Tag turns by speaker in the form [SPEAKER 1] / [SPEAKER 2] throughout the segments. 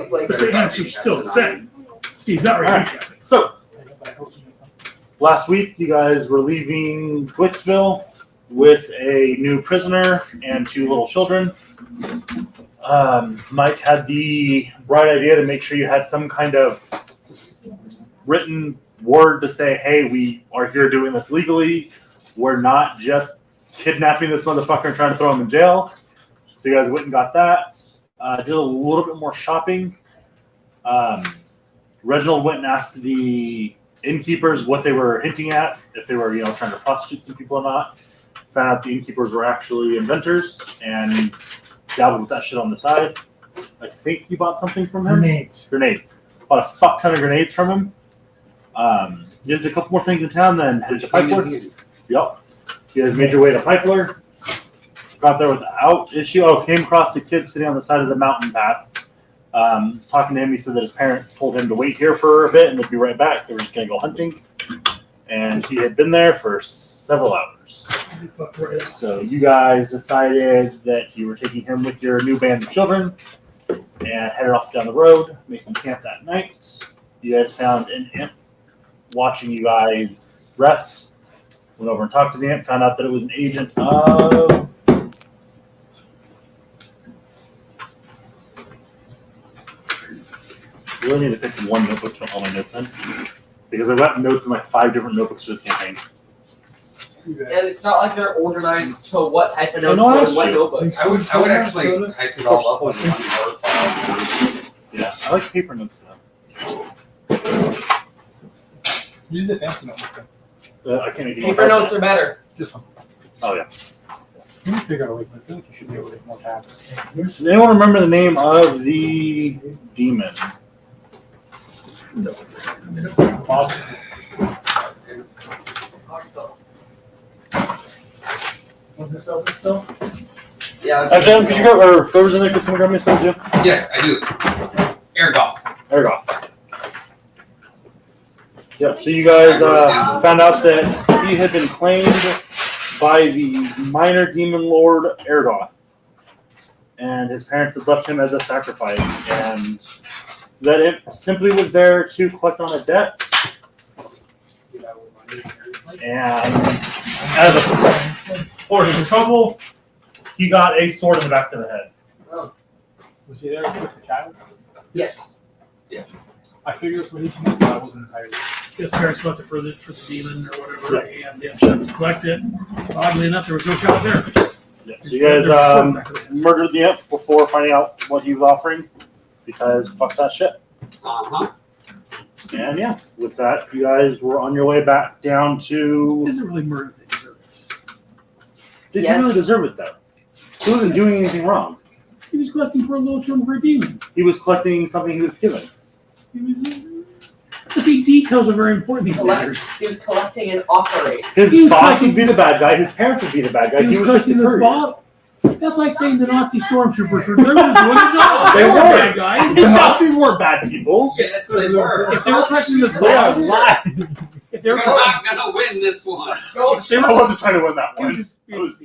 [SPEAKER 1] Like,
[SPEAKER 2] He's still sick. He's not ready.
[SPEAKER 3] Right. So, last week you guys were leaving Glicksville with a new prisoner and 2 little children. Mike had the bright idea to make sure you had some kind of written word to say, hey, we are here doing this legally. We're not just kidnapping this motherfucker and trying to throw him in jail. So you guys went and got that. Did a little bit more shopping. Reginald went and asked the innkeepers what they were hinting at, if they were, trying to prostitute some people or not. Found out the innkeepers were actually inventors and dabbled with that shit on the side. I think you bought something from him? Grenades. Bought a fuck ton of grenades from him. Did a couple more things in town, then headed to Pipeler. Yep. You guys made your way to Pipeler. Got there without issue. Came across the kid sitting on the side of the mountain pass. Talking to him, he said that his parents told him to wait here for a bit and they'd be right back. They were just going to go hunting. And he had been there for several hours. So you guys decided that you were taking him with your new band of children and headed off down the road, making camp that night. You guys found an imp watching you guys rest. Went over and talked to the imp, found out that it was an agent of... I really need to pick one notebook to put all my notes in. Because I've got notes in like 5 different notebooks for this campaign.
[SPEAKER 1] and it's not like they're organized to what type of notes
[SPEAKER 3] No,
[SPEAKER 1] go
[SPEAKER 3] that's
[SPEAKER 1] in what
[SPEAKER 3] true.
[SPEAKER 1] notebook.
[SPEAKER 4] I would actually type it all up on one word file.
[SPEAKER 3] Yeah, I like paper notes though.
[SPEAKER 5] Use a fancy notebook.
[SPEAKER 3] I can't make it
[SPEAKER 1] Paper notes are better.
[SPEAKER 5] This one.
[SPEAKER 3] Oh yeah.
[SPEAKER 5] Let me figure out a way, but I feel like you should be able to make more tabs.
[SPEAKER 3] Does anyone remember the name of the demon?
[SPEAKER 5] Awesome.
[SPEAKER 2] Was this open still?
[SPEAKER 1] Yeah.
[SPEAKER 3] Actually, Adam, could you go, or whoever's in there, could someone grab me some, Jim?
[SPEAKER 4] Yes, I do. Air golf.
[SPEAKER 3] There we go. Yep, so you guys found out that he had been claimed by the minor demon lord Ergoth. And his parents had left him as a sacrifice. And that it simply was there to collect on a debt. And as a for his trouble, he got a sword in the back of the head.
[SPEAKER 1] Oh,
[SPEAKER 5] Was he there with the child?
[SPEAKER 1] yes.
[SPEAKER 4] Yes.
[SPEAKER 5] I figured that's what he should do, but I wasn't entirely.
[SPEAKER 2] His parents left it for the demon or whatever, and the ship to collect it. Oddly enough, there was no shot there.
[SPEAKER 3] Yeah, so you guys murdered the imp before finding out what he was offering, because fuck that shit.
[SPEAKER 4] Uh-huh.
[SPEAKER 3] And yeah, with that, you guys were on your way back down
[SPEAKER 2] He
[SPEAKER 3] to...
[SPEAKER 2] doesn't really murder the deserved.
[SPEAKER 3] Did
[SPEAKER 1] Yes.
[SPEAKER 3] he really deserve it though? He wasn't doing anything wrong.
[SPEAKER 2] He was collecting for a little children for a demon.
[SPEAKER 3] He was collecting something he was given.
[SPEAKER 2] See, details are very important in these matters.
[SPEAKER 1] He was collecting an offering.
[SPEAKER 3] His
[SPEAKER 2] He was
[SPEAKER 3] boss
[SPEAKER 2] collecting-
[SPEAKER 3] would be the bad guy, his parents would be the bad guy.
[SPEAKER 2] He was
[SPEAKER 3] just
[SPEAKER 2] collecting
[SPEAKER 3] the
[SPEAKER 2] this
[SPEAKER 3] courier.
[SPEAKER 2] bottle. That's like saying the Nazi stormtroopers were just doing their job.
[SPEAKER 3] They
[SPEAKER 2] They were
[SPEAKER 3] were.
[SPEAKER 2] bad guys.
[SPEAKER 3] The Nazis weren't bad people.
[SPEAKER 4] Yes, they were.
[SPEAKER 2] If they were collecting this
[SPEAKER 1] Messenger.
[SPEAKER 2] bottle, if they
[SPEAKER 4] We're
[SPEAKER 2] were
[SPEAKER 4] not gonna win this one.
[SPEAKER 1] Don't
[SPEAKER 2] They
[SPEAKER 1] shoot,
[SPEAKER 3] I wasn't trying to win that
[SPEAKER 2] He was
[SPEAKER 3] one.
[SPEAKER 2] just-
[SPEAKER 3] I was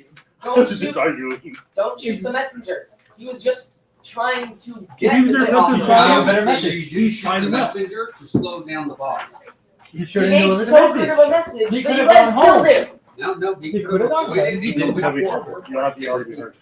[SPEAKER 1] don't
[SPEAKER 3] just
[SPEAKER 1] shoot,
[SPEAKER 3] arguing.
[SPEAKER 1] don't shoot the messenger. He was just trying to
[SPEAKER 2] If
[SPEAKER 1] get
[SPEAKER 2] he was
[SPEAKER 1] the
[SPEAKER 2] there collecting
[SPEAKER 1] offering.
[SPEAKER 2] shot,
[SPEAKER 5] Yeah, better
[SPEAKER 4] So
[SPEAKER 5] message.
[SPEAKER 4] you do
[SPEAKER 2] He's
[SPEAKER 4] shoot
[SPEAKER 2] trying
[SPEAKER 4] the
[SPEAKER 2] to know.
[SPEAKER 4] messenger to slow down the boss.
[SPEAKER 5] He
[SPEAKER 1] He
[SPEAKER 5] should have
[SPEAKER 1] gave
[SPEAKER 5] delivered
[SPEAKER 1] so
[SPEAKER 5] the
[SPEAKER 1] good of
[SPEAKER 5] message.
[SPEAKER 1] a message
[SPEAKER 5] He
[SPEAKER 1] that
[SPEAKER 5] could've
[SPEAKER 1] you guys
[SPEAKER 5] gone
[SPEAKER 1] killed
[SPEAKER 5] home.
[SPEAKER 1] him.
[SPEAKER 4] No,
[SPEAKER 5] He could've done that.
[SPEAKER 4] He
[SPEAKER 3] You
[SPEAKER 4] didn't
[SPEAKER 3] don't have to be
[SPEAKER 4] work.
[SPEAKER 3] heard. You don't have to be already heard.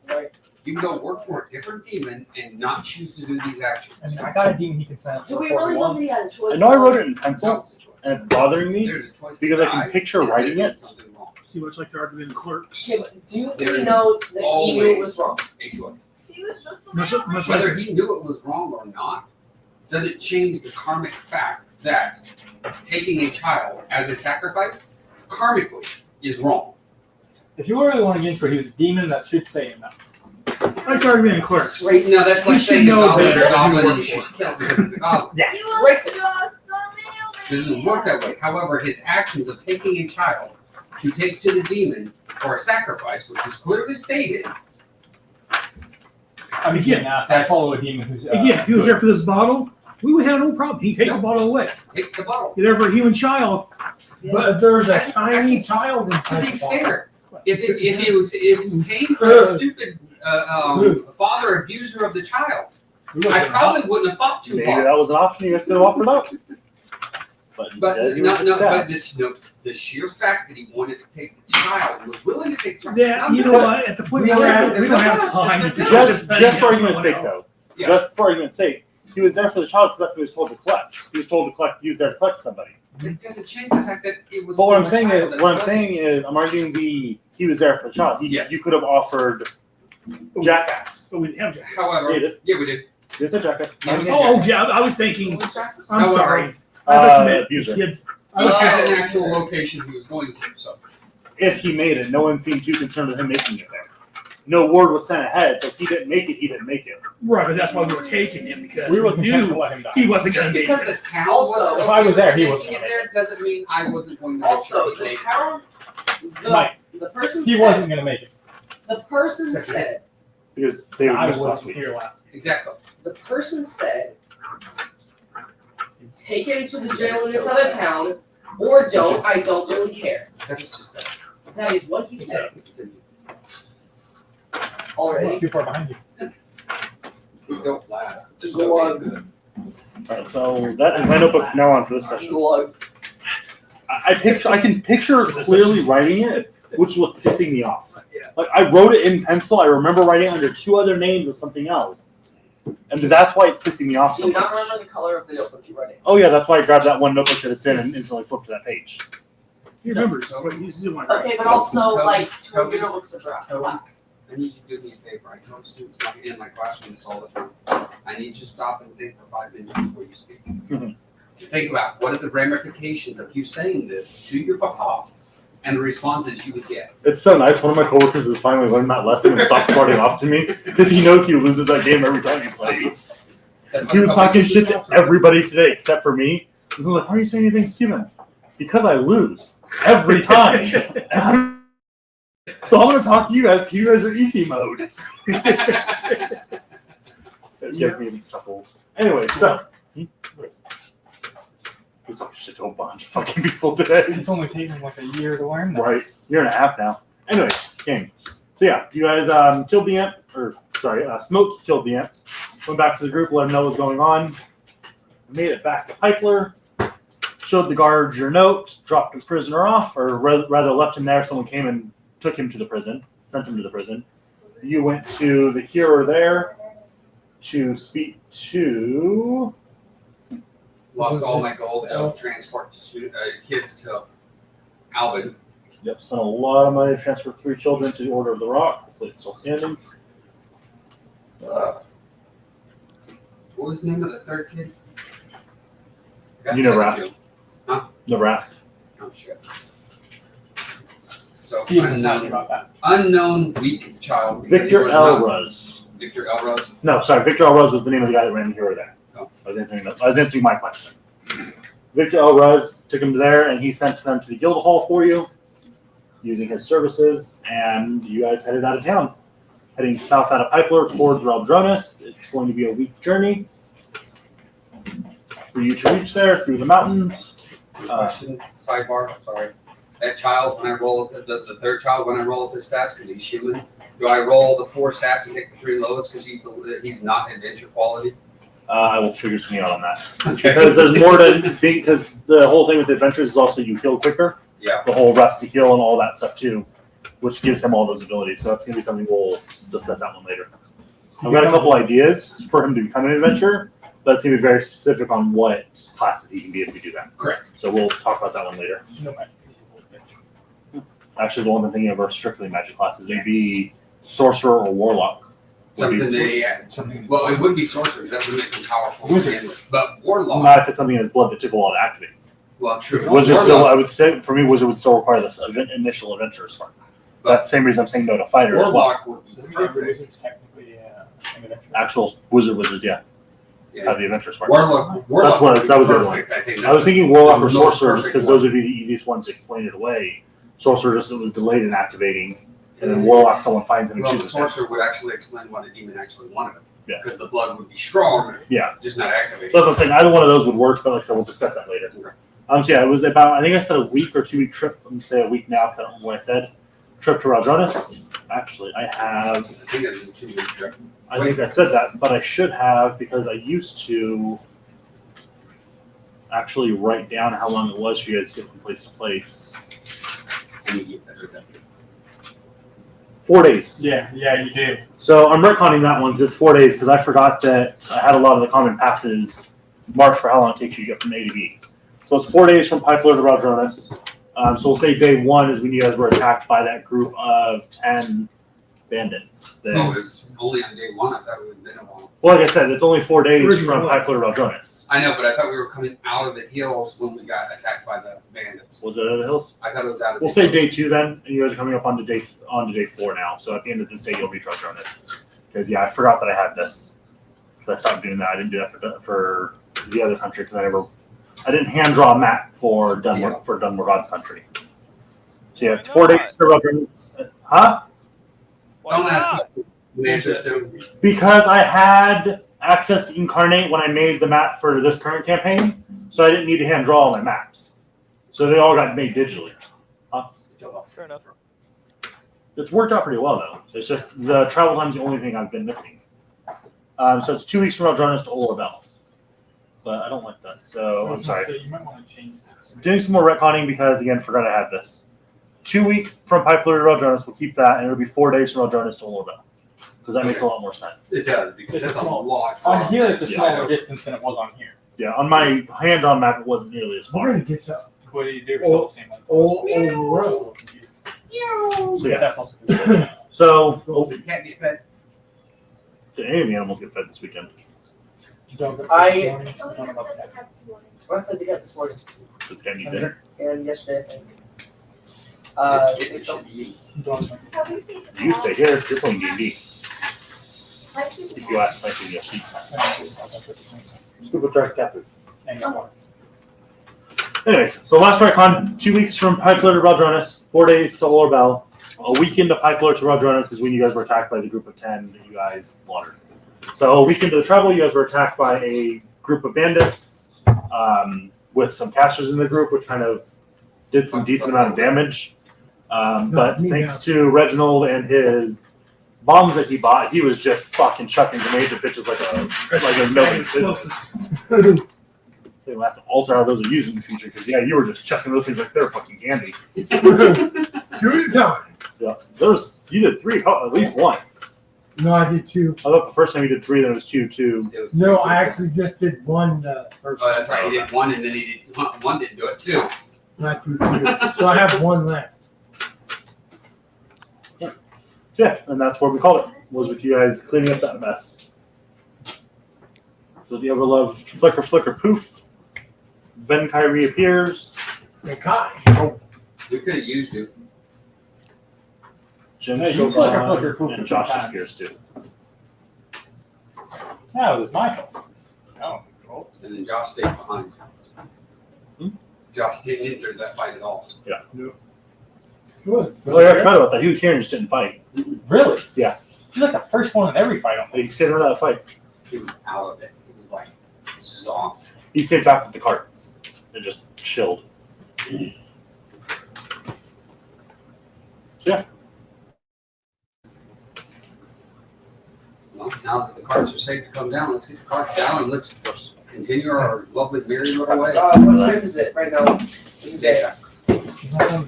[SPEAKER 1] Sorry.
[SPEAKER 4] You can go work for a different demon and not choose to do these actions.
[SPEAKER 5] I mean, I got a demon he can send up
[SPEAKER 1] Do
[SPEAKER 5] to
[SPEAKER 1] we
[SPEAKER 5] report
[SPEAKER 1] really
[SPEAKER 5] once.
[SPEAKER 1] know that he had a choice?
[SPEAKER 3] I know I wrote it in
[SPEAKER 4] It's
[SPEAKER 3] pencil,
[SPEAKER 4] not the choice.
[SPEAKER 3] and it's bothering me.
[SPEAKER 4] There's a choice
[SPEAKER 3] because
[SPEAKER 4] to
[SPEAKER 3] I can
[SPEAKER 4] die,
[SPEAKER 3] picture
[SPEAKER 4] if they
[SPEAKER 3] writing
[SPEAKER 4] did
[SPEAKER 3] it.
[SPEAKER 4] something wrong.
[SPEAKER 2] See much like the argument in Clerks.
[SPEAKER 1] Okay, but do
[SPEAKER 4] There
[SPEAKER 1] we
[SPEAKER 4] is
[SPEAKER 1] know that he knew it was wrong?
[SPEAKER 4] A choice.
[SPEAKER 6] He was just the
[SPEAKER 2] Much,
[SPEAKER 6] man.
[SPEAKER 2] much
[SPEAKER 4] Whether
[SPEAKER 2] like
[SPEAKER 4] he knew it was wrong or not, does it change the karmic fact that taking a child as a sacrifice karmically is wrong?
[SPEAKER 5] If you really want to get into it, he was a demon that should say him that.
[SPEAKER 2] like the argument in Clerks.
[SPEAKER 1] Racist.
[SPEAKER 4] No, that's like
[SPEAKER 2] He should
[SPEAKER 4] saying a
[SPEAKER 2] know
[SPEAKER 4] goblin is a
[SPEAKER 1] better.
[SPEAKER 4] goblin and you should kill because it's a goblin.
[SPEAKER 5] Yeah.
[SPEAKER 6] He was
[SPEAKER 1] Racist.
[SPEAKER 6] just the
[SPEAKER 4] It doesn't work that way. However, his actions of taking a child to take to the demon for a sacrifice, which is clearly stated,
[SPEAKER 5] I mean,
[SPEAKER 2] Again,
[SPEAKER 5] I follow a demon who's.
[SPEAKER 2] Again, if he was there for this bottle, we would have no problem. He'd take the bottle away.
[SPEAKER 4] take the bottle.
[SPEAKER 2] You're there for a human child.
[SPEAKER 7] But if there's a tiny
[SPEAKER 4] Actually,
[SPEAKER 7] child
[SPEAKER 4] To
[SPEAKER 7] inside
[SPEAKER 4] be
[SPEAKER 7] the bottle,
[SPEAKER 4] fair, if you came for a stupid father abuser of the child, I probably wouldn't have fought too
[SPEAKER 3] Maybe
[SPEAKER 4] hard.
[SPEAKER 3] that was an option you guys could have offered up. But
[SPEAKER 4] But
[SPEAKER 3] instead, he
[SPEAKER 4] no,
[SPEAKER 3] was
[SPEAKER 4] no,
[SPEAKER 3] just
[SPEAKER 4] but
[SPEAKER 3] stabbed.
[SPEAKER 4] the sheer fact that he wanted to take the child, was willing to take the child.
[SPEAKER 2] Yeah, you know what? At the point we're at, we don't have time to do
[SPEAKER 3] Just
[SPEAKER 2] this.
[SPEAKER 3] for argument's sake, though.
[SPEAKER 4] Yeah.
[SPEAKER 3] Just for argument's sake, he was there for the child because that's what he was told to collect. He was told to collect. He was there to collect somebody.
[SPEAKER 4] It doesn't change the fact that it was.
[SPEAKER 3] But what I'm
[SPEAKER 4] still a
[SPEAKER 3] saying
[SPEAKER 4] child
[SPEAKER 3] is,
[SPEAKER 4] that
[SPEAKER 3] what I'm
[SPEAKER 4] was
[SPEAKER 3] saying is, I'm arguing he was there for the child.
[SPEAKER 4] Yes.
[SPEAKER 3] You could have offered jackass.
[SPEAKER 2] But we didn't have jackass.
[SPEAKER 4] However,
[SPEAKER 3] Yeah, you did.
[SPEAKER 4] yeah, we did.
[SPEAKER 3] You said jackass.
[SPEAKER 1] Yeah, we did.
[SPEAKER 2] Oh, yeah, I was thinking, I'm
[SPEAKER 4] However,
[SPEAKER 2] sorry. I thought you meant
[SPEAKER 3] abuser.
[SPEAKER 2] kids.
[SPEAKER 4] He had an actual location he was going to, so.
[SPEAKER 3] If he made it, no one seemed too concerned with him making it there. No word was sent ahead, so if he didn't make it, he didn't make it.
[SPEAKER 2] Right, but that's why we were taking him, because
[SPEAKER 5] We were
[SPEAKER 2] we
[SPEAKER 5] content to
[SPEAKER 2] knew
[SPEAKER 5] let him die.
[SPEAKER 2] he wasn't going to make
[SPEAKER 4] Because
[SPEAKER 2] it.
[SPEAKER 4] the town
[SPEAKER 1] Also,
[SPEAKER 4] was.
[SPEAKER 5] if I was there, he
[SPEAKER 4] making
[SPEAKER 5] wasn't
[SPEAKER 4] it
[SPEAKER 5] gonna
[SPEAKER 4] there doesn't mean I wasn't going to make
[SPEAKER 1] Also,
[SPEAKER 4] sure he
[SPEAKER 1] the
[SPEAKER 4] made it.
[SPEAKER 1] town,
[SPEAKER 5] Mike,
[SPEAKER 1] the person
[SPEAKER 5] he
[SPEAKER 1] said,
[SPEAKER 5] wasn't going to make it.
[SPEAKER 1] the person said,
[SPEAKER 3] Because they
[SPEAKER 5] I
[SPEAKER 3] missed last
[SPEAKER 5] wasn't
[SPEAKER 3] week.
[SPEAKER 5] here last week.
[SPEAKER 4] Exactly.
[SPEAKER 1] the person said, take him to the jail in this other town, or don't, I don't really care.
[SPEAKER 4] That was just that.
[SPEAKER 1] That is what he said
[SPEAKER 5] I'm
[SPEAKER 1] already.
[SPEAKER 5] too far behind you.
[SPEAKER 4] We don't last.
[SPEAKER 1] Glug.
[SPEAKER 3] Alright, so that is my notebook from now on for this session.
[SPEAKER 1] Glug.
[SPEAKER 3] I can picture clearly writing it, which was pissing me off. Like I wrote it in pencil. I remember writing it under two other names of something else, and that's why it's pissing me off
[SPEAKER 1] Do
[SPEAKER 3] so
[SPEAKER 1] you
[SPEAKER 3] much.
[SPEAKER 1] not remember the color of the notebook you wrote in?
[SPEAKER 3] Oh yeah, that's why I grabbed that one notebook that it's in and instantly flipped to that page.
[SPEAKER 2] He remembers. That's what he's doing.
[SPEAKER 1] Okay, but also,
[SPEAKER 4] Toby,
[SPEAKER 1] like, two of
[SPEAKER 4] Toby,
[SPEAKER 1] your notebooks are black.
[SPEAKER 4] Toby.
[SPEAKER 1] black.
[SPEAKER 4] I need you to do me a favor. I tell students in my classroom this all the time. I need you to stop and think for 5 minutes before you speak.
[SPEAKER 3] Mhm.
[SPEAKER 4] Think about what are the ramifications of you saying this to your papa and the responses you would get.
[SPEAKER 3] It's so nice. One of my coworkers has finally learned that lesson and stopped smarting off to me because he knows he loses that game every time he plays. He was talking shit to everybody today except for me. He was like, "Why are you saying anything, Steven?" Because I lose every time. So I'm gonna talk to you guys. 'Cause you guys are easy mode. It gives me chuckles. Anyway, so we're talking shit to a bunch of fucking people today.
[SPEAKER 5] It's only taken like a year to learn that.
[SPEAKER 3] Right, year and a half now. Anyway, game. So yeah, you guys killed the imp, or sorry, Smoke killed the imp. Went back to the group, let them know what's going on. Made it back to Pipler. Showed the guards your note, dropped the prisoner off, or rather left him there. Someone came and took him to the prison, sent him to the prison. You went to the hero there to speak to.
[SPEAKER 4] Lost all my gold, transport kids to Alvin.
[SPEAKER 3] Yep, spent a lot of money to transfer 3 children to the Order of the Rock. Hopefully it's still standing.
[SPEAKER 4] What was the name of the third kid?
[SPEAKER 3] You never asked.
[SPEAKER 4] Huh?
[SPEAKER 3] Never asked.
[SPEAKER 4] Oh shit. So
[SPEAKER 5] Steven's happy about that.
[SPEAKER 4] unknown weak child. because he
[SPEAKER 3] Victor
[SPEAKER 4] was not-
[SPEAKER 3] Elruz.
[SPEAKER 4] Victor Elruz.
[SPEAKER 3] No, sorry, Victor Elruz was the name of the guy that ran the hero there.
[SPEAKER 4] Oh.
[SPEAKER 3] I was answering my question. Victor Elruz took him there, and he sent them to the guild hall for you, using his services, and you guys headed out of town. Heading south out of Pipler towards Raldronis. It's going to be a week journey for you to reach there through the mountains.
[SPEAKER 4] Question, sidebar, sorry. That child, when I roll the third child, when I roll up his stats because he's human, do I roll the 4 stats and take the 3 lowest because he's not adventure quality?
[SPEAKER 3] I will figure something out on that.
[SPEAKER 4] Okay.
[SPEAKER 3] Because there's more to because the whole thing with the adventures is also you heal quicker.
[SPEAKER 4] Yeah.
[SPEAKER 3] The whole rest to heal and all that stuff too, which gives him all those abilities. So that's gonna be something we'll discuss that one later. I've got a couple ideas for him to become an adventurer, but it's gonna be very specific on what classes he can be if we do that.
[SPEAKER 4] Correct.
[SPEAKER 3] So we'll talk about that one later.
[SPEAKER 5] No matter.
[SPEAKER 3] Actually, the ones I'm thinking of are strictly magic classes. It'd be sorcerer or warlock.
[SPEAKER 4] Something they add.
[SPEAKER 5] Something.
[SPEAKER 4] Well, it would be sorcerers. That would make them powerful.
[SPEAKER 3] Wizard.
[SPEAKER 4] But warlock.
[SPEAKER 3] Not if it's something in his blood that took a while to activate.
[SPEAKER 4] Well, true.
[SPEAKER 3] Wizard still,
[SPEAKER 4] Warlock-
[SPEAKER 3] I would say, for me, wizard would still require this initial adventure spark. That's the same reason I'm saying no to fighter as well.
[SPEAKER 4] Warlock would be
[SPEAKER 5] Doesn't he do for
[SPEAKER 4] perfect.
[SPEAKER 5] wizards technically an adventure?
[SPEAKER 3] Actual wizards, yeah,
[SPEAKER 4] Yeah.
[SPEAKER 3] have the adventure spark.
[SPEAKER 4] Warlock.
[SPEAKER 3] That's what-
[SPEAKER 4] would be
[SPEAKER 3] that was the other
[SPEAKER 4] perfect. I think
[SPEAKER 3] I was thinking warlock or
[SPEAKER 4] the most
[SPEAKER 3] sorcerer just
[SPEAKER 4] perfect
[SPEAKER 3] because
[SPEAKER 4] one.
[SPEAKER 3] those would be the easiest ones to explain it away. Sorcerer just was delayed in activating, and then warlock someone finds him and
[SPEAKER 4] Well, the
[SPEAKER 3] chooses him.
[SPEAKER 4] sorcerer would actually explain why the demon actually wanted him.
[SPEAKER 3] Yeah.
[SPEAKER 4] Because the blood would be strong.
[SPEAKER 3] Yeah.
[SPEAKER 4] Just not activated.
[SPEAKER 3] So that's what I'm saying. Either one of those would work, but like I said, we'll discuss that later. So yeah, it was about, I think I said a week or 2 week trip. I'm gonna say a week now because I don't know what I said. trip to Raldronis. Actually, I have.
[SPEAKER 4] I think it was a 2-week trip.
[SPEAKER 3] I think I said that, but I should have because I used to actually write down how long it was for you guys to get from place to place.
[SPEAKER 4] And you get better than
[SPEAKER 3] 4 days.
[SPEAKER 5] Yeah, you do.
[SPEAKER 3] So I'm retconning that one because it's 4 days because I forgot that I had a lot of the common passes marked for how long it takes you to get from A to B. So it's 4 days from Pipeler to Raldronis. So we'll say day 1 is when you guys were attacked by that group of 10 bandits. That,
[SPEAKER 4] Oh, it's only on day 1. I thought it would have been a while.
[SPEAKER 3] well, like I said, it's only 4 days
[SPEAKER 2] Original
[SPEAKER 3] from
[SPEAKER 2] was.
[SPEAKER 3] Pipeler to Raldronis.
[SPEAKER 4] I know, but I thought we were coming out of the hills when we got attacked by the bandits.
[SPEAKER 3] Was it over the hills?
[SPEAKER 4] I thought it was out of
[SPEAKER 3] We'll
[SPEAKER 4] the
[SPEAKER 3] say
[SPEAKER 4] hills.
[SPEAKER 3] day 2 then, and you guys are coming up onto day 4 now. So at the end of this day, you'll be Raldronis. Because I forgot that I had this. Because I stopped doing that. I didn't do that for the other country because I didn't hand draw a map for Dunmore God's country. So yeah, it's 4 days to Raldronis. Huh?
[SPEAKER 4] Don't ask me. The answer's to
[SPEAKER 3] Because I had access to Incarnate when I made the map for this current campaign, so I didn't need to hand draw all my maps. So they all got made digitally.
[SPEAKER 4] still up.
[SPEAKER 8] Fair enough.
[SPEAKER 3] It's worked out pretty well though. It's just the travel time's the only thing I've been missing. So it's 2 weeks from Raldronis to Olabel. But I don't like that, so I'm sorry.
[SPEAKER 5] So you might want to change that.
[SPEAKER 3] Doing some more retconning because again, forgot I had this. 2 weeks from Pipeler to Raldronis, we'll keep that, and it'll be 4 days from Raldronis to Olabel. Because that makes a lot more sense.
[SPEAKER 4] It does, because
[SPEAKER 5] It's
[SPEAKER 4] that's a
[SPEAKER 5] small.
[SPEAKER 4] lot.
[SPEAKER 5] On here, it's a
[SPEAKER 3] Yeah.
[SPEAKER 5] smaller distance than it was on here.
[SPEAKER 3] Yeah, on my hand-on map, it wasn't nearly as
[SPEAKER 7] We're
[SPEAKER 3] far.
[SPEAKER 7] gonna get some
[SPEAKER 5] What do you do? Still the same one.
[SPEAKER 7] old world.
[SPEAKER 3] So yeah,
[SPEAKER 5] That's also cool.
[SPEAKER 3] so
[SPEAKER 4] You can't get fed.
[SPEAKER 3] did any of the animals get fed this weekend?
[SPEAKER 5] Don't go
[SPEAKER 1] I-
[SPEAKER 5] this morning.
[SPEAKER 6] Oh,
[SPEAKER 5] Don't know about that.
[SPEAKER 1] I fed the cat this morning
[SPEAKER 3] Because Ken you dinner.
[SPEAKER 1] and yesterday, I think.
[SPEAKER 4] It should eat.
[SPEAKER 5] Don't know.
[SPEAKER 3] You stay here. You're playing D&D. If you ask playing UFC. Scuba track cat food.
[SPEAKER 5] And got water.
[SPEAKER 3] Anyways, so last retcon, 2 weeks from Pipeler to Raldronis, 4 days to Olabel. A weekend to Pipeler to Raldronis is when you guys were attacked by the group of 10 that you guys slaughtered. So a weekend to the travel, you guys were attacked by a group of bandits with some casters in the group, which kind of did some decent amount of damage. But thanks to Reginald and his bombs that he bought, he was just fucking chucking grenades at bitches like a nobody's business. They'll have to alter how those are used in the future because yeah, you were just chucking those things like they're fucking candy.
[SPEAKER 7] 2 at a time.
[SPEAKER 3] Yeah, you did 3 at least once.
[SPEAKER 7] No, I did 2.
[SPEAKER 3] I thought the first time you did 3, then it was 2.
[SPEAKER 4] It was
[SPEAKER 7] No, I actually just did 1 the first
[SPEAKER 4] Oh, that's
[SPEAKER 7] time.
[SPEAKER 4] right. He did 1 and then he did 1 didn't do it too.
[SPEAKER 7] Not 2. So I have 1 left.
[SPEAKER 3] Yeah, and that's what we called it. Was with you guys cleaning up that mess. So do you ever love flicker flicker poof? Venkai reappears.
[SPEAKER 7] The guy.
[SPEAKER 4] We could have used it.
[SPEAKER 3] Jim's
[SPEAKER 5] Hey,
[SPEAKER 3] still
[SPEAKER 5] you flicker,
[SPEAKER 3] gone,
[SPEAKER 5] flicker, poof
[SPEAKER 3] and
[SPEAKER 5] a
[SPEAKER 3] Josh
[SPEAKER 5] few
[SPEAKER 3] is
[SPEAKER 5] times.
[SPEAKER 3] here too.
[SPEAKER 5] No, it was Michael. Oh, cool.
[SPEAKER 4] And then Josh stayed behind.
[SPEAKER 3] Hmm?
[SPEAKER 4] Josh didn't enter that fight at all.
[SPEAKER 7] It was.
[SPEAKER 3] Well, I forgot about that. He was here and just didn't fight.
[SPEAKER 5] Really?
[SPEAKER 3] Yeah.
[SPEAKER 5] He's like the first one in every fight on
[SPEAKER 3] But he stayed out of that fight.
[SPEAKER 4] He was out of it. He was like soft.
[SPEAKER 3] He stayed back with the carts and just chilled. Yeah.
[SPEAKER 4] Well, now that the carts are safe to come down, let's get the carts down and let's continue our lovely merry little way.
[SPEAKER 1] What time is it right now? In the day?
[SPEAKER 4] Yeah.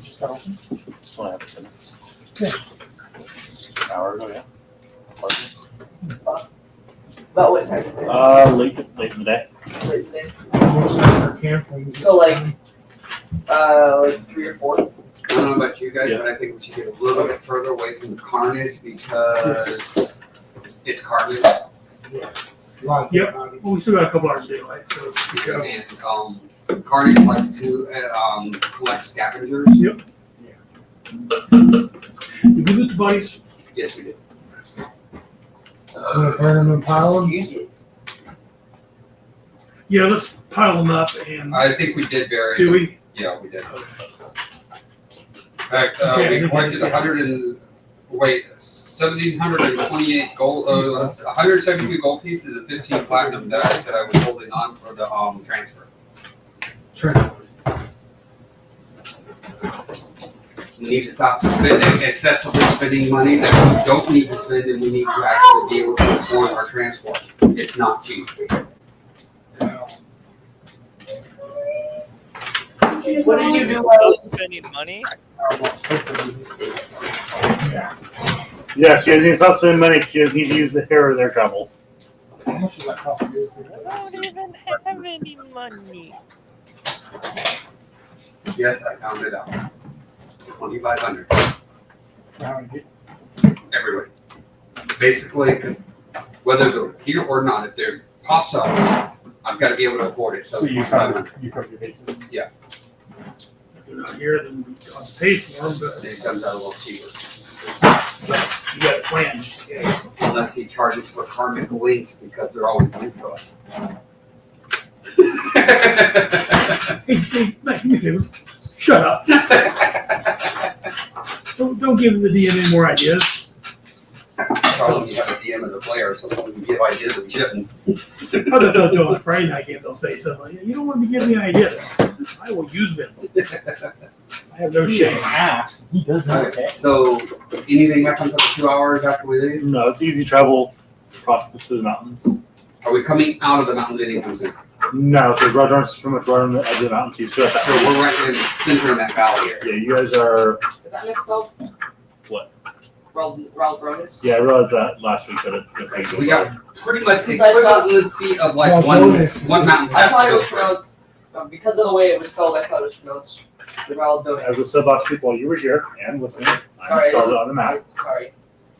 [SPEAKER 5] Just got open.
[SPEAKER 3] Just want to have dinner. Hour ago, yeah.
[SPEAKER 1] About what time is it?
[SPEAKER 3] Late in the day.
[SPEAKER 1] Late in the day. So, like 3 or 4.
[SPEAKER 4] I don't know about you guys, but I think we should get a little bit further away from the carnage because it's carnage.
[SPEAKER 2] Yep. Well, we still got a couple hours of daylight, so we go.
[SPEAKER 4] And carnage likes to collect scavengers.
[SPEAKER 2] Yep. Did we lose the buddies?
[SPEAKER 4] Yes, we did.
[SPEAKER 7] Burn them and pile them.
[SPEAKER 1] Excuse me.
[SPEAKER 2] Yeah, let's pile them up and
[SPEAKER 4] I think we did bury.
[SPEAKER 2] do we?
[SPEAKER 4] Yeah, we did. In fact,
[SPEAKER 2] Okay,
[SPEAKER 4] we collected 1,728 gold, 172 gold pieces and 15 platinum that I said I was holding on for the transfer.
[SPEAKER 7] Treasure.
[SPEAKER 4] We need to stop spending excessively spending money that we don't need to spend, and we need to actually be able to afford our transport. It's not cheap.
[SPEAKER 1] What did you do while
[SPEAKER 8] Spending money?
[SPEAKER 3] Yes, you guys need to stop spending money. You guys need to use the hair of their travel.
[SPEAKER 5] How much does that cost?
[SPEAKER 8] I don't even have any money.
[SPEAKER 4] Yes, I found it out. 2,500 everywhere. Basically, because whether they're here or not, if there pops up, I've got to be able to afford it. So,
[SPEAKER 5] So you
[SPEAKER 4] 2,500.
[SPEAKER 5] cover your bases.
[SPEAKER 2] If they're not here, then we have to pay for them, but
[SPEAKER 4] It comes out a little cheaper.
[SPEAKER 2] you got a plan just in case.
[SPEAKER 4] Unless he charges for karmic links because they're always linked to us.
[SPEAKER 2] Hey, Matt, do me a favor. Shut up. Don't give the DM any more ideas.
[SPEAKER 4] Probably you have a DM as a player, so when we give ideas that we shouldn't.
[SPEAKER 2] How does that do on a Friday night game? They'll say something like, you don't want to be giving me ideas. I will use them. I have no shame.
[SPEAKER 5] He does know.
[SPEAKER 4] Okay, so anything happens for 2 hours after we leave?
[SPEAKER 3] No, it's easy travel across the mountains.
[SPEAKER 4] Are we coming out of the mountains anytime soon?
[SPEAKER 3] No, because Raldronis is pretty much right on the edge of the mountain, so you still have
[SPEAKER 4] So
[SPEAKER 3] that.
[SPEAKER 4] we're right in the center of that valley area.
[SPEAKER 3] Yeah, you guys are.
[SPEAKER 1] is that misspelled?
[SPEAKER 3] What?
[SPEAKER 1] Raldronis?
[SPEAKER 3] Yeah, I realized that last week that it's gonna say.
[SPEAKER 4] So we got pretty much
[SPEAKER 1] Because I thought-
[SPEAKER 4] equivalency of like
[SPEAKER 7] Raldronis.
[SPEAKER 4] one mountain
[SPEAKER 1] I
[SPEAKER 4] pass
[SPEAKER 1] thought
[SPEAKER 4] to
[SPEAKER 1] it
[SPEAKER 4] go
[SPEAKER 1] was
[SPEAKER 4] through.
[SPEAKER 1] pronounced, because of the way it was spelled, I thought it was pronounced Raldronis.
[SPEAKER 3] As I said last week while you were here and listening, I
[SPEAKER 1] Sorry.
[SPEAKER 3] installed it on the map.
[SPEAKER 1] Sorry,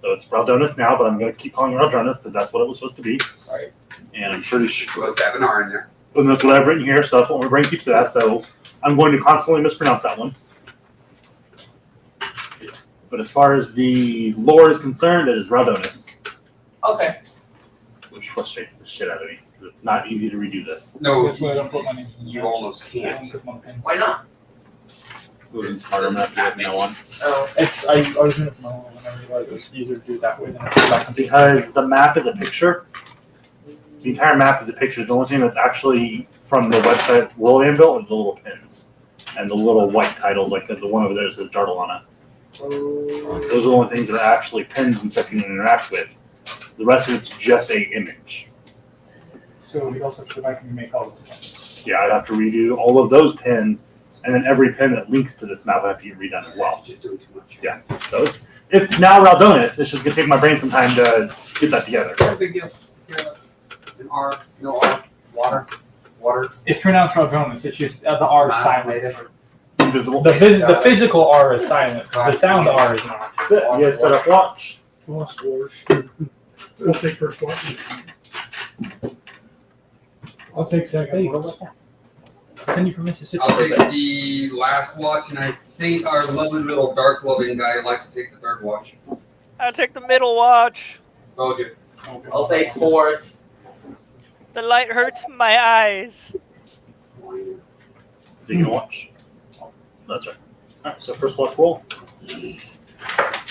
[SPEAKER 3] So it's Raldronis now, but I'm going to keep calling it Raldronis because that's what it was supposed to be.
[SPEAKER 1] sorry.
[SPEAKER 3] And I'm pretty sure.
[SPEAKER 4] Supposed to have an R in there.
[SPEAKER 3] And that's what I've written here, so that's what my brain keeps it as. So I'm going to constantly mispronounce that one. But as far as the lore is concerned, it is Raldronis,
[SPEAKER 1] Okay,
[SPEAKER 3] which frustrates the shit out of me. It's not easy to redo this.
[SPEAKER 4] No,
[SPEAKER 5] That's why I don't put my name.
[SPEAKER 4] you almost
[SPEAKER 5] I
[SPEAKER 4] can't.
[SPEAKER 5] don't put my pins.
[SPEAKER 1] why not?
[SPEAKER 3] It's harder enough to get no one.
[SPEAKER 1] Oh,
[SPEAKER 5] I was doing it for my own and I realized it was easier to do it that way than I go back and
[SPEAKER 3] Because the map is a picture. The entire map is a picture. The only thing that's actually from the website worldbuilding built is the little pins. And the little white titles, like the one over there says Jartle on it. Those are the only things that are actually pins and stuff you can interact with. The rest of it's just a image.
[SPEAKER 5] So we also have to go back and make all of them.
[SPEAKER 3] Yeah, I'd have to redo all of those pins, and then every pin that links to this map would have to get redone as well.
[SPEAKER 4] That's just doing too much.
[SPEAKER 3] Yeah. So it's now Raldronis. It's just gonna take my brain some time to get that together.
[SPEAKER 4] No big deal. Here, let's- An R, no R, water.
[SPEAKER 5] It's pronounced Raldronis. It's just the R is
[SPEAKER 4] Not
[SPEAKER 5] silent.
[SPEAKER 4] native.
[SPEAKER 3] Invisible.
[SPEAKER 5] The physical R is silent. The sound R is not.
[SPEAKER 3] You guys set up watch.
[SPEAKER 2] Lost wars. We'll take first watch.
[SPEAKER 7] I'll take second. watch.
[SPEAKER 5] Continue from Mississippi.
[SPEAKER 4] I'll take the last watch, and I think our lovely little dark loving guy likes to take the third watch.
[SPEAKER 8] I'll take the middle watch.
[SPEAKER 4] Told you.
[SPEAKER 1] I'll take fourth.
[SPEAKER 8] The light hurts my eyes.
[SPEAKER 3] You can watch. That's right. Alright, so first watch roll.
[SPEAKER 1] We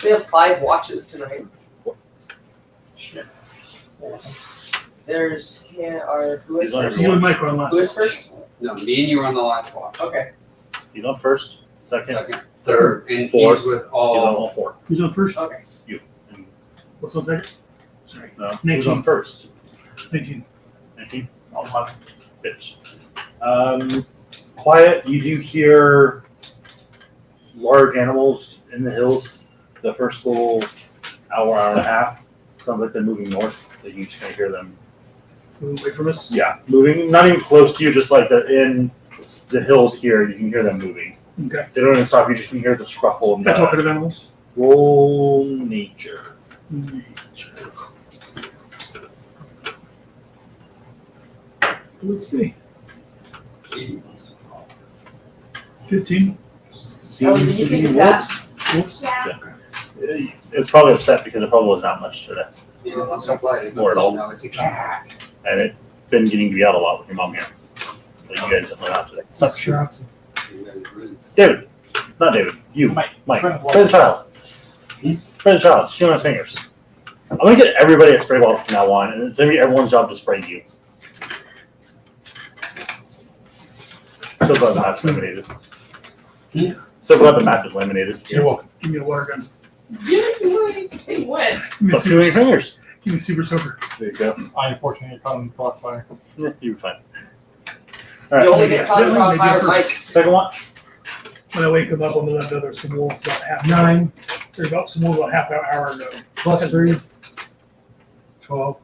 [SPEAKER 1] have 5 watches tonight.
[SPEAKER 3] Shit.
[SPEAKER 1] There's who is
[SPEAKER 3] He's on
[SPEAKER 1] first?
[SPEAKER 2] You and Mike are on last.
[SPEAKER 1] Who is first?
[SPEAKER 4] No, me and you are on the last watch.
[SPEAKER 1] Okay.
[SPEAKER 3] He's on first, second,
[SPEAKER 4] Second, third, and
[SPEAKER 3] Fourth.
[SPEAKER 4] he's with
[SPEAKER 3] he's on
[SPEAKER 4] all.
[SPEAKER 3] all four.
[SPEAKER 2] Who's on first?
[SPEAKER 1] Okay.
[SPEAKER 3] And,
[SPEAKER 2] What's on second? Sorry.
[SPEAKER 3] no, who's
[SPEAKER 2] 19.
[SPEAKER 3] on first?
[SPEAKER 2] 19.
[SPEAKER 3] 19? All 11. Bitch. Quiet, you do hear large animals in the hills. The first little hour and a half, sounds like they're moving north. But you just kind of hear them.
[SPEAKER 2] Move away from us.
[SPEAKER 3] Yeah, moving, not even close to you, just like they're in the hills here. You can hear them moving.
[SPEAKER 2] Okay.
[SPEAKER 3] They don't even stop. You just can hear the scruffle. And
[SPEAKER 2] Got
[SPEAKER 3] the
[SPEAKER 2] talkative animals.
[SPEAKER 3] roll nature.
[SPEAKER 2] Let's see. 15.
[SPEAKER 3] Seems to be
[SPEAKER 1] you that?
[SPEAKER 3] whoops. It's probably upset because it probably was not much today,
[SPEAKER 4] Yeah, let's not play it.
[SPEAKER 3] Or at all.
[SPEAKER 4] No, it's a cat.
[SPEAKER 3] and it's been getting to be out a lot with your mom here. But you guys don't out today.
[SPEAKER 7] Suck shots.
[SPEAKER 3] David, not David. You,
[SPEAKER 5] Mike.
[SPEAKER 3] Mike. Spray the child. Spray the child. Shoot on his fingers. I'm gonna get everybody a spray bottle from now on, and it's gonna be everyone's job to spray you. So doesn't have spray, David. So glad the map is laminated.
[SPEAKER 5] You're welcome.
[SPEAKER 2] Give me a water gun.
[SPEAKER 6] You're getting wet.
[SPEAKER 2] Give me a
[SPEAKER 3] Stop chewing your
[SPEAKER 2] super,
[SPEAKER 3] fingers.
[SPEAKER 2] give me a super soaker.
[SPEAKER 3] There you go.
[SPEAKER 5] I unfortunately caught him in the crossfire.
[SPEAKER 3] Yeah, you were fine.
[SPEAKER 1] You
[SPEAKER 3] Alright,
[SPEAKER 1] only get caught in
[SPEAKER 2] Maybe
[SPEAKER 1] crossfire
[SPEAKER 2] a
[SPEAKER 1] with Mike.
[SPEAKER 3] second watch.
[SPEAKER 2] When I wake him up, I'm gonna another some wolves about half.
[SPEAKER 7] 9
[SPEAKER 2] There's about some wolves about half an hour ago.
[SPEAKER 7] plus 3, 12.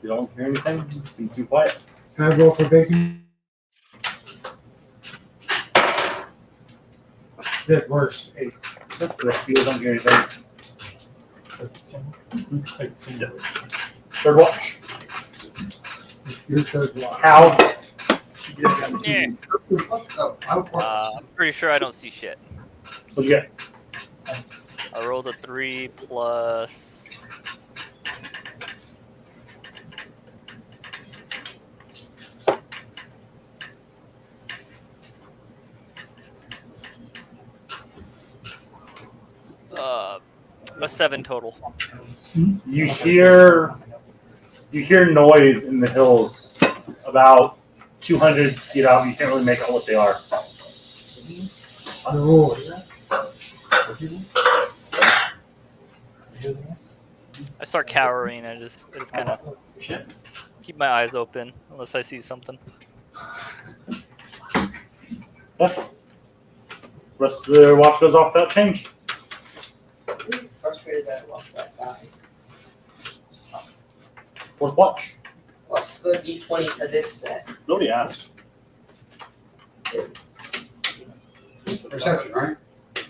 [SPEAKER 3] You don't hear anything? Seems too quiet.
[SPEAKER 7] Can I roll for bacon? That worse. 8.
[SPEAKER 3] You guys don't hear anything. Third watch.
[SPEAKER 7] Your third block.
[SPEAKER 3] How?
[SPEAKER 8] Yeah.
[SPEAKER 4] Oh, I was
[SPEAKER 8] I'm pretty sure I don't see shit.
[SPEAKER 3] What'd you get?
[SPEAKER 8] I rolled a 3 plus. A 7 total.
[SPEAKER 3] You hear noise in the hills about 200 feet out. You can't really make out what they are.
[SPEAKER 7] The roll.
[SPEAKER 8] I start cowering. I just kind of keep my eyes open unless I see something.
[SPEAKER 3] Yeah. Rest of the watch goes off without change.
[SPEAKER 1] Frustrated that I lost that guy.
[SPEAKER 3] Fourth watch.
[SPEAKER 1] What's the D20 to this set?
[SPEAKER 3] Nobody asked.
[SPEAKER 4] Perception, right?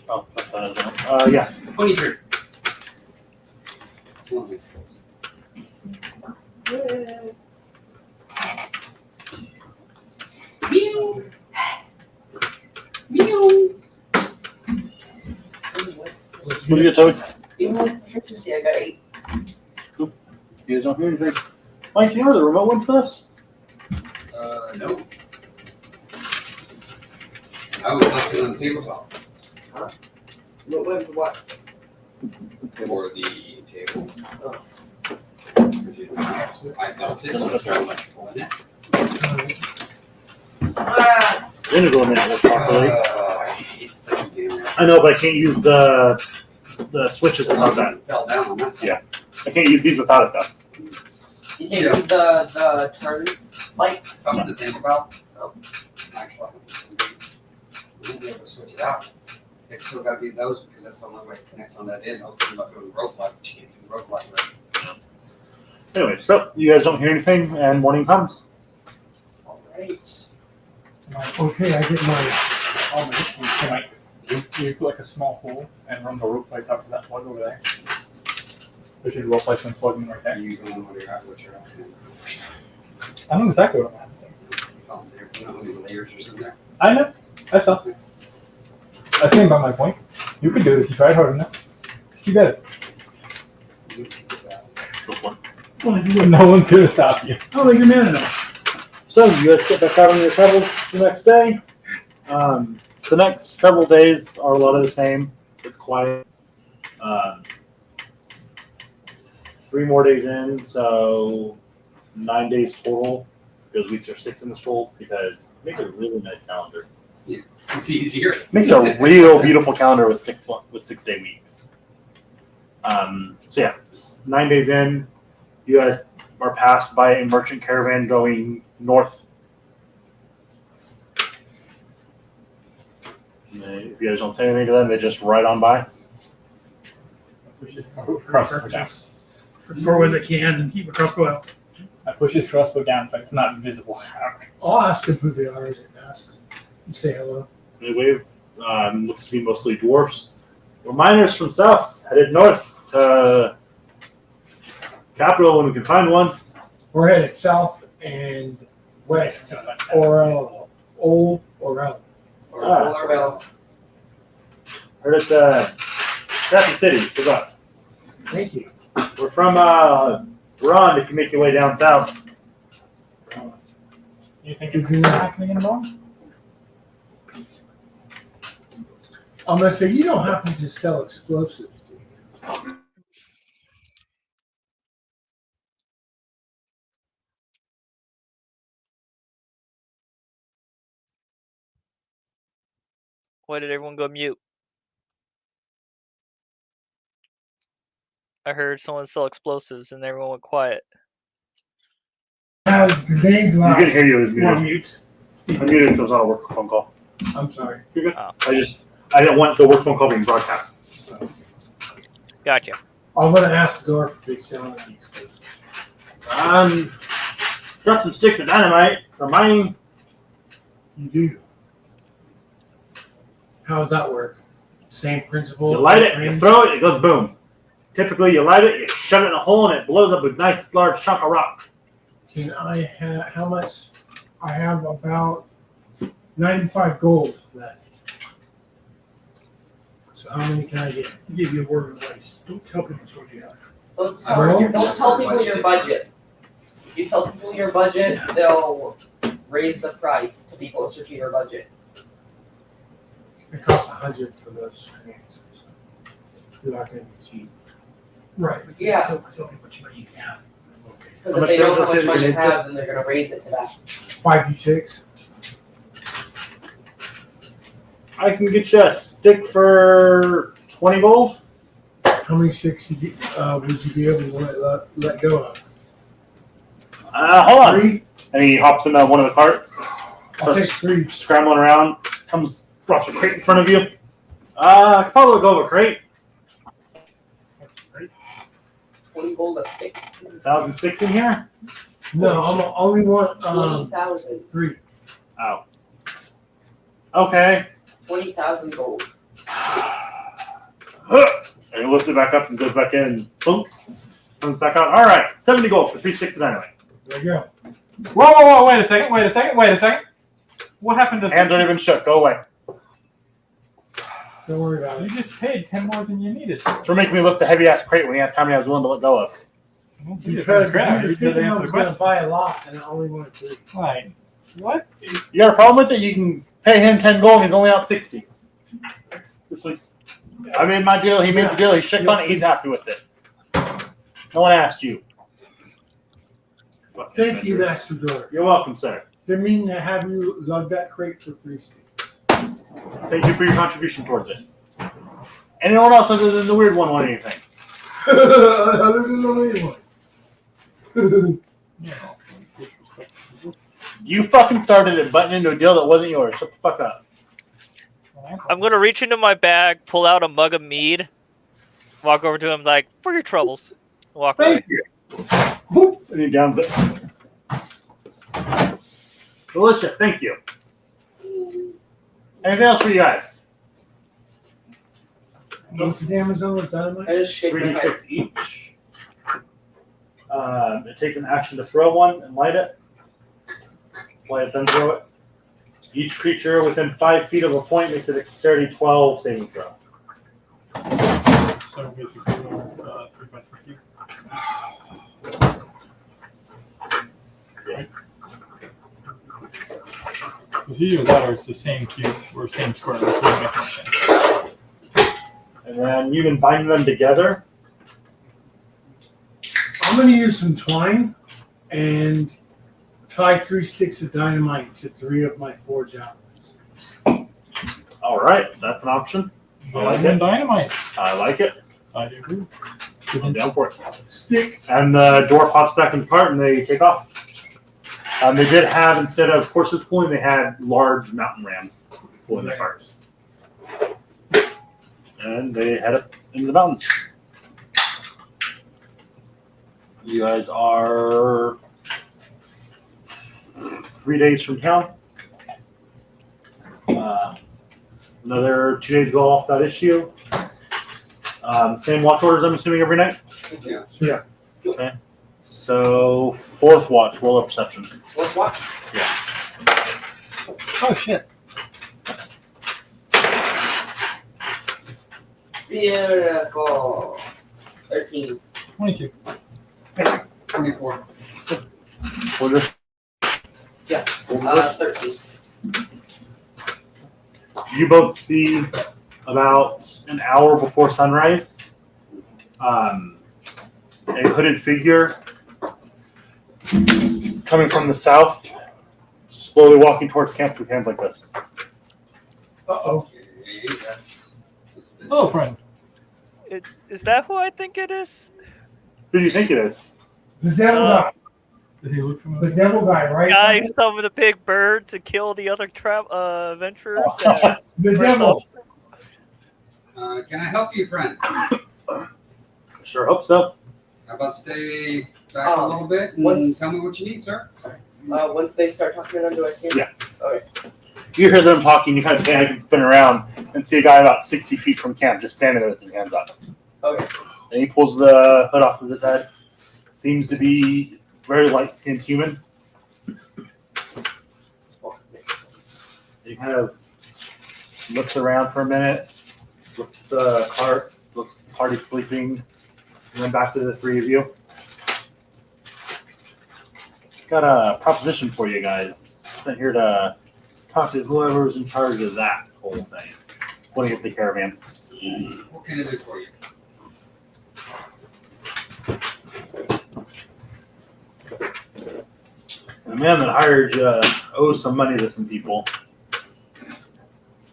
[SPEAKER 3] Oh, that's yeah.
[SPEAKER 4] 23.
[SPEAKER 1] Meow. Meow.
[SPEAKER 3] What'd you get, Toby?
[SPEAKER 1] Efficiency, I got 8.
[SPEAKER 3] You guys don't hear anything. Mike, do you know where the remote went for this?
[SPEAKER 4] No. I was left it on the tabletop.
[SPEAKER 1] What?
[SPEAKER 4] For the table.
[SPEAKER 1] Oh.
[SPEAKER 4] I felt it, so it's very much pulling it.
[SPEAKER 1] Ah!
[SPEAKER 3] The integral didn't work properly.
[SPEAKER 4] I hate those damn
[SPEAKER 3] I know, but I can't use the switches without that.
[SPEAKER 4] Fell down on that side.
[SPEAKER 3] Yeah. I can't use these without it though.
[SPEAKER 1] You can't use the turn lights.
[SPEAKER 4] Something to think about.
[SPEAKER 1] Oh.
[SPEAKER 4] Actually, we won't be able to switch it out. It's still gotta be those because that's the only way it connects on that end. I was thinking about doing rope light, but you can't do rope light right.
[SPEAKER 3] Anyway, so you guys don't hear anything, and morning comes.
[SPEAKER 1] Alright.
[SPEAKER 7] Okay, I get my.
[SPEAKER 5] All my hit points tonight. You put like a small hole and run the rope lights out to that plug over there. There's your rope lights and plug in right there.
[SPEAKER 4] You don't know what you're asking.
[SPEAKER 5] I know exactly what I'm asking.
[SPEAKER 4] Oh, there, you know how many layers are in there?
[SPEAKER 5] I know. I saw. I stand by my point. You could do it if you tried hard enough. You got it.
[SPEAKER 4] You can just ask.
[SPEAKER 2] Well, if you would,
[SPEAKER 5] No one's gonna stop you.
[SPEAKER 2] I don't think you're man enough.
[SPEAKER 3] So you guys sit back out on your travels the next day. The next several days are a lot of the same. It's quiet. 3 more days in, so 9 days total. Because weeks are 6 in this roll, because it makes a really nice calendar.
[SPEAKER 4] It's easier.
[SPEAKER 3] Makes a real beautiful calendar with 6 day weeks. So yeah, 9 days in, you guys are passed by a merchant caravan going north. If you guys don't say anything to them, they just ride on by.
[SPEAKER 5] Push his crossbow down.
[SPEAKER 2] As far away as I can and keep my crossbow out.
[SPEAKER 5] I push his crossbow down so it's not visible.
[SPEAKER 7] I'll ask them who they are as it asks. You say hello.
[SPEAKER 3] They wave. Looks to be mostly dwarfs. We're miners from south, headed north to capital when we can find one.
[SPEAKER 7] We're headed south and west to Orel. Old Orel.
[SPEAKER 1] Or bell.
[SPEAKER 3] Heard it's Traffic City. Good luck.
[SPEAKER 7] Thank you.
[SPEAKER 3] We're from Rond if you make your way down south.
[SPEAKER 5] You think it's happening in the morning?
[SPEAKER 7] I'm gonna say you don't happen to sell explosives, do you?
[SPEAKER 8] Why did everyone go mute? I heard someone sell explosives and everyone went quiet.
[SPEAKER 7] Have grenades
[SPEAKER 3] You
[SPEAKER 7] last.
[SPEAKER 3] can hear you. It was
[SPEAKER 2] We're on
[SPEAKER 3] muted.
[SPEAKER 2] mute.
[SPEAKER 3] I muted, so it's not a work phone call.
[SPEAKER 7] I'm sorry.
[SPEAKER 3] You're good.
[SPEAKER 8] Oh.
[SPEAKER 3] I didn't want the work phone call being broadcast.
[SPEAKER 7] So,
[SPEAKER 8] Gotcha.
[SPEAKER 7] I'm gonna ask Gar if they sell any explosives.
[SPEAKER 3] Got some sticks of dynamite for mining.
[SPEAKER 7] You do. How does that work? Same principle.
[SPEAKER 3] You light it, you throw it, it goes boom. Typically, you light it, you shove it in a hole, and it blows up a nice large chunk of rock.
[SPEAKER 7] Can I have how much? I have about 95 gold left. So how many can I get?
[SPEAKER 2] I'll give you a word of advice. Don't tell people what you have.
[SPEAKER 6] Don't tell people your budget. If you tell people your budget, they'll raise the price to be closer to your budget.
[SPEAKER 7] It costs 100 for those grenades. So you're not gonna be cheap.
[SPEAKER 2] Right. But
[SPEAKER 6] Yeah.
[SPEAKER 2] Tell people what you have.
[SPEAKER 7] Okay.
[SPEAKER 6] Because
[SPEAKER 3] How
[SPEAKER 6] if they
[SPEAKER 3] much
[SPEAKER 6] know how
[SPEAKER 3] damage
[SPEAKER 6] much money you
[SPEAKER 3] does it
[SPEAKER 6] have, then they're gonna raise it to that.
[SPEAKER 7] 5d6.
[SPEAKER 3] I can get you a stick for 20 gold.
[SPEAKER 7] How many sticks would you be able to let go of?
[SPEAKER 3] Hold on.
[SPEAKER 7] 3?
[SPEAKER 3] And he hops into one of the carts,
[SPEAKER 7] I'll take 3.
[SPEAKER 3] scrambling around, drops a crate in front of you. I could probably go over a crate.
[SPEAKER 6] 20 gold a stick.
[SPEAKER 3] 1,000 sticks in here.
[SPEAKER 7] No, I only want
[SPEAKER 6] 20,000.
[SPEAKER 7] 3.
[SPEAKER 3] Oh. Okay.
[SPEAKER 6] 20,000 gold.
[SPEAKER 3] And he lifts it back up and goes back in and boom. Comes back out. All right, 70 gold for 3 sticks of dynamite.
[SPEAKER 7] There you go.
[SPEAKER 5] Whoa, wait a second. What happened to
[SPEAKER 3] Hands aren't even shook. Go away.
[SPEAKER 7] Don't worry about
[SPEAKER 5] You
[SPEAKER 7] it.
[SPEAKER 5] just paid 10 more than you needed.
[SPEAKER 3] It's for making me lift a heavy ass crate when he asked how many I was willing to let go of.
[SPEAKER 7] Because
[SPEAKER 5] Crap,
[SPEAKER 7] he
[SPEAKER 5] you
[SPEAKER 7] was
[SPEAKER 5] didn't
[SPEAKER 7] thinking I
[SPEAKER 5] answer
[SPEAKER 7] was
[SPEAKER 5] the
[SPEAKER 7] going to
[SPEAKER 5] question.
[SPEAKER 7] buy a lot, and I only wanted 3.
[SPEAKER 5] Like, what?
[SPEAKER 3] You got a problem with it? You can pay him 10 gold and he's only out 60. This week's. I made my deal. He made the deal. He shook on it. He's happy with it. No one asked you.
[SPEAKER 7] Thank you, Master Door.
[SPEAKER 3] You're welcome, sir.
[SPEAKER 7] Didn't mean to have you lug that crate for 3 sticks.
[SPEAKER 3] Thank you for your contribution towards it. Anyone else other than the weird one want anything?
[SPEAKER 7] Other than the main one.
[SPEAKER 3] You fucking started it, butting into a deal that wasn't yours. Shut the fuck up.
[SPEAKER 8] I'm gonna reach into my bag, pull out a mug of mead, walk over to him like, "For your troubles." Walk away.
[SPEAKER 3] Thank you. Whoop, and he downs it. Delicious, thank you. Anything else for you guys?
[SPEAKER 7] What's the damage on those dynamite?
[SPEAKER 6] I just shake my head.
[SPEAKER 3] 3d6 each. It takes an action to throw one and light it. Light it, then throw it. Each creature within 5 feet of a point makes a dexterity 12 saving throw.
[SPEAKER 5] So basically, 3 by 3.
[SPEAKER 3] Yeah.
[SPEAKER 5] Because either that or it's the same cube or same square, which wouldn't make any sense.
[SPEAKER 3] And then you can bind them together.
[SPEAKER 7] I'm going to use some twine and tie 3 sticks of dynamite to 3 of my forge outlets.
[SPEAKER 3] All right, that's an option. I like it.
[SPEAKER 5] Dynamite.
[SPEAKER 3] I like it.
[SPEAKER 5] I do too.
[SPEAKER 3] I'm down for it.
[SPEAKER 7] Stick.
[SPEAKER 3] And the door pops back apart and they take off. They did have, instead of horses pulling, they had large mountain rams pulling the carts. And they head up into the mountains. You guys are 3 days from town. Another 2 days go off that issue. Same watch orders, I'm assuming, every night?
[SPEAKER 4] Yeah.
[SPEAKER 7] Yeah.
[SPEAKER 3] Okay. So, 4th watch, roll a perception.
[SPEAKER 6] Let's watch.
[SPEAKER 5] Oh shit.
[SPEAKER 6] Beautiful. 13.
[SPEAKER 5] 22.
[SPEAKER 4] 24.
[SPEAKER 3] We'll just,
[SPEAKER 6] Yeah.
[SPEAKER 3] we'll just-
[SPEAKER 6] 13.
[SPEAKER 3] you both see about an hour before sunrise a hooded figure coming from the south, slowly walking towards camp with hands like this.
[SPEAKER 7] Uh-oh.
[SPEAKER 5] Hello, friend.
[SPEAKER 8] Is that who I think it is?
[SPEAKER 3] Who do you think it is?
[SPEAKER 7] The devil guy.
[SPEAKER 5] Did he look
[SPEAKER 7] The
[SPEAKER 5] familiar?
[SPEAKER 7] devil guy, right?
[SPEAKER 8] Guy summoned a big bird to kill the other adventurers.
[SPEAKER 7] The devil.
[SPEAKER 4] Can I help you, friend?
[SPEAKER 3] Sure hope so.
[SPEAKER 4] How about stay back a little bit and
[SPEAKER 6] once-
[SPEAKER 4] tell me what you need, sir?
[SPEAKER 6] Once they start talking to them, do I see them?
[SPEAKER 3] Yeah.
[SPEAKER 6] Okay.
[SPEAKER 3] You hear them talking, you kind of panic and spin around and see a guy about 60 feet from camp just standing there with his hands up.
[SPEAKER 6] Okay.
[SPEAKER 3] And he pulls the hood off of his head. Seems to be very light-skinned human. He kind of looks around for a minute, looks at the carts, looks at the party sleeping, and then back to the three of you. Got a proposition for you guys. Sent here to talk to whoever's in charge of that whole thing. Pointing at the caravan.
[SPEAKER 4] What can I do for you?
[SPEAKER 3] The man that hired you owes some money to some people.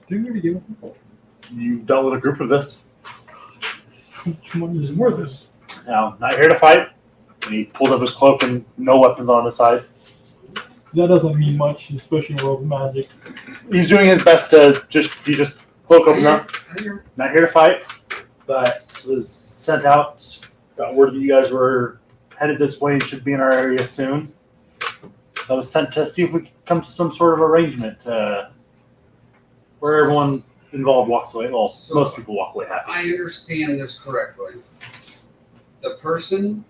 [SPEAKER 5] Didn't we already deal with this?
[SPEAKER 3] You've dealt with a group of this.
[SPEAKER 5] How much money is worth this?
[SPEAKER 3] Now, not here to fight. And he pulled up his cloak and no weapons on his side.
[SPEAKER 5] That doesn't mean much, especially in world of magic.
[SPEAKER 3] He's doing his best to he just cloak open up.
[SPEAKER 4] Here.
[SPEAKER 3] Not here to fight, but was sent out. Got word that you guys were headed this way and should be in our area soon. So I was sent to see if we could come to some sort of arrangement where everyone involved walks away. Well,
[SPEAKER 4] So-
[SPEAKER 3] most people walk away happy.
[SPEAKER 4] I understand this correctly. The person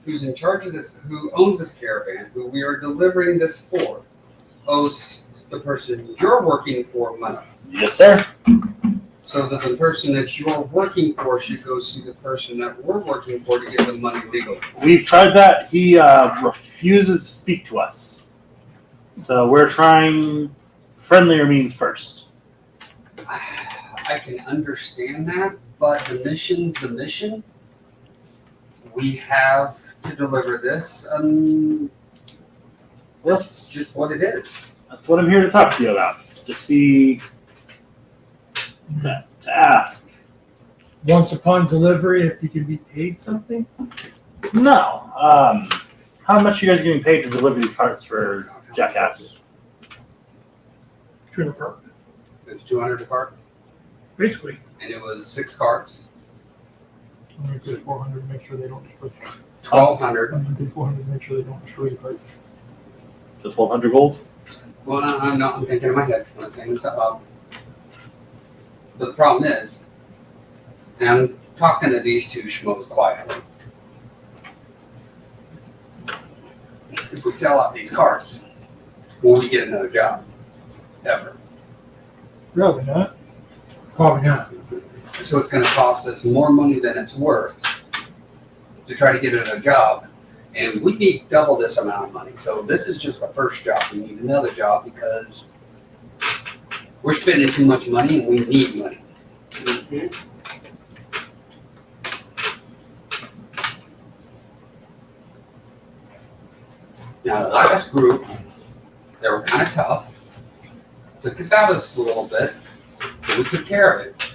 [SPEAKER 4] who's in charge of this, who owns this caravan, who we are delivering this for, owes the person you're working for money.
[SPEAKER 3] Yes, sir.
[SPEAKER 4] So that the person that you're working for should go see the person that we're working for to get the money legally.
[SPEAKER 3] We've tried that. He refuses to speak to us. So we're trying friendlier means first.
[SPEAKER 4] I can understand that, but the mission's the mission. We have to deliver this, and that's just what it is.
[SPEAKER 3] That's what I'm here to talk to you about. To see, to ask.
[SPEAKER 7] Once upon delivery, if you can be paid something.
[SPEAKER 3] No. How much are you guys getting paid to deliver these carts for Jackass?
[SPEAKER 2] Trim cart,
[SPEAKER 4] It was 200 a cart,
[SPEAKER 2] basically.
[SPEAKER 4] and it was 6 carts.
[SPEAKER 5] I'm gonna pay 400 to make sure they don't destroy.
[SPEAKER 4] 1,200.
[SPEAKER 5] I'm gonna pay 400 to make sure they don't destroy the carts.
[SPEAKER 3] The 1,200 gold.
[SPEAKER 4] Well, I'm thinking in my head when I'm saying this out loud. But the problem is, and I'm talking to these two schmoes quietly. If we sell out these carts, will we get another job? Ever.
[SPEAKER 5] Probably not.
[SPEAKER 7] Probably not.
[SPEAKER 4] So it's going to cost us more money than it's worth to try to get another job. And we need double this amount of money. So this is just the first job. We need another job because we're spending too much money and we need money. Now, the last group, they were kind of tough. Took us out a little bit, but we took care of it.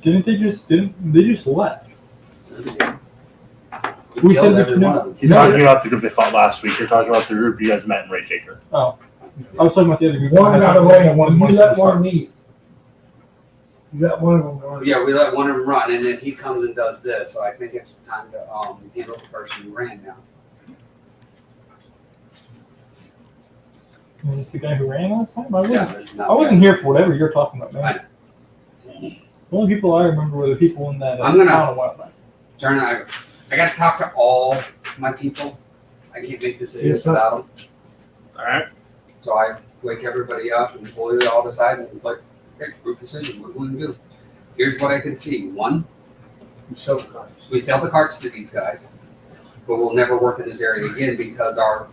[SPEAKER 5] Didn't they just left?
[SPEAKER 4] We
[SPEAKER 5] We
[SPEAKER 4] killed
[SPEAKER 5] said
[SPEAKER 4] every
[SPEAKER 5] that
[SPEAKER 4] one
[SPEAKER 5] no-
[SPEAKER 4] of them.
[SPEAKER 3] He's talking about the group they fought last week. You're talking about the group you guys met in Raytaker.
[SPEAKER 5] Oh, I was talking about the other group.
[SPEAKER 7] One got away.
[SPEAKER 5] One
[SPEAKER 7] You
[SPEAKER 5] wanted
[SPEAKER 7] let
[SPEAKER 5] to
[SPEAKER 7] one
[SPEAKER 5] start.
[SPEAKER 7] leave. You let one of them run.
[SPEAKER 4] Yeah, we let one of them run, and then he comes and does this. So I think it's time to handle the person who ran now.
[SPEAKER 5] Was this the guy who ran last time?
[SPEAKER 4] Yeah,
[SPEAKER 5] I wasn't here for whatever you're talking about, man.
[SPEAKER 4] I-
[SPEAKER 5] The only people I remember were the people in that
[SPEAKER 4] I'm gonna-
[SPEAKER 5] town a while back.
[SPEAKER 4] Turn. I got to talk to all my people. I can't make decisions
[SPEAKER 7] Yes, sir.
[SPEAKER 4] without them.
[SPEAKER 3] All right.
[SPEAKER 4] So I wake everybody up and pull it all decide and like, okay, group decision. What do we do? Here's what I can see. One,
[SPEAKER 7] You sell the cards.
[SPEAKER 4] we sell the carts to these guys, but we'll never work in this area again because our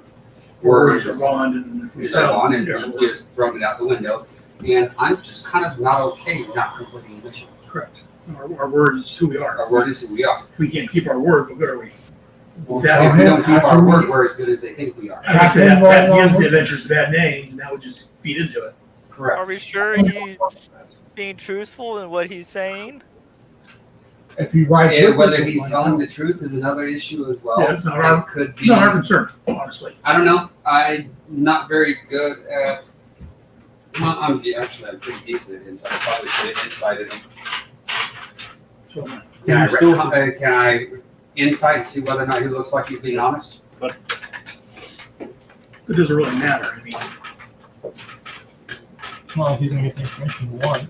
[SPEAKER 4] words
[SPEAKER 2] are bond, and if we
[SPEAKER 4] is our
[SPEAKER 2] sell,
[SPEAKER 4] on and
[SPEAKER 2] yeah,
[SPEAKER 4] we just thrown it out the window. And I'm just kind of not okay not completing the mission.
[SPEAKER 2] correct. Our word is who we
[SPEAKER 4] Our
[SPEAKER 2] are.
[SPEAKER 4] word is who we are.
[SPEAKER 2] If we can't keep our word, what good are we?
[SPEAKER 4] Well,
[SPEAKER 2] That-
[SPEAKER 4] if we don't keep our
[SPEAKER 7] after
[SPEAKER 4] word,
[SPEAKER 7] we-
[SPEAKER 4] we're as good as they think we are.
[SPEAKER 2] I guess that gives the adventures bad names, and that would just feed into it.
[SPEAKER 4] Correct.
[SPEAKER 8] Are we sure he's being truthful in what he's saying?
[SPEAKER 7] If he rides
[SPEAKER 4] And
[SPEAKER 7] with
[SPEAKER 4] whether
[SPEAKER 7] us,
[SPEAKER 4] he's
[SPEAKER 7] we'll
[SPEAKER 4] telling
[SPEAKER 7] find
[SPEAKER 4] the truth is another issue as well.
[SPEAKER 2] Yeah, it's not our-
[SPEAKER 4] It could be.
[SPEAKER 2] It's not our concern, honestly.
[SPEAKER 4] I don't know. I'm not very good at. Well, I'm pretty decent at insight. I probably should have incited him.
[SPEAKER 2] So,
[SPEAKER 4] Can I insight and see whether or not he looks like he's being honest?
[SPEAKER 2] it doesn't really matter. I mean,
[SPEAKER 5] It's not like he's gonna get the information once.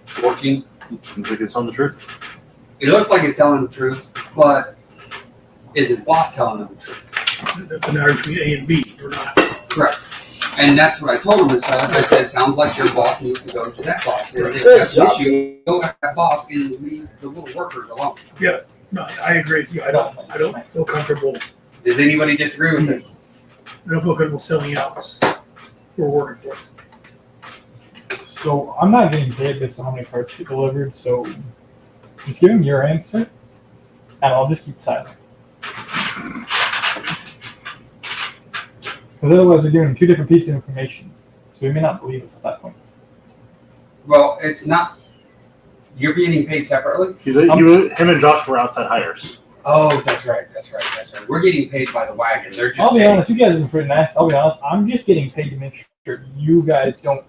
[SPEAKER 4] 14.
[SPEAKER 3] Seems like he's telling the truth.
[SPEAKER 4] He looks like he's telling the truth, but is his boss telling him the truth?
[SPEAKER 2] that's a matter between A and B or not.
[SPEAKER 4] Correct. And that's what I told him. I said, it sounds like your boss needs to go to that boss. And if
[SPEAKER 6] Good
[SPEAKER 4] that's an
[SPEAKER 6] job.
[SPEAKER 4] issue, go to that boss and leave the little workers alone.
[SPEAKER 2] No, I agree with you. I don't feel comfortable.
[SPEAKER 4] Does anybody disagree with this?
[SPEAKER 2] I don't feel comfortable selling out. We're working for.
[SPEAKER 5] So I'm not getting paid based on how many cards you delivered, so just give him your answer, and I'll just keep silent. Because otherwise we're giving him two different pieces of information, so he may not believe us at that point.
[SPEAKER 4] Well, it's not. You're being paid separately?
[SPEAKER 3] Him and Josh were outside hires.
[SPEAKER 4] Oh, that's right. We're getting paid by the wagon. They're just.
[SPEAKER 5] I'll be
[SPEAKER 4] paid.
[SPEAKER 5] honest, you guys have been pretty nice. I'll be honest, I'm just getting paid to make sure you guys don't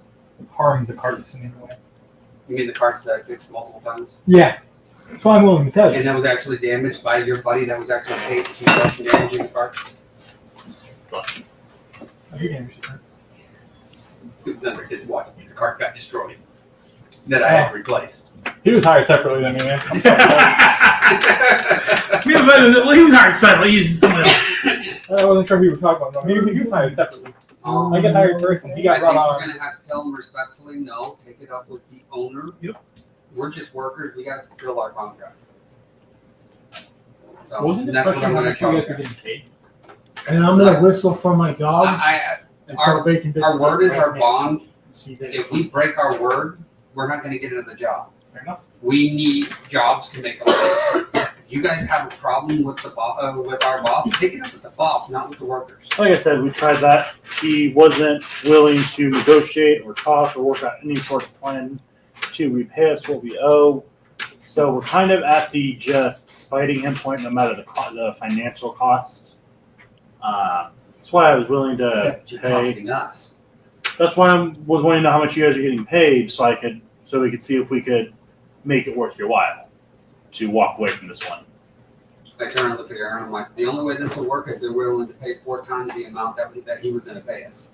[SPEAKER 5] harm the cards in any way.
[SPEAKER 4] You mean the carts that I fixed multiple times?
[SPEAKER 5] Yeah, that's what I'm willing to tell you.
[SPEAKER 4] And that was actually damaged by your buddy that was actually paid to keep watching damaging the cart? It was under his watch. His cart got destroyed. That I had to replace.
[SPEAKER 5] He was hired separately than me, man. I'm sorry.
[SPEAKER 2] He was hired separately. He's someone else.
[SPEAKER 5] I wasn't sure who you were talking about. No, he was hired separately. I get hired first, and he got
[SPEAKER 4] I
[SPEAKER 5] brought
[SPEAKER 4] think
[SPEAKER 5] on.
[SPEAKER 4] we're going to have to tell him respectfully, no, take it up with the owner.
[SPEAKER 2] Yep.
[SPEAKER 4] We're just workers. We got to fulfill our contract. So
[SPEAKER 5] Wasn't this
[SPEAKER 4] that's what I'm
[SPEAKER 5] question
[SPEAKER 4] going to
[SPEAKER 5] when
[SPEAKER 4] tell
[SPEAKER 5] you guys were
[SPEAKER 4] you.
[SPEAKER 5] getting paid?
[SPEAKER 7] And I'm gonna whistle for my dog until they can.
[SPEAKER 4] Our word is our bond.
[SPEAKER 7] See that.
[SPEAKER 4] If we break our word, we're not going to get another job.
[SPEAKER 5] Fair enough.
[SPEAKER 4] We need jobs to make a living. You guys have a problem with with our boss? Take it up with the boss, not with the workers.
[SPEAKER 3] Like I said, we tried that. He wasn't willing to negotiate or talk or work out any sort of plan to repay us what we owe. So we're kind of at the just spiting him point, no matter the financial cost. That's why I was willing to
[SPEAKER 4] Except you're
[SPEAKER 3] pay.
[SPEAKER 4] costing us.
[SPEAKER 3] That's why I was wanting to know how much you guys are getting paid, so we could see if we could make it worth your while to walk away from this one.
[SPEAKER 4] I turn and look at Aaron. I'm like, the only way this will work is they're willing to pay 4 times the amount that he was going to pay us.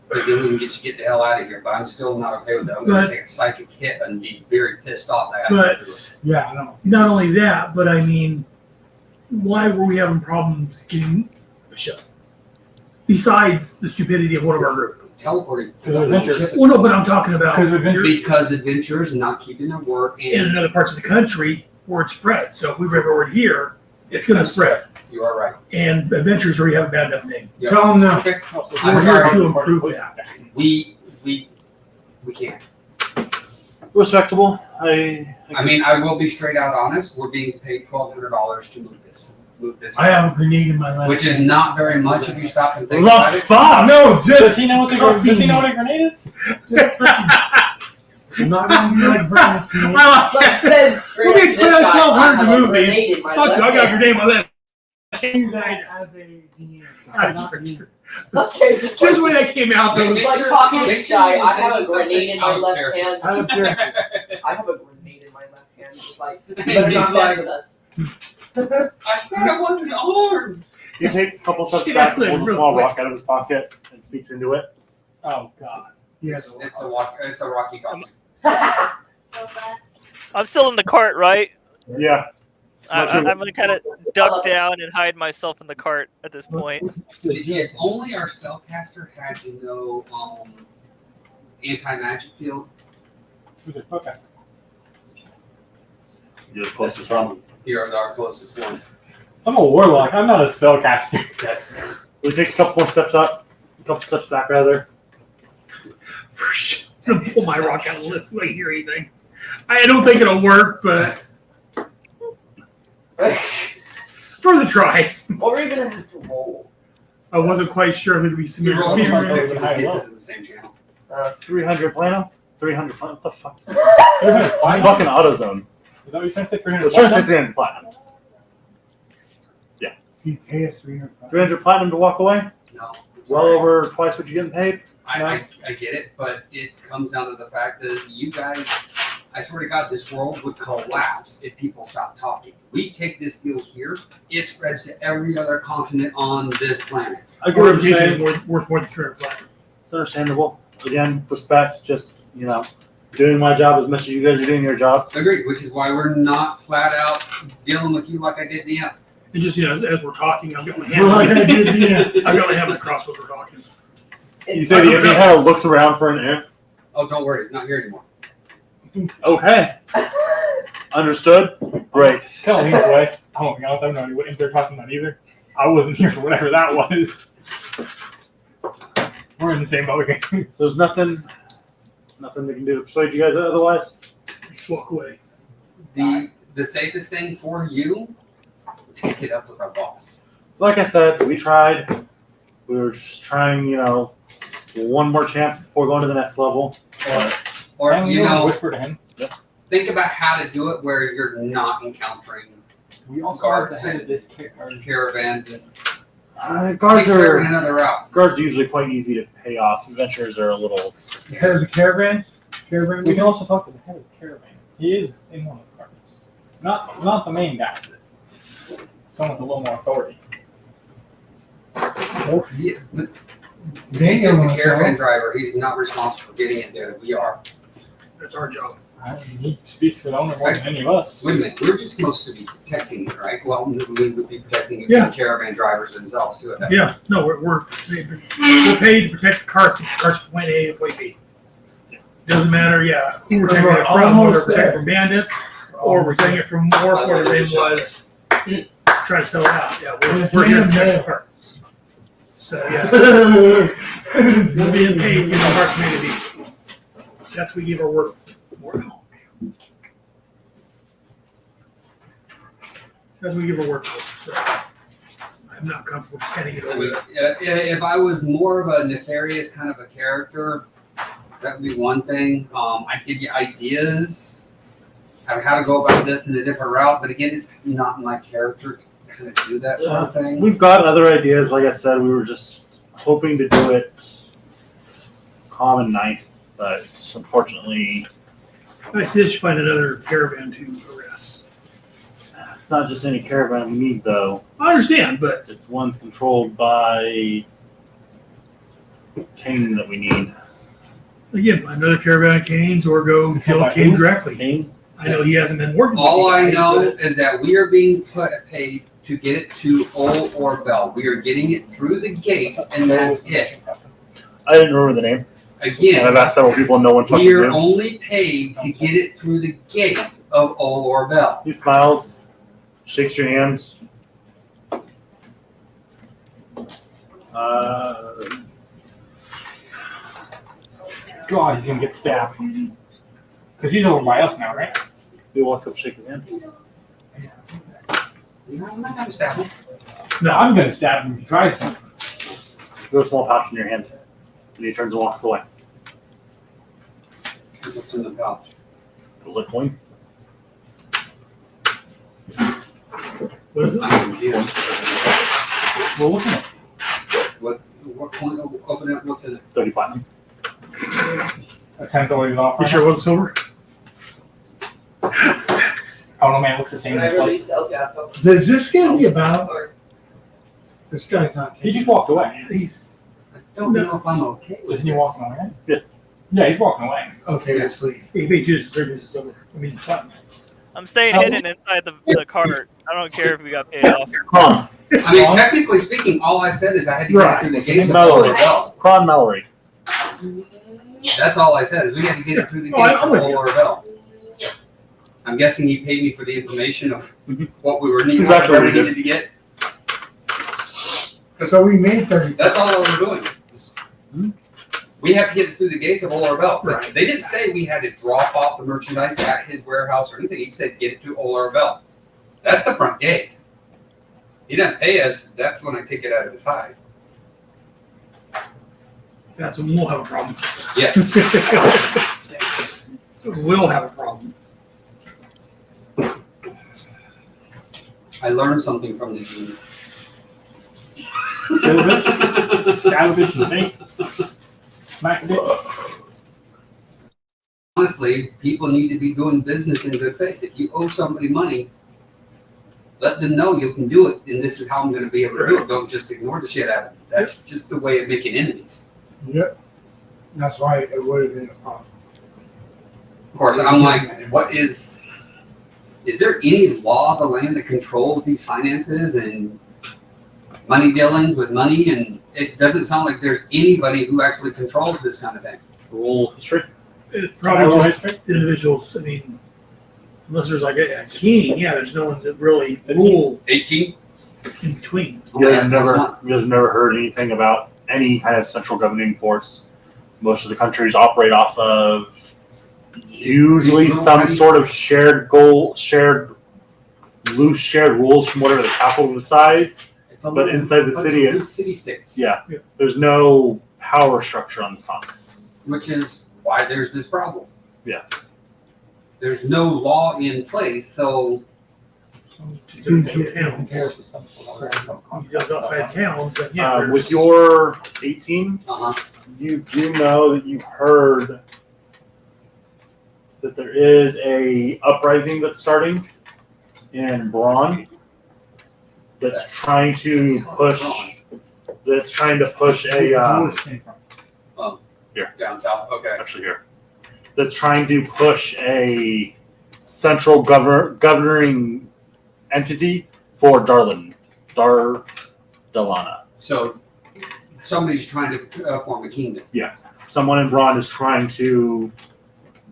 [SPEAKER 4] Because then we can get the hell out of here. But I'm still not okay with that. I'm going to take a psychic hit and be very pissed off.
[SPEAKER 2] But
[SPEAKER 7] Yeah, I know.
[SPEAKER 2] not only that, but I mean, why were we having problems getting a show? Besides the stupidity of one of our group.
[SPEAKER 4] Teleporting.
[SPEAKER 5] Because adventure.
[SPEAKER 2] Well, no, but I'm talking about
[SPEAKER 4] Because adventurers not keeping their word.
[SPEAKER 2] in other parts of the country, word spread. So if we break our word here, it's going to spread.
[SPEAKER 4] You are right.
[SPEAKER 2] And adventures already have a bad enough name.
[SPEAKER 4] Yep.
[SPEAKER 7] Tell them now.
[SPEAKER 4] Okay.
[SPEAKER 2] We're here to improve that.
[SPEAKER 4] We can't.
[SPEAKER 3] Respectable.
[SPEAKER 4] I mean, I will be straight out honest. We're being paid $1,200 to move this.
[SPEAKER 7] I have a grenade in my left.
[SPEAKER 4] Which is not very much if you stop and think
[SPEAKER 7] Look,
[SPEAKER 4] about it.
[SPEAKER 7] fuck! No,
[SPEAKER 5] Does
[SPEAKER 7] just.
[SPEAKER 5] he know what a grenade is?
[SPEAKER 7] Just I'm not gonna be like bringing this to me.
[SPEAKER 6] Like says straight
[SPEAKER 2] We'll be
[SPEAKER 6] up, this guy, I
[SPEAKER 2] 1,200
[SPEAKER 6] have
[SPEAKER 2] to
[SPEAKER 6] a
[SPEAKER 2] move these.
[SPEAKER 6] grenade in my
[SPEAKER 2] Fuck you, I
[SPEAKER 6] left
[SPEAKER 2] got a
[SPEAKER 6] hand.
[SPEAKER 2] grenade in my left.
[SPEAKER 7] You guys as a DM. Not you.
[SPEAKER 6] Okay, just
[SPEAKER 2] Here's the
[SPEAKER 6] like,
[SPEAKER 2] way that came out. Though.
[SPEAKER 6] it's like talking to this guy. I have a grenade in my left hand.
[SPEAKER 7] I don't care.
[SPEAKER 6] I have a grenade in my left hand. Just like, you better not mess with us.
[SPEAKER 4] I said I wasn't armed.
[SPEAKER 3] He takes a couple steps
[SPEAKER 2] Shit,
[SPEAKER 3] back,
[SPEAKER 2] that's like
[SPEAKER 3] pulls a
[SPEAKER 2] real
[SPEAKER 3] small
[SPEAKER 2] quick.
[SPEAKER 3] rock out of his pocket, and speaks into it.
[SPEAKER 5] Oh god.
[SPEAKER 7] He has a
[SPEAKER 4] It's a rocky talkie.
[SPEAKER 8] I'm still in the cart, right?
[SPEAKER 3] Yeah.
[SPEAKER 8] I'm gonna kind of duck down and hide myself in the cart at this point.
[SPEAKER 4] If only our spellcaster had anti-magic field.
[SPEAKER 5] Who's it? Okay.
[SPEAKER 3] You're the closest one.
[SPEAKER 4] You're our closest one.
[SPEAKER 5] I'm a warlock. I'm not a spellcaster.
[SPEAKER 3] He takes a couple more steps up, a couple steps back, rather.
[SPEAKER 2] For sure. I'm gonna pull my rock out of the list so I hear anything. I don't think it'll work, but for the try.
[SPEAKER 6] What were you gonna have to roll?
[SPEAKER 2] I wasn't quite sure if it'd be
[SPEAKER 4] You
[SPEAKER 2] severe.
[SPEAKER 4] roll
[SPEAKER 5] You're
[SPEAKER 4] the
[SPEAKER 5] right.
[SPEAKER 4] to see if
[SPEAKER 5] High
[SPEAKER 4] it's in the same channel.
[SPEAKER 3] 300 platinum. 300 platinum. What the fuck?
[SPEAKER 5] 300 platinum?
[SPEAKER 3] Fucking AutoZone.
[SPEAKER 5] Is that what you're trying to say?
[SPEAKER 3] I
[SPEAKER 5] 300
[SPEAKER 3] was trying to say
[SPEAKER 5] platinum?
[SPEAKER 3] 300 platinum.
[SPEAKER 7] You pay us 300.
[SPEAKER 3] 300 platinum to walk away.
[SPEAKER 4] No.
[SPEAKER 3] Well over twice what you're getting paid.
[SPEAKER 4] I get it, but it comes down to the fact that you guys, I swear to God, this world would collapse if people stopped talking. We take this deal here, it spreads to every other continent on this planet.
[SPEAKER 3] I get
[SPEAKER 2] Our
[SPEAKER 3] what you're
[SPEAKER 2] reputation
[SPEAKER 3] saying.
[SPEAKER 2] is worth more than 300 platinum.
[SPEAKER 3] It's understandable. Again, respect. Just doing my job as much as you guys are doing your job.
[SPEAKER 4] Agreed, which is why we're not flat out dealing with you like I did the end.
[SPEAKER 2] And just, as we're talking, I've got my
[SPEAKER 7] Well, like
[SPEAKER 2] hand.
[SPEAKER 7] I did, yeah.
[SPEAKER 2] I've got my hand on the crossbow as we're talking.
[SPEAKER 3] You
[SPEAKER 6] It's,
[SPEAKER 3] say the enemy kind of looks around for an imp.
[SPEAKER 4] Oh, don't worry, it's not here anymore.
[SPEAKER 3] Okay. Understood. Great.
[SPEAKER 5] Kind of leans away. I won't be honest, I have no idea what they're talking about either. I wasn't here for whatever that was. We're in the same boat again.
[SPEAKER 3] There's nothing they can do to persuade you guys otherwise.
[SPEAKER 2] Just walk away.
[SPEAKER 4] The safest thing for you, take it up with our boss.
[SPEAKER 3] Like I said, we tried. We were just trying, one more chance before going to the next level.
[SPEAKER 4] Or,
[SPEAKER 5] And we whisper to him.
[SPEAKER 4] think about how to do it where you're not encountering
[SPEAKER 5] We also have the head of this
[SPEAKER 4] caravans and
[SPEAKER 3] Guards
[SPEAKER 4] take care of
[SPEAKER 3] are
[SPEAKER 4] another route.
[SPEAKER 3] guards are usually quite easy to pay off. Adventurers are a little.
[SPEAKER 7] The head of the caravan? Caravan?
[SPEAKER 5] We can also talk to the head of the caravan. He is in one of the cars. Not the main guy, but someone with a little more authority.
[SPEAKER 4] Yeah, but
[SPEAKER 7] They
[SPEAKER 4] he's just
[SPEAKER 7] don't
[SPEAKER 4] the caravan
[SPEAKER 7] sell.
[SPEAKER 4] driver. He's not responsible for getting it there. We are.
[SPEAKER 2] That's our job.
[SPEAKER 5] He speaks for the owner more than any of us.
[SPEAKER 4] Wait a minute. We're just supposed to be protecting it, right? Well, we would be protecting it
[SPEAKER 2] Yeah.
[SPEAKER 4] from the caravan drivers themselves too. At that
[SPEAKER 2] Yeah, no, we're paid to protect the carts from point A to point B. Doesn't matter, who we're taking it from, whether we're
[SPEAKER 7] Almost
[SPEAKER 2] protecting
[SPEAKER 7] there.
[SPEAKER 2] from bandits, or we're taking it from Morph, where the name was, trying to sell it out. Yeah, we're here to protect the carts. So, yeah, we're being paid to get the carts from A to B. That's what we give our word for. That's what we give our word for. So, I'm not comfortable just handing it
[SPEAKER 4] I
[SPEAKER 2] over
[SPEAKER 4] mean,
[SPEAKER 2] there.
[SPEAKER 4] if I was more of a nefarious kind of a character, that would be one thing. I'd give you ideas of how to go about this in a different route, but again, it's not my character to kind of do that sort of thing.
[SPEAKER 3] We've got other ideas. Like I said, we were just hoping to do it calm and nice, but unfortunately,
[SPEAKER 2] I suggest you find another caravan to arrest.
[SPEAKER 3] it's not just any caravan we need, though.
[SPEAKER 2] I understand, but
[SPEAKER 3] It's one's controlled by Kane that we need.
[SPEAKER 2] again, find another caravan of Canes or go deal with
[SPEAKER 5] By
[SPEAKER 2] Kane
[SPEAKER 5] who?
[SPEAKER 2] directly.
[SPEAKER 3] Kane?
[SPEAKER 2] I know he hasn't been working with
[SPEAKER 4] All
[SPEAKER 2] you
[SPEAKER 4] I
[SPEAKER 2] guys,
[SPEAKER 4] know
[SPEAKER 2] but
[SPEAKER 4] is that we are being paid to get it to Ol or Bell. We are getting it through the gates, and that's it.
[SPEAKER 3] I didn't remember the name. And
[SPEAKER 4] Again,
[SPEAKER 3] I've asked several people, and no one fucking
[SPEAKER 4] we are
[SPEAKER 3] knew.
[SPEAKER 4] only paid to get it through the gate of Ol or Bell.
[SPEAKER 3] He smiles, shakes your hand.
[SPEAKER 5] God, he's gonna get stabbed. Because he's over by us now, right?
[SPEAKER 3] He walks up, shake his hand.
[SPEAKER 4] No, I'm not gonna stab him.
[SPEAKER 5] No, I'm gonna stab him if he tries to.
[SPEAKER 3] You have a small pouch in your hand. And he turns and walks away.
[SPEAKER 4] What's in the pouch?
[SPEAKER 3] The lit coin.
[SPEAKER 2] what is it?
[SPEAKER 4] I'm confused.
[SPEAKER 5] We're looking at
[SPEAKER 4] What coin? Open it. What's in it?
[SPEAKER 3] 30 platinum.
[SPEAKER 5] a 10th already off.
[SPEAKER 2] You sure it wasn't silver?
[SPEAKER 5] Oh no, man, it looks the same.
[SPEAKER 6] Can I
[SPEAKER 5] It's like,
[SPEAKER 6] release El Gato?
[SPEAKER 7] Is this gonna be about?
[SPEAKER 6] Or
[SPEAKER 7] This guy's not
[SPEAKER 5] he
[SPEAKER 7] taking.
[SPEAKER 5] just walked away.
[SPEAKER 4] I don't know if I'm okay with
[SPEAKER 5] Isn't he
[SPEAKER 4] this.
[SPEAKER 5] walking away?
[SPEAKER 3] Yeah.
[SPEAKER 5] Yeah, he's walking away.
[SPEAKER 7] Okay, let's leave.
[SPEAKER 2] He paid you just 3 pieces of silver. I mean, platinum.
[SPEAKER 8] I'm staying
[SPEAKER 5] Oh.
[SPEAKER 8] hidden inside the cart. I don't care if we got paid off.
[SPEAKER 3] Kron.
[SPEAKER 4] I mean, technically speaking, all I said is I had to get
[SPEAKER 2] Right.
[SPEAKER 4] it through the gates of
[SPEAKER 3] Mallory.
[SPEAKER 4] Ol or Bell.
[SPEAKER 3] Kron Mallory.
[SPEAKER 4] That's all I said is we had to get it through the
[SPEAKER 2] Oh,
[SPEAKER 4] gates
[SPEAKER 2] I'm
[SPEAKER 4] of
[SPEAKER 2] with
[SPEAKER 4] Ol
[SPEAKER 2] you.
[SPEAKER 4] or Bell.
[SPEAKER 6] Yeah.
[SPEAKER 4] I'm guessing he paid me for the information of what we were
[SPEAKER 3] That's
[SPEAKER 4] needing,
[SPEAKER 3] exactly
[SPEAKER 4] whatever
[SPEAKER 3] what
[SPEAKER 4] we
[SPEAKER 3] he
[SPEAKER 4] needed to get.
[SPEAKER 7] So we made 30.
[SPEAKER 4] That's all I was doing. We have to get it through the gates of Ol or Bell.
[SPEAKER 2] Right.
[SPEAKER 4] They didn't say we had to drop off the merchandise at his warehouse or anything. He said get it to Ol or Bell. That's the front gate. He doesn't pay us. That's when I take it out of his hide.
[SPEAKER 2] That's when we'll have a problem.
[SPEAKER 4] Yes.
[SPEAKER 2] We'll have a problem.
[SPEAKER 4] I learned something from this unit.
[SPEAKER 5] Stab a bitch in the face. Smack a bitch.
[SPEAKER 4] Honestly, people need to be doing business in good faith. If you owe somebody money, let them know you can do it, and this is how I'm going to be able to do it. Don't just ignore the shit out of them. That's just the way of making enemies.
[SPEAKER 7] Yep. That's why it would have been a problem.
[SPEAKER 4] Of course, I'm like, is there any law of the land that controls these finances and money dealings with money? And it doesn't sound like there's anybody who actually controls this kind of thing.
[SPEAKER 3] Rule history.
[SPEAKER 2] It's probably just individuals. I mean, unless there's like a king, yeah, there's no one that really rule
[SPEAKER 4] 18?
[SPEAKER 2] in between.
[SPEAKER 3] You guys have never heard anything about any kind of central governing force. Most of the countries operate off of usually some sort of shared goal, loose shared rules from whatever the capital decides. But inside the city, it's
[SPEAKER 4] city states.
[SPEAKER 3] Yeah, there's no power structure on this continent.
[SPEAKER 4] Which is why there's this problem.
[SPEAKER 3] Yeah.
[SPEAKER 4] There's no law in place, so
[SPEAKER 7] Dudes get down.
[SPEAKER 2] Outside towns, and yeah,
[SPEAKER 3] With your 18, you do know that you've heard that there is a uprising that's starting in Braun that's trying to push
[SPEAKER 4] down south. Okay.
[SPEAKER 3] actually here. That's trying to push a central governing entity for Darlana.
[SPEAKER 4] So somebody's trying to form a kingdom.
[SPEAKER 3] Someone in Braun is trying to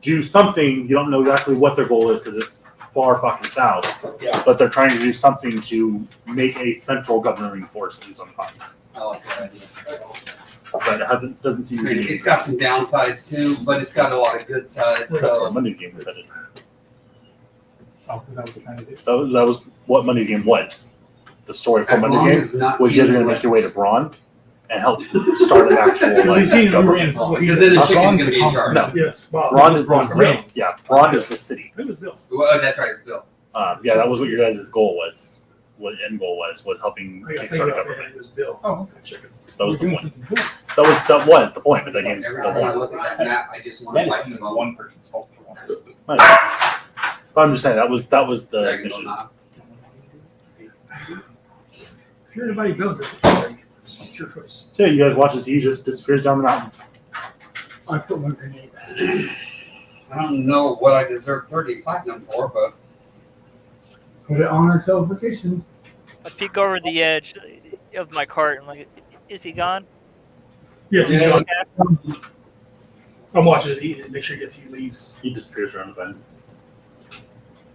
[SPEAKER 3] do something. You don't know exactly what their goal is because it's far fucking south.
[SPEAKER 4] Yeah.
[SPEAKER 3] But they're trying to do something to make a central governing force in some continent.
[SPEAKER 4] I like that idea.
[SPEAKER 3] But it doesn't seem to be.
[SPEAKER 4] It's got some downsides too, but it's got a lot of good sides.
[SPEAKER 3] That's what
[SPEAKER 4] So
[SPEAKER 3] Monday Game was headed.
[SPEAKER 5] Oh, is that what they're trying to do?
[SPEAKER 3] That was what Monday Game was. The story for
[SPEAKER 4] as
[SPEAKER 3] Monday
[SPEAKER 4] long
[SPEAKER 3] Game
[SPEAKER 4] as not
[SPEAKER 3] was you guys are going to make your way to Braun and help start an actual like government.
[SPEAKER 4] because then the chicken's going to be in charge.
[SPEAKER 3] No.
[SPEAKER 2] yes, Bob.
[SPEAKER 3] Braun is the
[SPEAKER 5] Braun.
[SPEAKER 3] city. Yeah, Braun is the city.
[SPEAKER 2] It was built.
[SPEAKER 4] Well, that's right, it's Bill.
[SPEAKER 3] Yeah, that was what your guys' goal was. What end goal was helping
[SPEAKER 2] I got to
[SPEAKER 3] kickstart
[SPEAKER 2] think about
[SPEAKER 3] government.
[SPEAKER 2] it. It was built.
[SPEAKER 5] Oh,
[SPEAKER 2] Chicken.
[SPEAKER 3] That was
[SPEAKER 5] We're
[SPEAKER 3] the
[SPEAKER 5] doing
[SPEAKER 3] point.
[SPEAKER 5] something cool.
[SPEAKER 3] That was the point. But that game's
[SPEAKER 4] Every
[SPEAKER 3] still
[SPEAKER 4] time I
[SPEAKER 3] going.
[SPEAKER 4] look at that map, I just want
[SPEAKER 5] That
[SPEAKER 4] to
[SPEAKER 5] is
[SPEAKER 4] fight
[SPEAKER 5] only
[SPEAKER 4] them all.
[SPEAKER 5] one person's fault for once.
[SPEAKER 3] But I'm just saying that was the
[SPEAKER 4] Dragon
[SPEAKER 3] mission.
[SPEAKER 4] Ball knob.
[SPEAKER 2] If you're anybody built it, it's your choice.
[SPEAKER 3] So you guys watch as he just disappears down the mountain.
[SPEAKER 7] I put my grenade back.
[SPEAKER 4] I don't know what I deserve 30 platinum for, but
[SPEAKER 7] Put it on our teleportation.
[SPEAKER 8] I peek over the edge of my cart and like, is he gone?
[SPEAKER 2] Yes, he's
[SPEAKER 4] Yeah.
[SPEAKER 2] going. I'm watching as he make sure he leaves.
[SPEAKER 3] He disappears around the bend.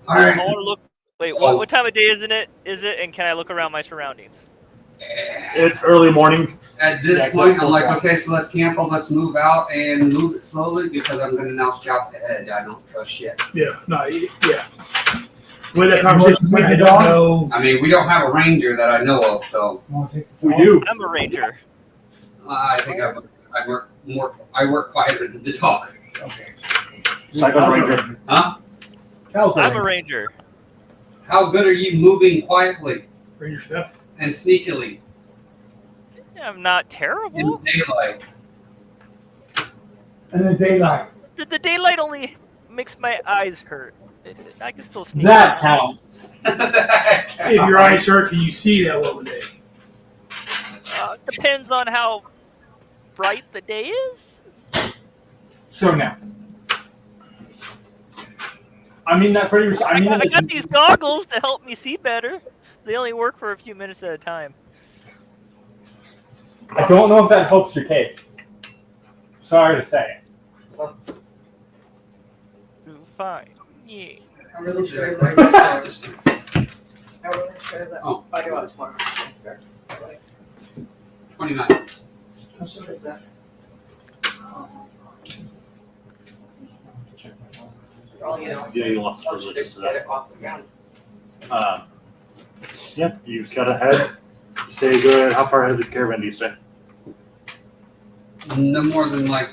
[SPEAKER 4] all
[SPEAKER 8] I
[SPEAKER 4] right.
[SPEAKER 8] want to look. Wait,
[SPEAKER 4] Oh.
[SPEAKER 8] what time of day is it? And can I look around my surroundings?
[SPEAKER 3] It's early morning.
[SPEAKER 4] At this
[SPEAKER 3] Yeah,
[SPEAKER 4] point, I'm
[SPEAKER 3] close
[SPEAKER 4] like,
[SPEAKER 3] down.
[SPEAKER 4] okay, so let's cancel, let's move out and move it slowly because I'm going to now scout ahead. I don't trust shit.
[SPEAKER 2] Yeah, no, yeah. The way that conversation went, I don't know.
[SPEAKER 4] I mean, we don't have a ranger that I know of, so
[SPEAKER 7] Want to take the
[SPEAKER 5] We
[SPEAKER 7] dog?
[SPEAKER 5] do.
[SPEAKER 8] I'm a ranger.
[SPEAKER 4] I think I work quieter than the dog.
[SPEAKER 7] Okay.
[SPEAKER 3] Psycho Ranger.
[SPEAKER 4] Huh?
[SPEAKER 5] Cal's
[SPEAKER 8] I'm a ranger.
[SPEAKER 4] How good are you moving quietly
[SPEAKER 2] Ranger stuff.
[SPEAKER 4] and sneakily
[SPEAKER 8] I'm not
[SPEAKER 4] in
[SPEAKER 8] terrible.
[SPEAKER 4] daylight?
[SPEAKER 7] In the daylight.
[SPEAKER 8] The daylight only makes my eyes hurt. I can still sneak.
[SPEAKER 5] That
[SPEAKER 8] around.
[SPEAKER 5] counts.
[SPEAKER 2] If your eyes hurt, can you see that well today?
[SPEAKER 8] Depends on how bright the day is.
[SPEAKER 5] So now. I mean that pretty. I mean
[SPEAKER 8] I
[SPEAKER 5] that
[SPEAKER 8] got these goggles to help me see better. They only work for a few minutes at a time.
[SPEAKER 5] I don't know if that helps your case. Sorry to say.
[SPEAKER 8] Fine. Yeah.
[SPEAKER 6] I'm really sure that. I'm really sure that.
[SPEAKER 4] Oh.
[SPEAKER 6] I go out tomorrow.
[SPEAKER 4] 29.
[SPEAKER 6] How soon is that? Well, you know.
[SPEAKER 3] Yeah, you lost
[SPEAKER 6] Once you
[SPEAKER 3] privileges
[SPEAKER 6] just
[SPEAKER 3] to
[SPEAKER 6] get
[SPEAKER 3] that.
[SPEAKER 6] it off the ground.
[SPEAKER 3] Yeah, you just got ahead. Stay good. How far ahead of the caravan do you stay?
[SPEAKER 4] No more than like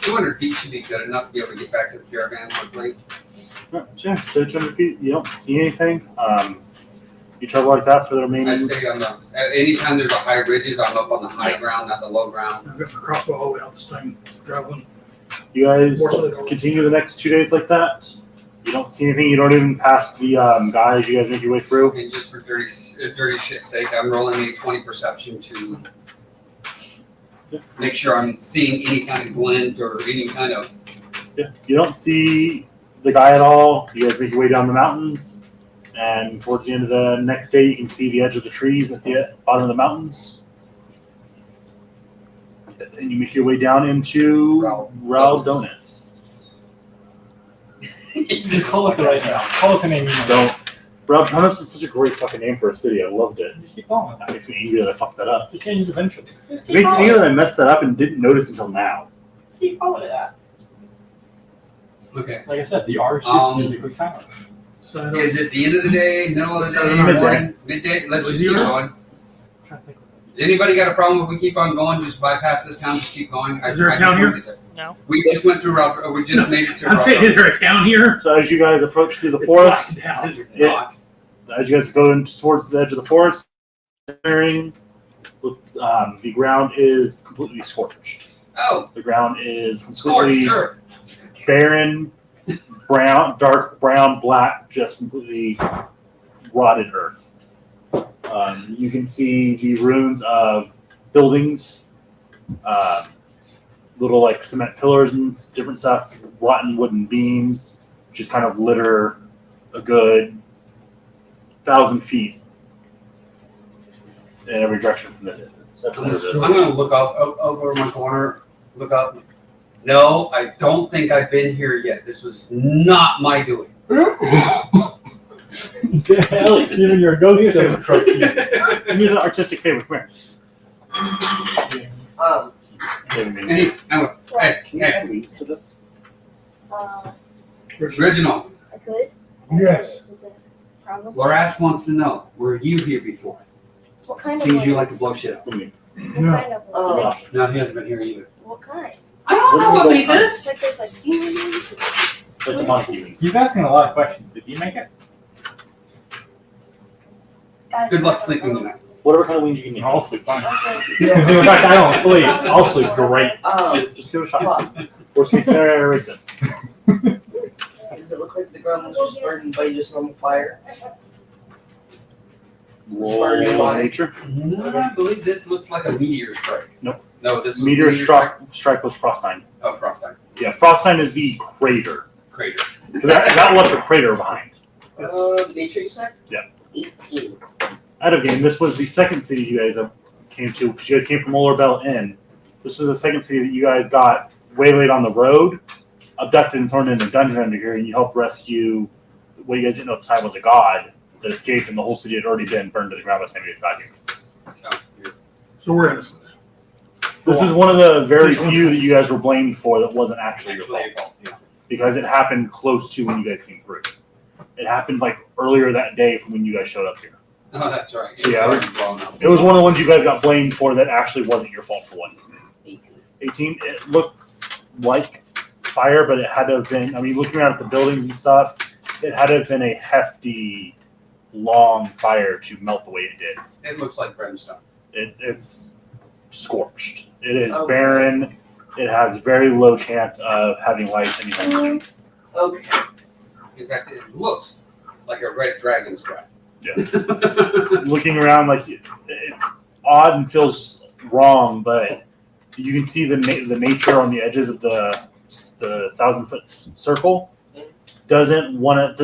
[SPEAKER 4] 200 feet should be good enough to be able to get back to the caravan quickly.
[SPEAKER 3] Yeah, so 200 feet, you don't see anything. You travel like that for the remaining.
[SPEAKER 4] I stay on the. Anytime there's a high ridges, I'm up on the high ground, not the low ground.
[SPEAKER 2] I've got my crossbow all the way out this time, traveling.
[SPEAKER 3] You guys
[SPEAKER 2] More so they don't-
[SPEAKER 3] continue the next 2 days like that. You don't see anything. You don't even pass the guys. You guys make your way through.
[SPEAKER 4] And just for dirty shit's sake, I'm rolling a 20 perception to make sure I'm seeing any kind of glint or any kind of.
[SPEAKER 3] Yeah. You don't see the guy at all. You guys make your way down the mountains, and towards the end of the next day, you can see the edge of the trees at the bottom of the mountains. And you make your way down into Raldronis.
[SPEAKER 5] Call it the right now. Call it the name you know.
[SPEAKER 3] Don't. Raldronis was such a great fucking name for a city. I loved it.
[SPEAKER 5] Just keep going.
[SPEAKER 3] That makes me angry that I fucked that up.
[SPEAKER 5] Just change it eventually.
[SPEAKER 6] Just
[SPEAKER 3] It
[SPEAKER 6] keep
[SPEAKER 3] makes me
[SPEAKER 6] calling
[SPEAKER 3] angry
[SPEAKER 6] it.
[SPEAKER 3] that I messed that up and didn't notice until now.
[SPEAKER 6] Just keep calling it that.
[SPEAKER 4] Okay.
[SPEAKER 5] Like I said, the R is musically silent.
[SPEAKER 2] So I don't,
[SPEAKER 4] Is it the end of the day, middle of the day,
[SPEAKER 3] Midday.
[SPEAKER 4] morning, midday? Let's just keep going.
[SPEAKER 5] I'm trying to think.
[SPEAKER 4] Does anybody got a problem if we keep on going? Just bypass this town, just keep going.
[SPEAKER 2] Is there a
[SPEAKER 4] just
[SPEAKER 2] town
[SPEAKER 4] wanna
[SPEAKER 2] here?
[SPEAKER 4] get there.
[SPEAKER 8] No.
[SPEAKER 4] We just went through Raldronis. We just made it to
[SPEAKER 2] I'm saying, is
[SPEAKER 4] Raldronis.
[SPEAKER 2] there a town here?
[SPEAKER 3] So as you guys approach through the forest,
[SPEAKER 2] Yeah.
[SPEAKER 3] Yeah. as you guys go towards the edge of the forest, the ground is completely scorched.
[SPEAKER 4] Oh,
[SPEAKER 3] The ground is
[SPEAKER 4] scorched
[SPEAKER 3] completely
[SPEAKER 4] earth.
[SPEAKER 3] barren, brown, dark brown, black, just completely rotted earth. You can see the ruins of buildings, little like cement pillars and different stuff, rotten wooden beams, just kind of litter a good 1,000 feet in every direction from the. That's what it is.
[SPEAKER 4] I'm gonna look up over my corner. Look up. No, I don't think I've been here yet. This was not my doing.
[SPEAKER 5] Even your ghost doesn't trust you.
[SPEAKER 3] You need an artistic favor. Come
[SPEAKER 4] Hey,
[SPEAKER 3] here.
[SPEAKER 4] hey,
[SPEAKER 3] Leads to this.
[SPEAKER 4] Reginald.
[SPEAKER 9] I could.
[SPEAKER 7] Yes.
[SPEAKER 9] Is it a problem?
[SPEAKER 4] Loras wants to know, were you here before?
[SPEAKER 9] What kind of
[SPEAKER 4] Seems you like to
[SPEAKER 9] ones?
[SPEAKER 4] blow shit up.
[SPEAKER 9] What
[SPEAKER 7] No.
[SPEAKER 9] kind of ones?
[SPEAKER 4] No, he hasn't been here either.
[SPEAKER 9] What kind?
[SPEAKER 4] I don't know what made this.
[SPEAKER 9] Like there's like demons.
[SPEAKER 3] Like the monkey.
[SPEAKER 5] He's asking a lot of questions. Did he make it?
[SPEAKER 4] Good luck sleeping tonight.
[SPEAKER 3] Whatever kind of wings you can make.
[SPEAKER 5] I'll sleep fine.
[SPEAKER 9] Okay.
[SPEAKER 5] In fact, I don't sleep. I'll sleep great.
[SPEAKER 3] Just give it a shot.
[SPEAKER 6] Come on.
[SPEAKER 3] Worst case scenario, erase it.
[SPEAKER 6] Does it look like the ground was just burned by just normal fire?
[SPEAKER 3] Roll nature.
[SPEAKER 4] No, I believe this looks like a meteor strike.
[SPEAKER 3] Nope.
[SPEAKER 4] No, this was
[SPEAKER 3] Meteor strike was Frostine.
[SPEAKER 4] Oh, Frostine.
[SPEAKER 3] Yeah, Frostine is the crater.
[SPEAKER 4] Crater.
[SPEAKER 3] That left a crater behind.
[SPEAKER 6] Nature you said?
[SPEAKER 3] Yeah.
[SPEAKER 6] 18.
[SPEAKER 3] Out of game, this was the second city you guys came to, because you guys came from Bell Inn. This was the second city that you guys got waylaid on the road, abducted and thrown in a dungeon under here, and you helped rescue what you guys didn't know at the time was a god that escaped, and the whole city had already been burned to the ground by the time you guys got here.
[SPEAKER 4] Oh,
[SPEAKER 2] So we're innocent.
[SPEAKER 3] This is one of the very few that you guys were blamed for that wasn't actually your
[SPEAKER 4] actually,
[SPEAKER 3] fault,
[SPEAKER 4] yeah.
[SPEAKER 3] because it happened close to when you guys came through. It happened like earlier that day from when you guys showed up here.
[SPEAKER 4] Oh, that's right.
[SPEAKER 3] Yeah.
[SPEAKER 4] It's already blown up.
[SPEAKER 3] It was one of the ones you guys got blamed for that actually wasn't your fault for once.
[SPEAKER 6] 18.
[SPEAKER 3] 18, it looks like fire, but it had to have been, I mean, looking around at the buildings and stuff, it had to have been a hefty, long fire to melt the way it did.
[SPEAKER 4] It looks like brimstone.
[SPEAKER 3] It's scorched. It is
[SPEAKER 6] Okay.
[SPEAKER 3] barren. It has very low chance of having life anytime soon.
[SPEAKER 6] Okay.
[SPEAKER 4] In fact, it looks like a red dragon's breath.
[SPEAKER 3] Yeah. Looking around, like it's odd and feels wrong, but you can see the nature on the edges of the 1,000-foot circle. Doesn't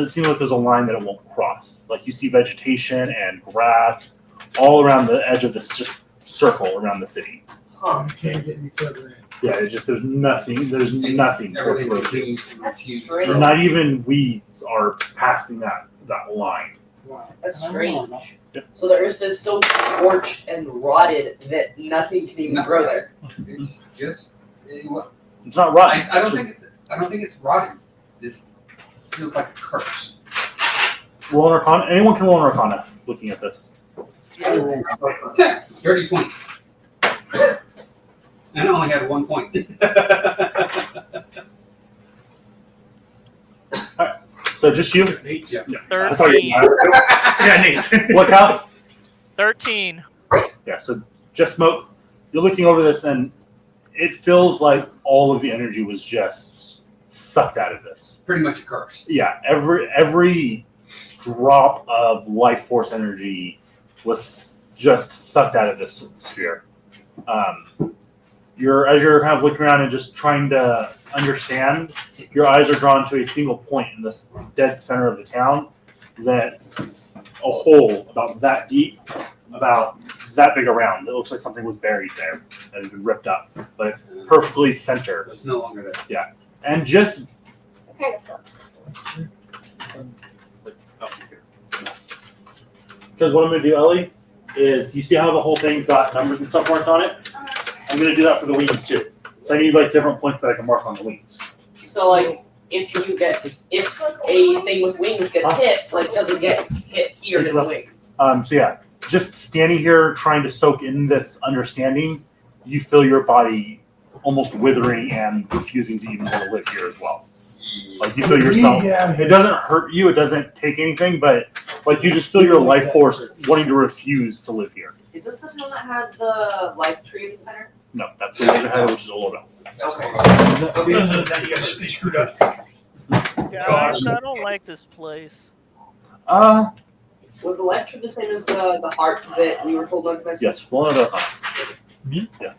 [SPEAKER 3] seem like there's a line that it won't cross. Like you see vegetation and grass all around the edge of this circle around the city.
[SPEAKER 6] Huh.
[SPEAKER 7] You can't get any further in.
[SPEAKER 3] Yeah, there's nothing. There's nothing.
[SPEAKER 4] Everything
[SPEAKER 3] towards
[SPEAKER 4] was
[SPEAKER 3] road.
[SPEAKER 4] used.
[SPEAKER 6] That's strange.
[SPEAKER 3] Not even weeds are passing that line.
[SPEAKER 7] Wow.
[SPEAKER 6] That's strange.
[SPEAKER 3] Yeah.
[SPEAKER 6] So the earth is so scorched and rotted that nothing can even grow there.
[SPEAKER 4] It's just. What?
[SPEAKER 3] It's not rotten.
[SPEAKER 4] I don't think it's rotten. This feels like a curse.
[SPEAKER 3] Roll an Arcana. Anyone can roll an Arcana looking at this.
[SPEAKER 4] Dirty 20. And I only had 1 point.
[SPEAKER 3] So just you?
[SPEAKER 2] Nate.
[SPEAKER 4] Yeah.
[SPEAKER 3] Sorry.
[SPEAKER 8] 13.
[SPEAKER 2] Yeah, Nate.
[SPEAKER 3] What count?
[SPEAKER 8] 13.
[SPEAKER 3] Yeah, so just smoke. You're looking over this, and it feels like all of the energy was just sucked out of this.
[SPEAKER 4] Pretty much a curse.
[SPEAKER 3] Yeah, every drop of life force energy was just sucked out of this sphere. As you're kind of looking around and just trying to understand, your eyes are drawn to a single point in the dead center of the town. That's a hole about that deep, about that big around. It looks like something was buried there and had been ripped up, but it's perfectly center.
[SPEAKER 4] It's no longer there.
[SPEAKER 3] And just
[SPEAKER 9] Kind of sucks.
[SPEAKER 3] because what I'm going to do, Ellie, is you see how the whole thing's got numbers and stuff marked on it? I'm going to do that for the wings too. So I need like different points that I can mark on the wings.
[SPEAKER 6] So like, if a thing with wings gets hit, like does it get hit here in the wings?
[SPEAKER 3] So yeah, just standing here trying to soak in this understanding, you feel your body almost withering and refusing to even want to live here as well. Like you feel yourself. It doesn't hurt you. It doesn't take anything, but like you just feel your life force wanting to refuse to live here.
[SPEAKER 6] Is this the town that had the life tree in the center?
[SPEAKER 3] No, that's the one ahead, which is Olorville.
[SPEAKER 6] Okay.
[SPEAKER 2] They screwed up.
[SPEAKER 8] Guys, I don't like this place.
[SPEAKER 6] Was the life tree the same as the heart that we were told not to mess with?
[SPEAKER 3] Yes, one other.
[SPEAKER 5] Me?
[SPEAKER 3] Yeah.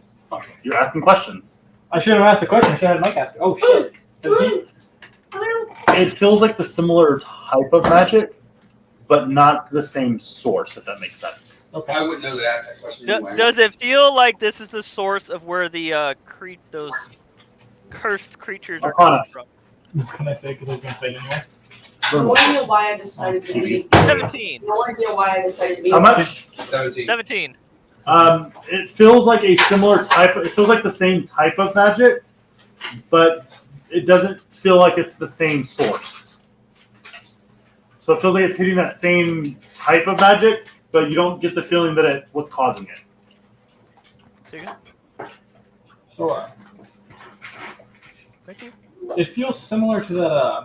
[SPEAKER 3] You're asking questions.
[SPEAKER 5] I should have asked the question. I should have had Mike ask it. Oh shit. 17?
[SPEAKER 3] It feels like the similar type of magic, but not the same source, if that makes sense.
[SPEAKER 5] Okay.
[SPEAKER 4] I wouldn't know to ask that question anyway.
[SPEAKER 8] Does it feel like this is the source of where the those cursed creatures are coming from?
[SPEAKER 5] What can I say? Because I was going to say it anyway.
[SPEAKER 6] No idea why I decided to be.
[SPEAKER 8] 17.
[SPEAKER 6] No idea why I decided to be.
[SPEAKER 3] How much?
[SPEAKER 4] 17.
[SPEAKER 8] 17.
[SPEAKER 3] It feels like a similar type. It feels like the same type of magic, but it doesn't feel like it's the same source. So it feels like it's hitting that same type of magic, but you don't get the feeling that it's what's causing it.
[SPEAKER 5] So,
[SPEAKER 8] Thank you.
[SPEAKER 5] it feels similar to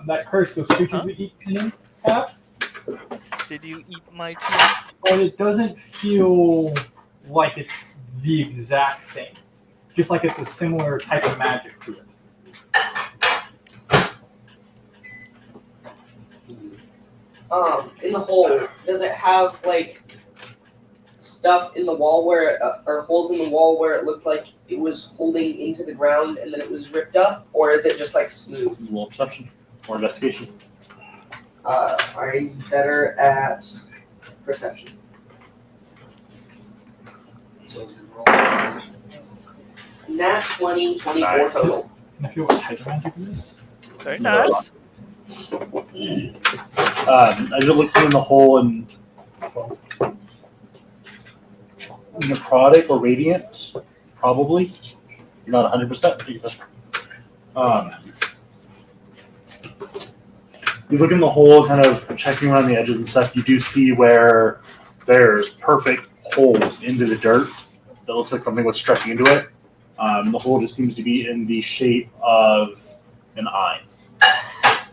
[SPEAKER 5] that curse those creatures we keep pinning have,
[SPEAKER 8] Did you eat my teeth?
[SPEAKER 5] but it doesn't feel like it's the exact same. Just like it's a similar type of magic to it.
[SPEAKER 6] In the hole, does it have like stuff in the wall where or holes in the wall where it looked like it was holding into the ground and then it was ripped up, or is it just like smooth?
[SPEAKER 3] Roll perception or investigation.
[SPEAKER 6] Are you better at perception?
[SPEAKER 4] So you roll.
[SPEAKER 6] Nat 20, 24
[SPEAKER 3] Nice.
[SPEAKER 6] total.
[SPEAKER 5] Can I feel what type of magic it is?
[SPEAKER 8] Very nice.
[SPEAKER 3] As you're looking in the hole and necrotic or radiant, probably. You're not 100%. You look in the hole, kind of checking around the edges and stuff. You do see where there's perfect holes into the dirt that looks like something was stretching into it. The hole just seems to be in the shape of an eye.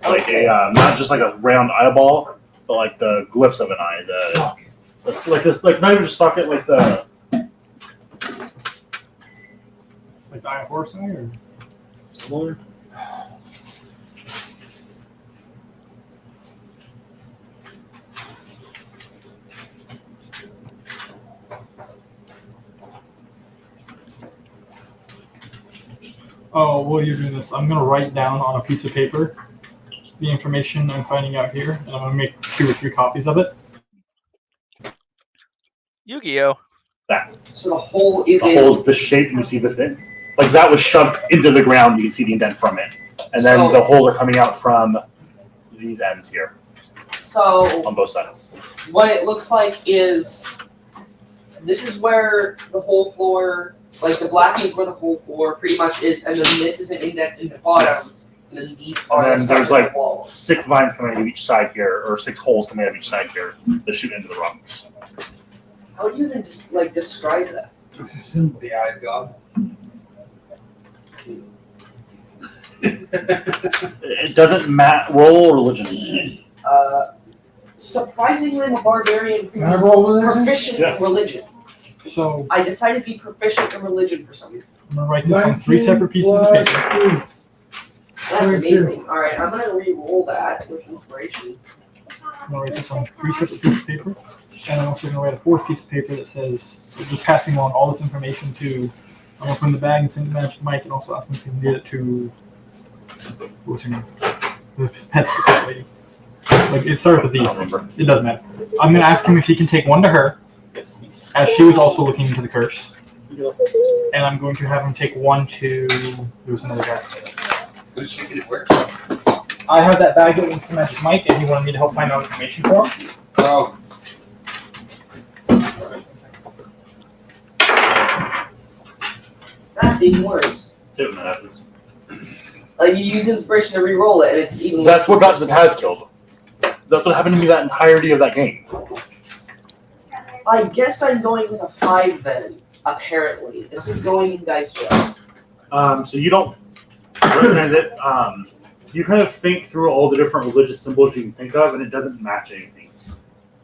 [SPEAKER 3] Like a not just like a round eyeball, but like the glyphs of an eye. It's like this, like not even just socket, like the
[SPEAKER 5] Like the eye of horse eye, or
[SPEAKER 3] similar.
[SPEAKER 5] oh, while you're doing this, I'm gonna write down on a piece of paper the information I'm finding out here, and I'm gonna make 2 or 3 copies of it.
[SPEAKER 8] Yu-Gi-Oh!
[SPEAKER 6] So the hole is
[SPEAKER 3] The
[SPEAKER 6] in.
[SPEAKER 3] hole's the shape you see the thing. Like that was shoved into the ground. You can see the indent from it, and then
[SPEAKER 6] So-
[SPEAKER 3] the holes are coming out from these ends here
[SPEAKER 6] So
[SPEAKER 3] on both sides.
[SPEAKER 6] what it looks like is this is where the whole floor, like the black is where the whole floor pretty much is, and then this is an indent in the bottom, and then these are
[SPEAKER 3] And
[SPEAKER 6] the
[SPEAKER 3] then
[SPEAKER 6] sides
[SPEAKER 3] there's
[SPEAKER 6] of
[SPEAKER 3] like
[SPEAKER 6] the walls.
[SPEAKER 3] 6 vines coming out of each side here, or 6 holes coming out of each side here that shoot into the rock.
[SPEAKER 6] How do you then just like describe that?
[SPEAKER 7] It's a symbol.
[SPEAKER 4] The eye of God.
[SPEAKER 3] It doesn't roll religion.
[SPEAKER 6] Surprisingly, I'm a barbarian
[SPEAKER 7] Can I
[SPEAKER 6] who's
[SPEAKER 7] roll religion?
[SPEAKER 6] proficient
[SPEAKER 3] Yeah.
[SPEAKER 6] in religion.
[SPEAKER 5] So
[SPEAKER 6] I decided to be proficient in religion for some reason.
[SPEAKER 5] I'm gonna write this on 3 separate pieces of paper.
[SPEAKER 7] paper.
[SPEAKER 6] That's
[SPEAKER 7] 22.
[SPEAKER 6] amazing. Alright, I'm gonna re-roll that with inspiration.
[SPEAKER 5] I'm gonna write this on 3 separate pieces of paper, and I'm also gonna write a 4th piece of paper that says, just passing on all this information to, I'm gonna put in the bag and send it to Magic Mike, and also ask him if he can get it to, what was her name? The pet lady. Like, it started with a
[SPEAKER 3] I
[SPEAKER 5] V.
[SPEAKER 3] don't remember.
[SPEAKER 5] It doesn't matter. I'm gonna ask him if he can take one to her, as she was also looking into the curse. And I'm going to have him take one to, there was another guy.
[SPEAKER 4] Who's taking it where?
[SPEAKER 5] I have that bag that went to Magic Mike, and he wanted me to help find out information for him.
[SPEAKER 4] Oh,
[SPEAKER 6] That's even worse.
[SPEAKER 3] See when that happens.
[SPEAKER 6] Like, you use inspiration to re-roll it, and it's even
[SPEAKER 3] That's what got
[SPEAKER 6] worse.
[SPEAKER 3] Zataz killed. That's what happened to me that entirety of that game.
[SPEAKER 6] I guess I'm going with a 5 then, apparently. This is going in dice roll.
[SPEAKER 3] So you don't recognize it. You kind of think through all the different religious symbols you can think of, and it doesn't match anything.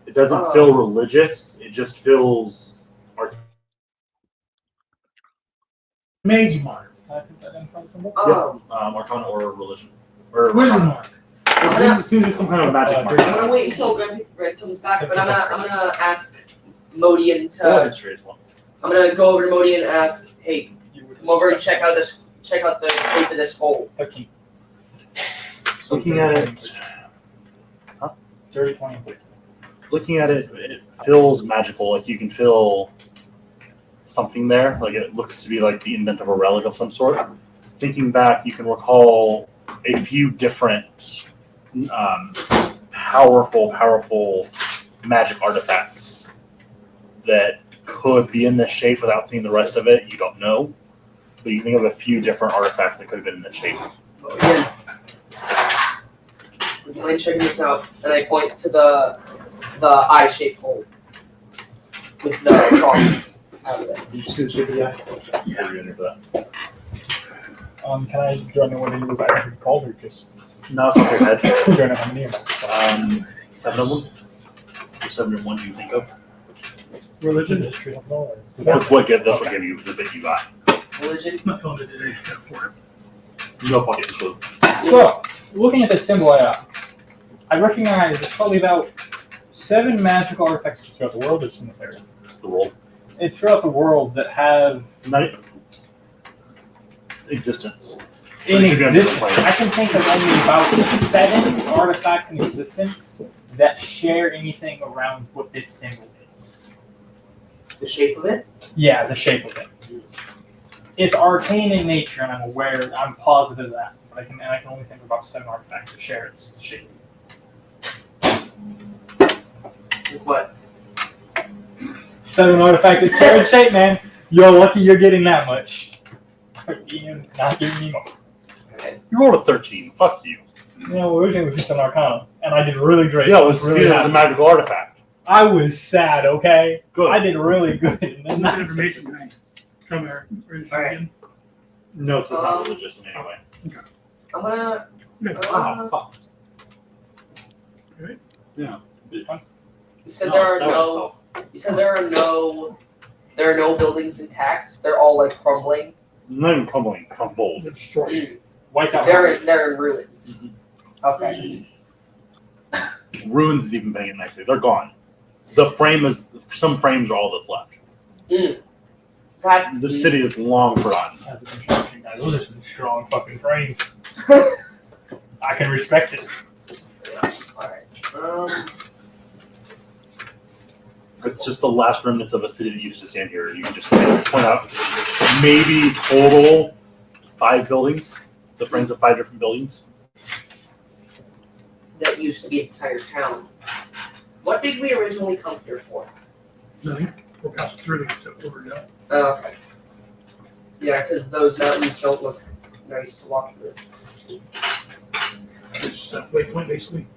[SPEAKER 3] It doesn't feel religious. It just feels
[SPEAKER 7] Mage mark.
[SPEAKER 3] Arcana or religion. Or
[SPEAKER 7] Wizard mark.
[SPEAKER 3] it seems to be some kind of magic mark.
[SPEAKER 6] I'm gonna wait until Red comes back, but I'm gonna ask Modian
[SPEAKER 3] Or
[SPEAKER 6] to.
[SPEAKER 3] history as well.
[SPEAKER 6] I'm gonna go over to Modian and ask, hey, come over and check out the shape of this hole.
[SPEAKER 5] 13.
[SPEAKER 3] Looking at it,
[SPEAKER 5] Dirty 20.
[SPEAKER 3] looking at it, it feels magical. Like you can feel something there. Like it looks to be like the indent of a relic of some sort. Thinking back, you can recall a few different powerful magic artifacts that could be in this shape without seeing the rest of it. You don't know, but you think of a few different artifacts that could have been in this shape.
[SPEAKER 6] Modian, would you mind checking this out? And I point to the eye-shaped hole with the cross out of it.
[SPEAKER 3] Did you see the shape of the eye? Yeah. You're in for that.
[SPEAKER 5] Do I know what he was actually called, or just
[SPEAKER 3] No, it's not your head.
[SPEAKER 5] do I know how many of them?
[SPEAKER 3] 7 of them. Or 7 of ones you think of.
[SPEAKER 7] Religion.
[SPEAKER 5] History, I don't know, or-
[SPEAKER 3] That's what gave you the bit you got.
[SPEAKER 6] Religion?
[SPEAKER 7] I found it today. Got 4.
[SPEAKER 3] No pocket clue.
[SPEAKER 5] So, looking at this symbol, I recognize there's probably about 7 magical artifacts throughout the world, or just in this area.
[SPEAKER 3] The roll.
[SPEAKER 5] It's throughout the world that have
[SPEAKER 3] Not existence.
[SPEAKER 5] in
[SPEAKER 3] Like, if you're on
[SPEAKER 5] existence.
[SPEAKER 3] different
[SPEAKER 5] I can think of only about 7 artifacts in existence that share anything around what this symbol is.
[SPEAKER 6] The shape of it?
[SPEAKER 5] Yeah, the shape of it. It's arcane in nature, and I'm positive of that. But I can only think of about 7 artifacts that share its shape.
[SPEAKER 6] What?
[SPEAKER 5] 7 artifacts that share its shape, man. You're lucky you're getting that much. Ian's not giving me more.
[SPEAKER 3] You rolled a 13. Fuck you.
[SPEAKER 5] You know, originally it was just an arcana, and I did really great.
[SPEAKER 3] Yeah,
[SPEAKER 5] I
[SPEAKER 3] it was
[SPEAKER 5] really
[SPEAKER 3] a
[SPEAKER 5] happy.
[SPEAKER 3] magical artifact.
[SPEAKER 5] I was sad, okay?
[SPEAKER 3] Good.
[SPEAKER 5] I did really good. And then
[SPEAKER 2] That
[SPEAKER 5] that
[SPEAKER 2] information can come here.
[SPEAKER 6] Alright.
[SPEAKER 3] No, it's not religious in any way.
[SPEAKER 6] I'm gonna.
[SPEAKER 5] Wow, fuck.
[SPEAKER 3] Yeah.
[SPEAKER 6] You said there are
[SPEAKER 3] that was
[SPEAKER 6] no. You said there are no buildings intact. They're all like crumbling.
[SPEAKER 3] Not even crumbling, crumbled.
[SPEAKER 6] Mm.
[SPEAKER 5] Wipe out.
[SPEAKER 6] They're in ruins. Okay.
[SPEAKER 3] Ruins is even putting it nicely. They're gone. The frame is, some frames are all that's left.
[SPEAKER 6] That
[SPEAKER 3] The city is long forgotten.
[SPEAKER 5] As a construction guy, those are some strong fucking frames. I can respect it.
[SPEAKER 6] Alright.
[SPEAKER 3] It's just the last remnants of a city that used to stand here. You can just point out maybe total 5 buildings, the frames of 5 different buildings.
[SPEAKER 6] That used to be an entire town. What did we originally come here for?
[SPEAKER 2] Nothing. We're past through to over now.
[SPEAKER 6] Oh, okay. Yeah, because those mountains don't look nice to walk through.
[SPEAKER 2] It's just a waypoint basically.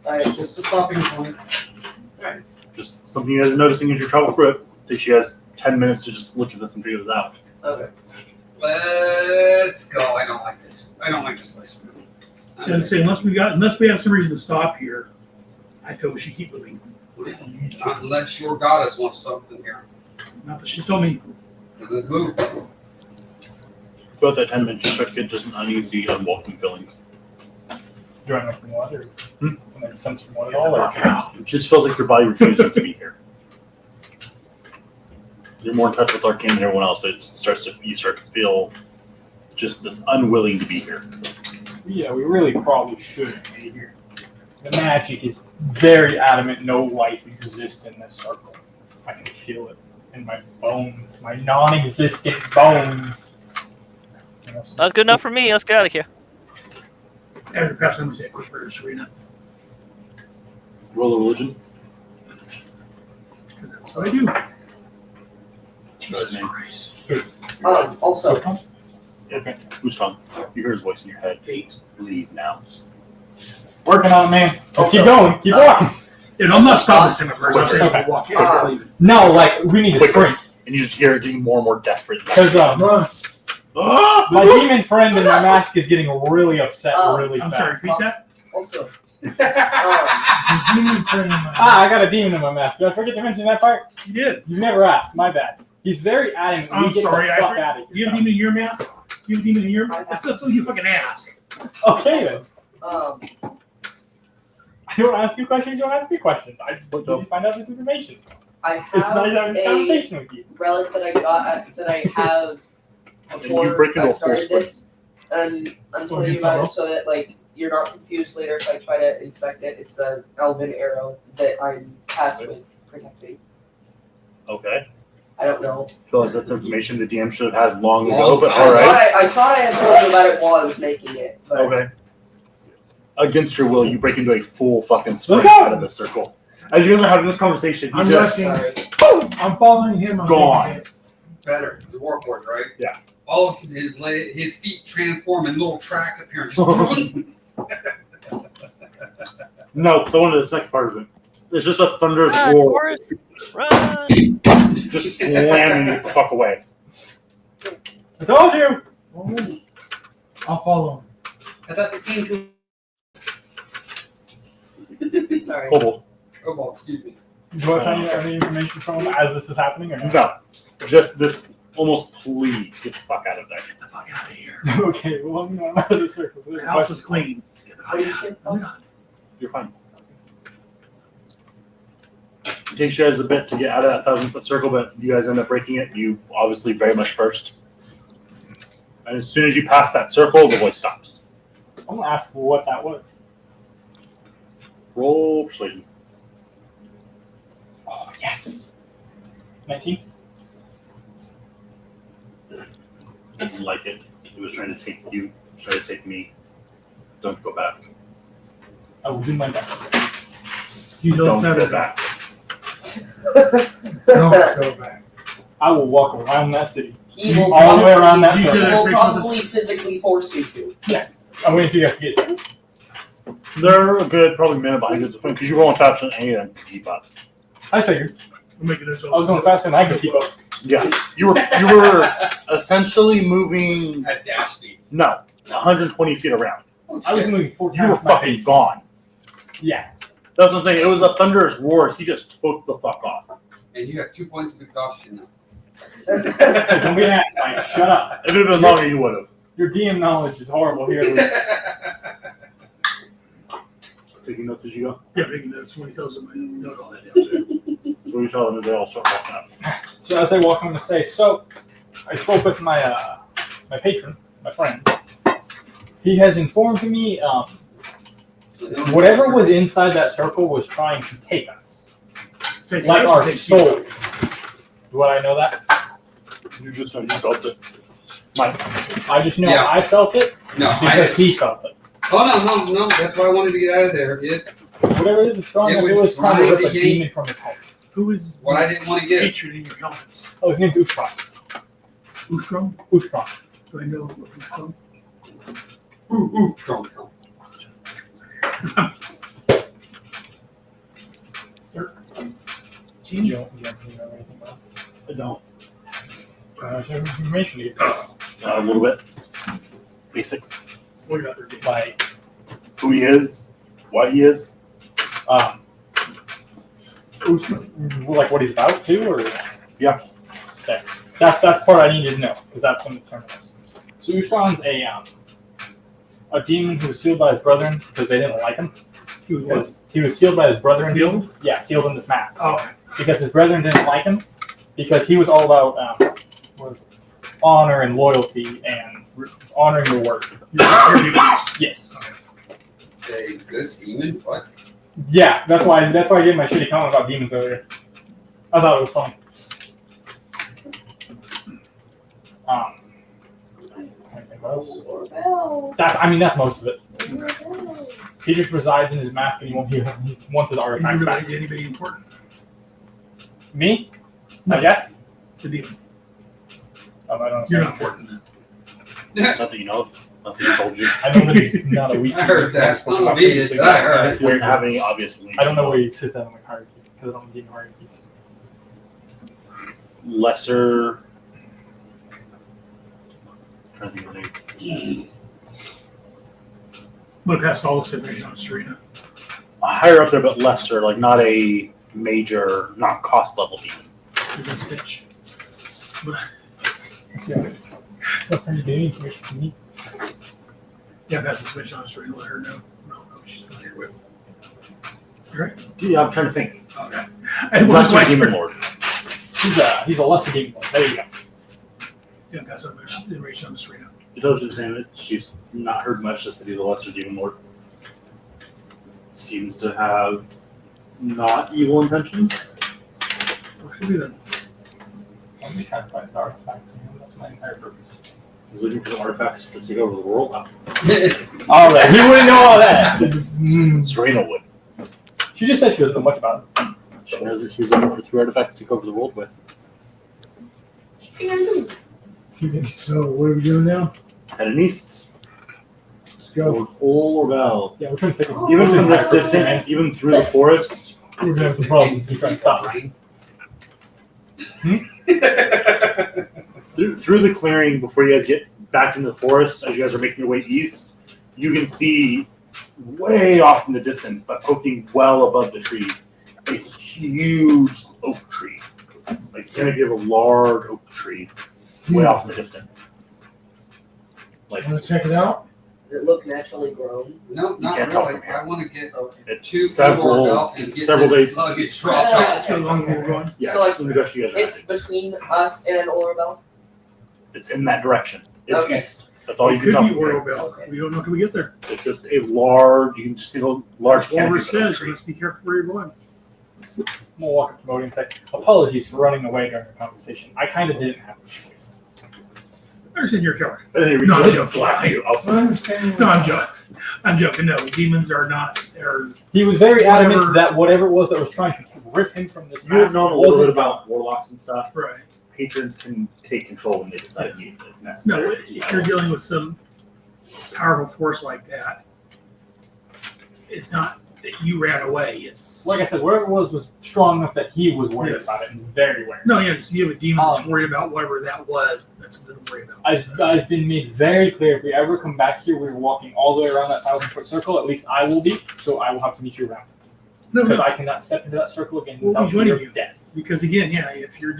[SPEAKER 6] Alright,
[SPEAKER 4] Just a stopping point.
[SPEAKER 3] Just something you guys are noticing as you travel through it. Takes you guys 10 minutes to just look at this and figure this out.
[SPEAKER 6] Okay.
[SPEAKER 4] Let's go. I don't like this. I don't like this place.
[SPEAKER 2] And say unless we have some reason to stop here, I feel we should keep moving.
[SPEAKER 4] Unless your goddess wants something here.
[SPEAKER 2] Nothing. She's told me.
[SPEAKER 4] Let's move.
[SPEAKER 3] Throughout that 10 minutes, you start to get just an uneasy, unwelcome feeling.
[SPEAKER 5] Do I know from what, or
[SPEAKER 3] Hmm?
[SPEAKER 5] can I sense from what at
[SPEAKER 2] Get
[SPEAKER 5] all?
[SPEAKER 2] the
[SPEAKER 5] Or?
[SPEAKER 2] fuck out.
[SPEAKER 3] It just feels like your body refuses to be here. You're more in touch with Arcane than everyone else. You start to feel just this unwilling to be here.
[SPEAKER 5] Yeah, we really probably shouldn't be here. The magic is very adamant. No life exists in this circle. I can feel it in my bones, my non-existent bones.
[SPEAKER 8] That's good enough for me. Let's get out of here.
[SPEAKER 2] After pass time, we say a quick prayer to Serena.
[SPEAKER 3] Roll a religion.
[SPEAKER 2] Because that's what I do. Jesus
[SPEAKER 3] name.
[SPEAKER 2] Christ.
[SPEAKER 6] Also,
[SPEAKER 5] Okay.
[SPEAKER 3] Who's strong? You hear his voice in your head.
[SPEAKER 2] 8.
[SPEAKER 3] Leave now.
[SPEAKER 5] Working on it, man. Just
[SPEAKER 6] Also,
[SPEAKER 5] keep going. Keep walking.
[SPEAKER 2] And I'm not stopping this thing at first. I'm saying
[SPEAKER 5] Okay.
[SPEAKER 2] we'll walk in. We're leaving.
[SPEAKER 5] No, like, we need to
[SPEAKER 3] Quicker.
[SPEAKER 5] sprint.
[SPEAKER 3] And you just hear it getting more and more desperate.
[SPEAKER 5] Because
[SPEAKER 7] Run.
[SPEAKER 5] my demon friend in my mask is getting really upset really
[SPEAKER 2] I'm
[SPEAKER 5] fast.
[SPEAKER 2] sorry, repeat that?
[SPEAKER 6] also,
[SPEAKER 7] The demon friend in my
[SPEAKER 5] I got a demon in my mask. Did I forget to mention that part?
[SPEAKER 2] You did.
[SPEAKER 5] You never asked. My bad. He's very adamant.
[SPEAKER 2] I'm
[SPEAKER 5] we get
[SPEAKER 2] sorry,
[SPEAKER 5] the
[SPEAKER 2] I
[SPEAKER 5] fuck
[SPEAKER 2] forgot.
[SPEAKER 5] out of
[SPEAKER 2] Do you
[SPEAKER 5] here.
[SPEAKER 2] have a demon in your mask? You have a demon in your mask? That's what you fucking ask.
[SPEAKER 5] Okay, then.
[SPEAKER 6] I
[SPEAKER 5] I don't ask you questions. You don't ask me questions. I need to find out this information.
[SPEAKER 6] have
[SPEAKER 5] It's nice having this
[SPEAKER 6] a
[SPEAKER 5] conversation with you.
[SPEAKER 6] relic that I got that I have
[SPEAKER 3] you
[SPEAKER 6] before
[SPEAKER 3] break into
[SPEAKER 6] I
[SPEAKER 3] a full
[SPEAKER 6] started
[SPEAKER 3] sprint.
[SPEAKER 6] this, and I'm
[SPEAKER 2] Oh,
[SPEAKER 6] telling you
[SPEAKER 2] it's
[SPEAKER 6] about
[SPEAKER 2] not
[SPEAKER 6] it so that like you're not confused later if I try to inspect it. It's the elven arrow that I'm tasked with protecting.
[SPEAKER 3] Okay.
[SPEAKER 6] I don't know.
[SPEAKER 3] I feel like that's information the DM should have had long
[SPEAKER 4] Yeah.
[SPEAKER 3] ago, but
[SPEAKER 6] I
[SPEAKER 3] alright.
[SPEAKER 6] thought I had told you about it while I was making it. But
[SPEAKER 3] Okay. Against your will, you break into a full fucking sprint
[SPEAKER 5] Let's go.
[SPEAKER 3] out of this circle. As you guys are having this conversation, you
[SPEAKER 7] I'm
[SPEAKER 3] just
[SPEAKER 7] rushing.
[SPEAKER 6] Sorry.
[SPEAKER 7] I'm following him. I'm
[SPEAKER 3] Gone.
[SPEAKER 7] taking it.
[SPEAKER 4] Better. It's a warforged, right?
[SPEAKER 3] Yeah.
[SPEAKER 4] All of a sudden, his feet transform and little tracks appear.
[SPEAKER 3] No, the one of the next part of it. It's just a thunderous
[SPEAKER 8] Run,
[SPEAKER 3] roar,
[SPEAKER 8] Forrest, run!
[SPEAKER 3] just slamming you the fuck away.
[SPEAKER 5] I told you.
[SPEAKER 7] I'll follow him.
[SPEAKER 4] I thought they came to.
[SPEAKER 6] Sorry.
[SPEAKER 3] Kobold.
[SPEAKER 4] Oh, well, excuse me.
[SPEAKER 5] Do I find any information from him as this is happening or no?
[SPEAKER 3] No, just this almost plea to get the fuck out of there.
[SPEAKER 2] Get the fuck out of here.
[SPEAKER 5] Okay, well, I'm out of the circle.
[SPEAKER 2] The house is clean. Get the fuck
[SPEAKER 6] What did you
[SPEAKER 2] out.
[SPEAKER 6] say?
[SPEAKER 2] Oh, God.
[SPEAKER 3] You're fine. It takes you guys a bit to get out of that 1,000-foot circle, but you guys end up breaking it. You obviously very much first. And as soon as you pass that circle, the voice stops.
[SPEAKER 5] I'm gonna ask what that was.
[SPEAKER 3] Roll persuasion.
[SPEAKER 5] Oh yes. 19.
[SPEAKER 3] Didn't like it. It was trying to take you. It was trying to take me. Don't go back.
[SPEAKER 5] I will do my best.
[SPEAKER 2] You
[SPEAKER 3] Don't
[SPEAKER 2] don't
[SPEAKER 3] go
[SPEAKER 2] know
[SPEAKER 3] back.
[SPEAKER 7] Don't go back.
[SPEAKER 5] I will walk around that city.
[SPEAKER 6] He will
[SPEAKER 5] All the way around that
[SPEAKER 6] he
[SPEAKER 2] circle.
[SPEAKER 6] will
[SPEAKER 2] Make sure
[SPEAKER 6] probably physically force you to.
[SPEAKER 5] I'm waiting for you guys to get there.
[SPEAKER 3] They're a good probably minute behind you at this point because you're rolling faster than any of them to keep up.
[SPEAKER 5] I figured.
[SPEAKER 2] I'm making this
[SPEAKER 5] I was going faster than I could keep up.
[SPEAKER 3] Yeah, you were essentially moving
[SPEAKER 4] At dash speed.
[SPEAKER 3] 120 feet around.
[SPEAKER 5] I was moving 4
[SPEAKER 3] You were
[SPEAKER 5] times my
[SPEAKER 3] fucking
[SPEAKER 5] pace.
[SPEAKER 3] gone.
[SPEAKER 5] Yeah.
[SPEAKER 3] That's what I'm saying. It was a thunderous roar. He just took the fuck off.
[SPEAKER 4] And you have 2 points of exhaustion now.
[SPEAKER 5] Hey, don't be an ass, Mike. Shut up.
[SPEAKER 3] If it had been longer, you would have.
[SPEAKER 5] Your DM knowledge is horrible here.
[SPEAKER 3] Taking notes as you go.
[SPEAKER 2] Yeah, making notes when he tells them I note all that down too.
[SPEAKER 3] So we tell them as they all start walking up.
[SPEAKER 5] So as they walk, I'm going to say, so I spoke with my my patron, my friend. He has informed me whatever was inside that circle was trying to take us,
[SPEAKER 2] Take
[SPEAKER 5] like
[SPEAKER 2] notes,
[SPEAKER 5] our
[SPEAKER 2] take
[SPEAKER 5] soul. Do I know that?
[SPEAKER 3] You just felt it. Mike.
[SPEAKER 5] I just know
[SPEAKER 4] Yeah.
[SPEAKER 5] I felt it
[SPEAKER 4] No,
[SPEAKER 5] because he felt it.
[SPEAKER 4] Oh, no. That's why I wanted to get out of there.
[SPEAKER 5] Whatever it is, was strong
[SPEAKER 4] It
[SPEAKER 5] enough. It
[SPEAKER 4] was
[SPEAKER 5] was trying to
[SPEAKER 4] trying
[SPEAKER 5] rip a
[SPEAKER 4] to
[SPEAKER 5] demon from his heart.
[SPEAKER 2] Who is
[SPEAKER 4] What I didn't want to get.
[SPEAKER 2] hatred in your helmets?
[SPEAKER 5] Oh, his name's Ustrom.
[SPEAKER 2] Ustrom?
[SPEAKER 5] Ustrom.
[SPEAKER 2] Do I know what Ustrom?
[SPEAKER 4] Ooh, strong.
[SPEAKER 2] 13.
[SPEAKER 5] You don't know anything about it?
[SPEAKER 3] I don't.
[SPEAKER 5] How much information do you
[SPEAKER 3] A little bit. Basic.
[SPEAKER 2] We got 13.
[SPEAKER 5] like?
[SPEAKER 3] Who he is, why he is.
[SPEAKER 5] Like what he's about to, or
[SPEAKER 3] Yeah.
[SPEAKER 5] Okay, that's the part I needed to know because that's going to determine this. So Ushtron's a demon who was sealed by his brethren because they didn't like him. He was sealed by his brethren.
[SPEAKER 2] Sealed?
[SPEAKER 5] Yeah, sealed in this mask.
[SPEAKER 2] Oh, okay.
[SPEAKER 5] Because his brethren didn't like him because he was all about what is it? Honor and loyalty and honoring your word. Yes.
[SPEAKER 4] A good demon? What?
[SPEAKER 5] Yeah, that's why I gave my shitty comment about demons earlier. I thought it was funny. Anything else? That's most of it. He just resides in his mask and he wants his
[SPEAKER 2] Is
[SPEAKER 5] artifacts
[SPEAKER 2] he
[SPEAKER 5] back.
[SPEAKER 2] related to anybody important?
[SPEAKER 5] Me? I guess.
[SPEAKER 2] The demon.
[SPEAKER 5] I don't
[SPEAKER 2] You're
[SPEAKER 5] know.
[SPEAKER 2] not important.
[SPEAKER 3] Not that you know of. Nothing he told you.
[SPEAKER 5] I know that he's not a weak.
[SPEAKER 4] I heard that. Oh, he did. I heard
[SPEAKER 3] He doesn't have any obvious links.
[SPEAKER 5] I don't know where he sits at in the hierarchy because I don't get hierarchies.
[SPEAKER 3] Lesser. I'm trying to think of the name.
[SPEAKER 2] But past all this information on Serena.
[SPEAKER 3] Higher up there, but lesser, like not a major, not cost level demon.
[SPEAKER 2] He's in Stitch. But
[SPEAKER 5] What are you doing? Information to me?
[SPEAKER 2] yeah, pass this information on Serena. Let her know. I don't know if she's familiar with. You right?
[SPEAKER 3] Yeah, I'm trying to think.
[SPEAKER 2] Okay. And one
[SPEAKER 3] Lesser
[SPEAKER 2] question.
[SPEAKER 3] demon lord.
[SPEAKER 5] He's a lesser demon. There you go.
[SPEAKER 2] Yeah, pass that information on Serena.
[SPEAKER 3] She told you the same. She's not heard much, just that he's a lesser demon lord. Seems to have not evil intentions.
[SPEAKER 2] What should be then?
[SPEAKER 5] I'm just trying to find artifacts. That's my entire purpose.
[SPEAKER 3] He's looking for the artifacts to take over the world.
[SPEAKER 5] All right, he wouldn't know all that.
[SPEAKER 3] Serena would.
[SPEAKER 5] She just said she doesn't know much about it.
[SPEAKER 3] She knows that she's looking for 3 artifacts to take over the world with.
[SPEAKER 7] So what are we doing now?
[SPEAKER 3] Heading east.
[SPEAKER 7] Let's go.
[SPEAKER 3] Toward Orval.
[SPEAKER 5] Yeah, we're trying to take a
[SPEAKER 3] Even from this distance, even through the forest,
[SPEAKER 5] we're gonna have some problems. We're trying to stop it.
[SPEAKER 3] through the clearing before you guys get back into the forest, as you guys are making your way east, you can see way off in the distance, but poking well above the trees, a huge oak tree. Like kind of give a large oak tree way off in the distance. Like
[SPEAKER 7] Want to check it out?
[SPEAKER 6] Does it look naturally grown?
[SPEAKER 4] No, not
[SPEAKER 3] can't tell
[SPEAKER 4] really.
[SPEAKER 3] from here.
[SPEAKER 4] I want to get
[SPEAKER 6] Okay.
[SPEAKER 3] it's
[SPEAKER 4] two
[SPEAKER 3] several,
[SPEAKER 4] keyboard out and
[SPEAKER 3] it's
[SPEAKER 4] get
[SPEAKER 3] several
[SPEAKER 4] this
[SPEAKER 3] days.
[SPEAKER 4] luggage dropped off.
[SPEAKER 2] How long we're going?
[SPEAKER 3] Yeah,
[SPEAKER 6] So, like,
[SPEAKER 3] in the direction you guys are
[SPEAKER 6] It's
[SPEAKER 3] heading.
[SPEAKER 6] between us and Orabel.
[SPEAKER 3] It's in that direction. It's
[SPEAKER 6] Okay.
[SPEAKER 3] east. That's all
[SPEAKER 2] It
[SPEAKER 3] you can
[SPEAKER 2] could
[SPEAKER 3] tell
[SPEAKER 2] be
[SPEAKER 3] from here.
[SPEAKER 2] Orobel.
[SPEAKER 6] Okay.
[SPEAKER 2] We don't know till we get there.
[SPEAKER 3] It's just a large. You can just see the large
[SPEAKER 2] Whatever
[SPEAKER 3] canopy.
[SPEAKER 2] it says, you must be careful where you're going.
[SPEAKER 5] I'm gonna walk up to Modi and say, apologies for running away during the conversation. I kind of didn't have a choice.
[SPEAKER 2] I understand you're a coward.
[SPEAKER 3] And then he
[SPEAKER 2] No,
[SPEAKER 3] reaches
[SPEAKER 2] I'm
[SPEAKER 3] and slaps you.
[SPEAKER 7] I understand.
[SPEAKER 2] No, I'm joking. I'm joking. No, demons are not.
[SPEAKER 5] He was very adamant
[SPEAKER 2] Whatever.
[SPEAKER 5] that whatever it was that was trying to rip him from this
[SPEAKER 3] You have
[SPEAKER 5] mask
[SPEAKER 3] known a little
[SPEAKER 5] wasn't
[SPEAKER 3] bit about warlocks and stuff.
[SPEAKER 2] Right.
[SPEAKER 3] Patrons can take control when they decide it's
[SPEAKER 2] No,
[SPEAKER 3] necessary.
[SPEAKER 2] if you're dealing with some powerful force like that, it's not that you ran away. It's
[SPEAKER 5] Like I said, whatever it was strong enough that he was worried
[SPEAKER 2] Yes.
[SPEAKER 5] about it and very worried.
[SPEAKER 2] No, yeah, so you have a demon that's
[SPEAKER 5] Um,
[SPEAKER 2] worried about whatever that was. That's something to worry about.
[SPEAKER 5] I've been made very clear. If we ever come back here, we're walking all the way around that 1,000-foot circle. At least I will be. So I will have to meet you around
[SPEAKER 2] No,
[SPEAKER 5] because
[SPEAKER 2] no,
[SPEAKER 5] I cannot step into that circle again
[SPEAKER 2] We'll be
[SPEAKER 5] without
[SPEAKER 2] joining
[SPEAKER 5] fear
[SPEAKER 2] you.
[SPEAKER 5] of death.
[SPEAKER 2] because again, yeah, if you're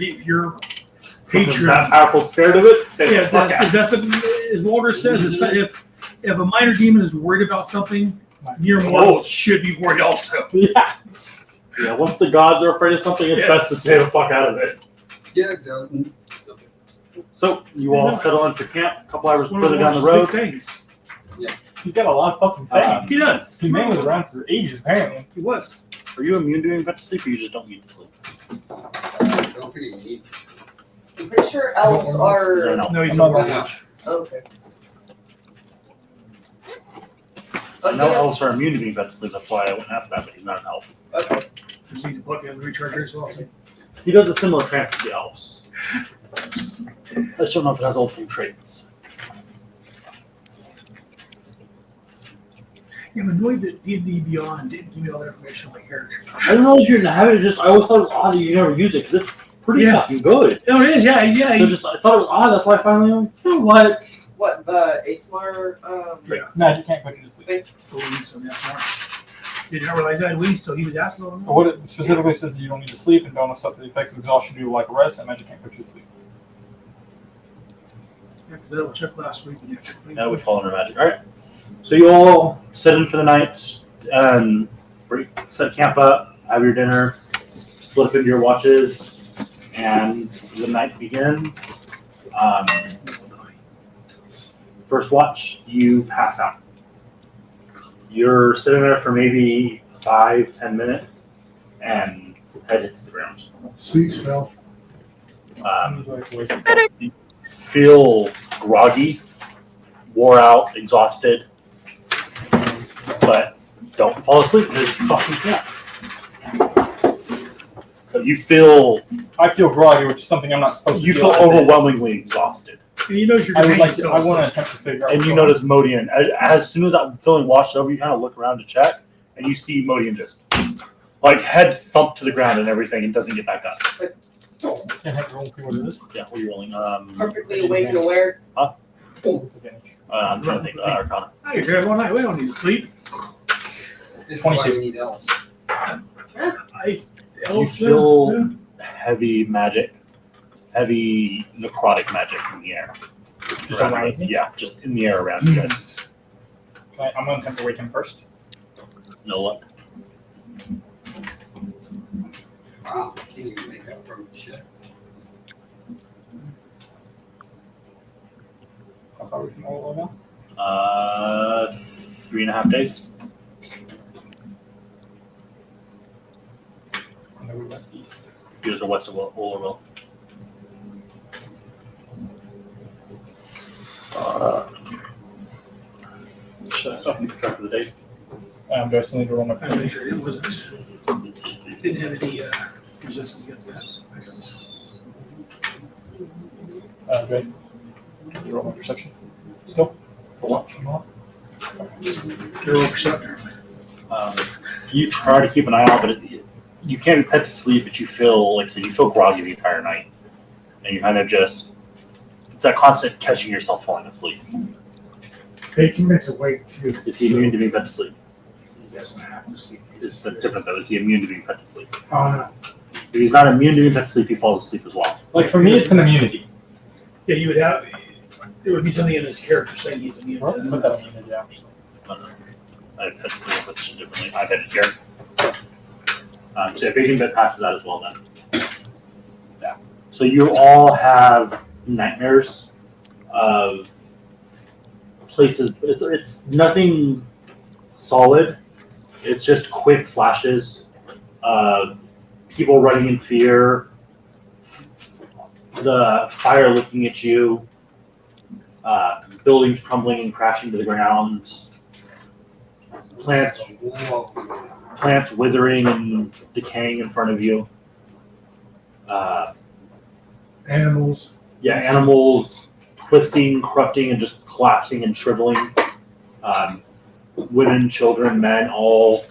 [SPEAKER 3] Something
[SPEAKER 2] patron,
[SPEAKER 3] that powerful, scared of it. Say
[SPEAKER 2] yeah,
[SPEAKER 3] the fuck out.
[SPEAKER 2] that's as Walter says. If a minor demon is worried about something, near mortals should be worried also.
[SPEAKER 5] Yeah.
[SPEAKER 3] Yeah, once the gods are afraid of something, it's
[SPEAKER 2] Yes.
[SPEAKER 3] best to stay the fuck out of it.
[SPEAKER 4] Yeah, Dalton.
[SPEAKER 3] So you all
[SPEAKER 2] Yeah,
[SPEAKER 3] settle into camp. A couple hours
[SPEAKER 2] One
[SPEAKER 3] further
[SPEAKER 2] of
[SPEAKER 3] down the
[SPEAKER 2] Walter's big
[SPEAKER 3] road.
[SPEAKER 2] sayings.
[SPEAKER 5] He's got a lot of fucking sayings.
[SPEAKER 2] He does.
[SPEAKER 5] He man was around for ages, apparently.
[SPEAKER 2] He was.
[SPEAKER 3] Are you immune to being to sleep, or you just don't need to sleep?
[SPEAKER 4] I don't think he needs to sleep.
[SPEAKER 6] I'm pretty sure elves are.
[SPEAKER 3] No.
[SPEAKER 2] No, he's
[SPEAKER 5] I'm
[SPEAKER 2] not
[SPEAKER 5] not
[SPEAKER 2] wrong.
[SPEAKER 4] No.
[SPEAKER 6] Okay.
[SPEAKER 3] No elves are immune to being to sleep. That's why I wouldn't ask that, but he's not an elf.
[SPEAKER 6] Okay.
[SPEAKER 2] You need to plug in the recharger as well.
[SPEAKER 3] He does a similar trance to the elves. I just don't know if it has all the same traits.
[SPEAKER 2] Yeah, I'm annoyed that D&D Beyond didn't give me all that information on my character.
[SPEAKER 3] I don't know if you have it. Just I always thought it was odd that you never use it because pretty
[SPEAKER 2] Yeah.
[SPEAKER 3] fucking good.
[SPEAKER 2] Oh, it is. Yeah.
[SPEAKER 3] So just I thought it was odd. That's why I finally went, you know what?
[SPEAKER 6] What the ASMR?
[SPEAKER 5] Magic can't put you to sleep.
[SPEAKER 2] The wings, so that's smart. Did not realize I had wings till he was asking about them.
[SPEAKER 5] What it specifically says that you don't need to sleep and don't suffer the effects of exhaustion due to lack of rest, and magic can't put you to sleep.
[SPEAKER 2] Yeah, because I double checked last week. And
[SPEAKER 3] That would fall under magic. All right. So you all sit in for the night, set camp up, have your dinner, split up into your watches, and the night begins. First watch, you pass out. You're sitting there for maybe 5-10 minutes, and head hits the ground.
[SPEAKER 7] Sweet spell.
[SPEAKER 3] You feel groggy, wore out, exhausted, but don't fall asleep because you fucking can't. So you feel
[SPEAKER 5] I feel groggy, which is something I'm not supposed to
[SPEAKER 3] you
[SPEAKER 5] feel.
[SPEAKER 3] feel overwhelmingly exhausted.
[SPEAKER 2] And you notice your
[SPEAKER 5] I would like
[SPEAKER 2] companion
[SPEAKER 5] to. I
[SPEAKER 2] fell
[SPEAKER 5] want to
[SPEAKER 2] asleep.
[SPEAKER 5] attempt to figure out.
[SPEAKER 3] And you notice Modian, as soon as that feeling washed over, you kind of look around to check, and you see Modian just like head thump to the ground and everything, and doesn't get back up.
[SPEAKER 5] Can I have roll for what it is?
[SPEAKER 3] Yeah, what are you rolling?
[SPEAKER 6] Perfectly awake and aware.
[SPEAKER 3] I'm trying to think. Arcana.
[SPEAKER 2] Oh, you're here all night. We don't need to sleep.
[SPEAKER 4] This is why
[SPEAKER 5] 22.
[SPEAKER 4] we need elves.
[SPEAKER 3] You feel heavy magic, heavy necrotic magic in the air.
[SPEAKER 5] Just around me?
[SPEAKER 3] Yeah, just in the air around you guys.
[SPEAKER 5] I'm going to attempt to wake him first.
[SPEAKER 3] No luck.
[SPEAKER 4] Wow, can't even make up from shit.
[SPEAKER 5] How far we can roll now?
[SPEAKER 3] 3.5 days.
[SPEAKER 5] And then we west east.
[SPEAKER 3] You guys are west of Ullerville. Should I stop and keep track of the date?
[SPEAKER 5] Do I still need to roll my
[SPEAKER 2] I'm pretty sure it wasn't. Didn't have any resistance against that.
[SPEAKER 5] Good. You roll my perception. Still?
[SPEAKER 3] For what?
[SPEAKER 2] You're perception.
[SPEAKER 3] You try to keep an eye out, but you can't be put to sleep, but you feel, like I said, you feel groggy the entire night. And you kind of just, it's that constant catching yourself falling asleep.
[SPEAKER 7] Taking this awake too.
[SPEAKER 3] Is he immune to being put to sleep?
[SPEAKER 7] He doesn't have to sleep.
[SPEAKER 3] That's different though. Is he immune to being put to sleep?
[SPEAKER 7] Oh no.
[SPEAKER 3] If he's not immune to being put to sleep, he falls asleep as well.
[SPEAKER 5] Like for me, it's an immunity.
[SPEAKER 2] Yeah, you would have. There would be something in his character saying he's immune.
[SPEAKER 5] Well, put that immunity actually.
[SPEAKER 3] I've had to do it differently. I've had it here. So if Aging Bit passes out as well then. Yeah. So you all have nightmares of places. It's nothing solid. It's just quick flashes of people running in fear, the fire looking at you, buildings crumbling and crashing to the ground, plants withering and decaying in front of you.
[SPEAKER 7] Animals.
[SPEAKER 3] Yeah, animals twisting, corrupting, and just collapsing and shriveling. Women, children, men, all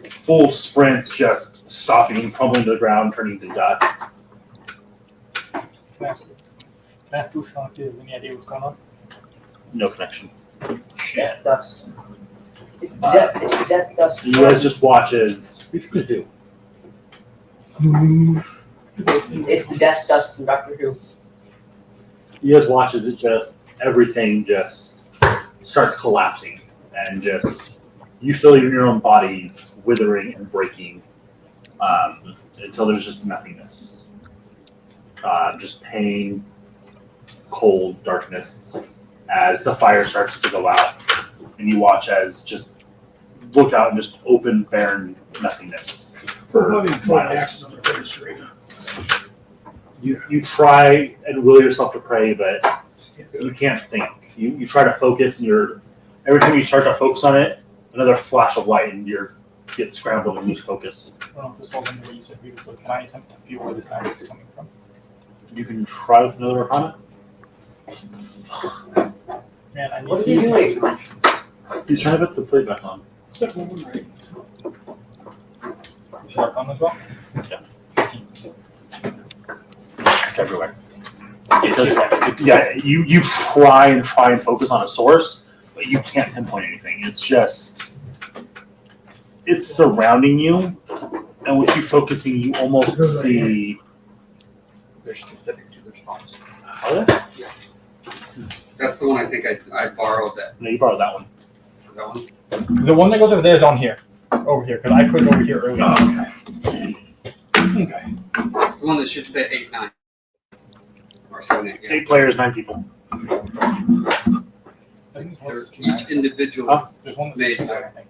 [SPEAKER 3] full sprints, just stopping and crumbling to the ground, turning to dust.
[SPEAKER 5] Can I ask who Sean is? Any idea what's going on?
[SPEAKER 3] No connection.
[SPEAKER 6] Death dust. It's the death dust.
[SPEAKER 3] You guys just watch as what you gonna do?
[SPEAKER 6] It's the death dust from Doctor Who.
[SPEAKER 3] You guys watch as it just everything just starts collapsing and just you feel your own bodies withering and breaking until there's just nothingness. Just pain, cold, darkness as the fire starts to go out, and you watch as just look out and just open, barren nothingness.
[SPEAKER 2] Both of you control my actions on the prayer, Serena.
[SPEAKER 3] You try and will yourself to pray, but you can't think. You try to focus, and every time you start to focus on it, another flash of light, and you get scrambled and lose focus.
[SPEAKER 5] I don't know if this falls into what you said previously. Can I attempt to feel where this magic is coming from?
[SPEAKER 3] You can try with another arcana.
[SPEAKER 5] Man, I need
[SPEAKER 6] What is
[SPEAKER 5] to
[SPEAKER 6] he
[SPEAKER 5] use my
[SPEAKER 6] doing?
[SPEAKER 5] inspiration.
[SPEAKER 3] He's trying to put the plate back on.
[SPEAKER 2] Step one, right?
[SPEAKER 5] Should I come as well?
[SPEAKER 3] Yeah.
[SPEAKER 5] 15.
[SPEAKER 3] It's everywhere. It does, yeah, you try and focus on a source, but you can't pinpoint anything. It's surrounding you, and with you focusing, you almost see.
[SPEAKER 4] They're specific to their spots.
[SPEAKER 3] Are there?
[SPEAKER 4] That's the one I think I borrowed that.
[SPEAKER 3] No, you borrowed that one.
[SPEAKER 4] That one?
[SPEAKER 5] The one that goes over there is on here. Over here, because I put it over here earlier.
[SPEAKER 7] Oh, okay. Okay.
[SPEAKER 4] It's the one that should say 8, 9. Or 7, 8, yeah.
[SPEAKER 3] 8 players, 9 people.
[SPEAKER 4] They're each individual.
[SPEAKER 5] There's one that's
[SPEAKER 4] made.
[SPEAKER 5] 2, I think.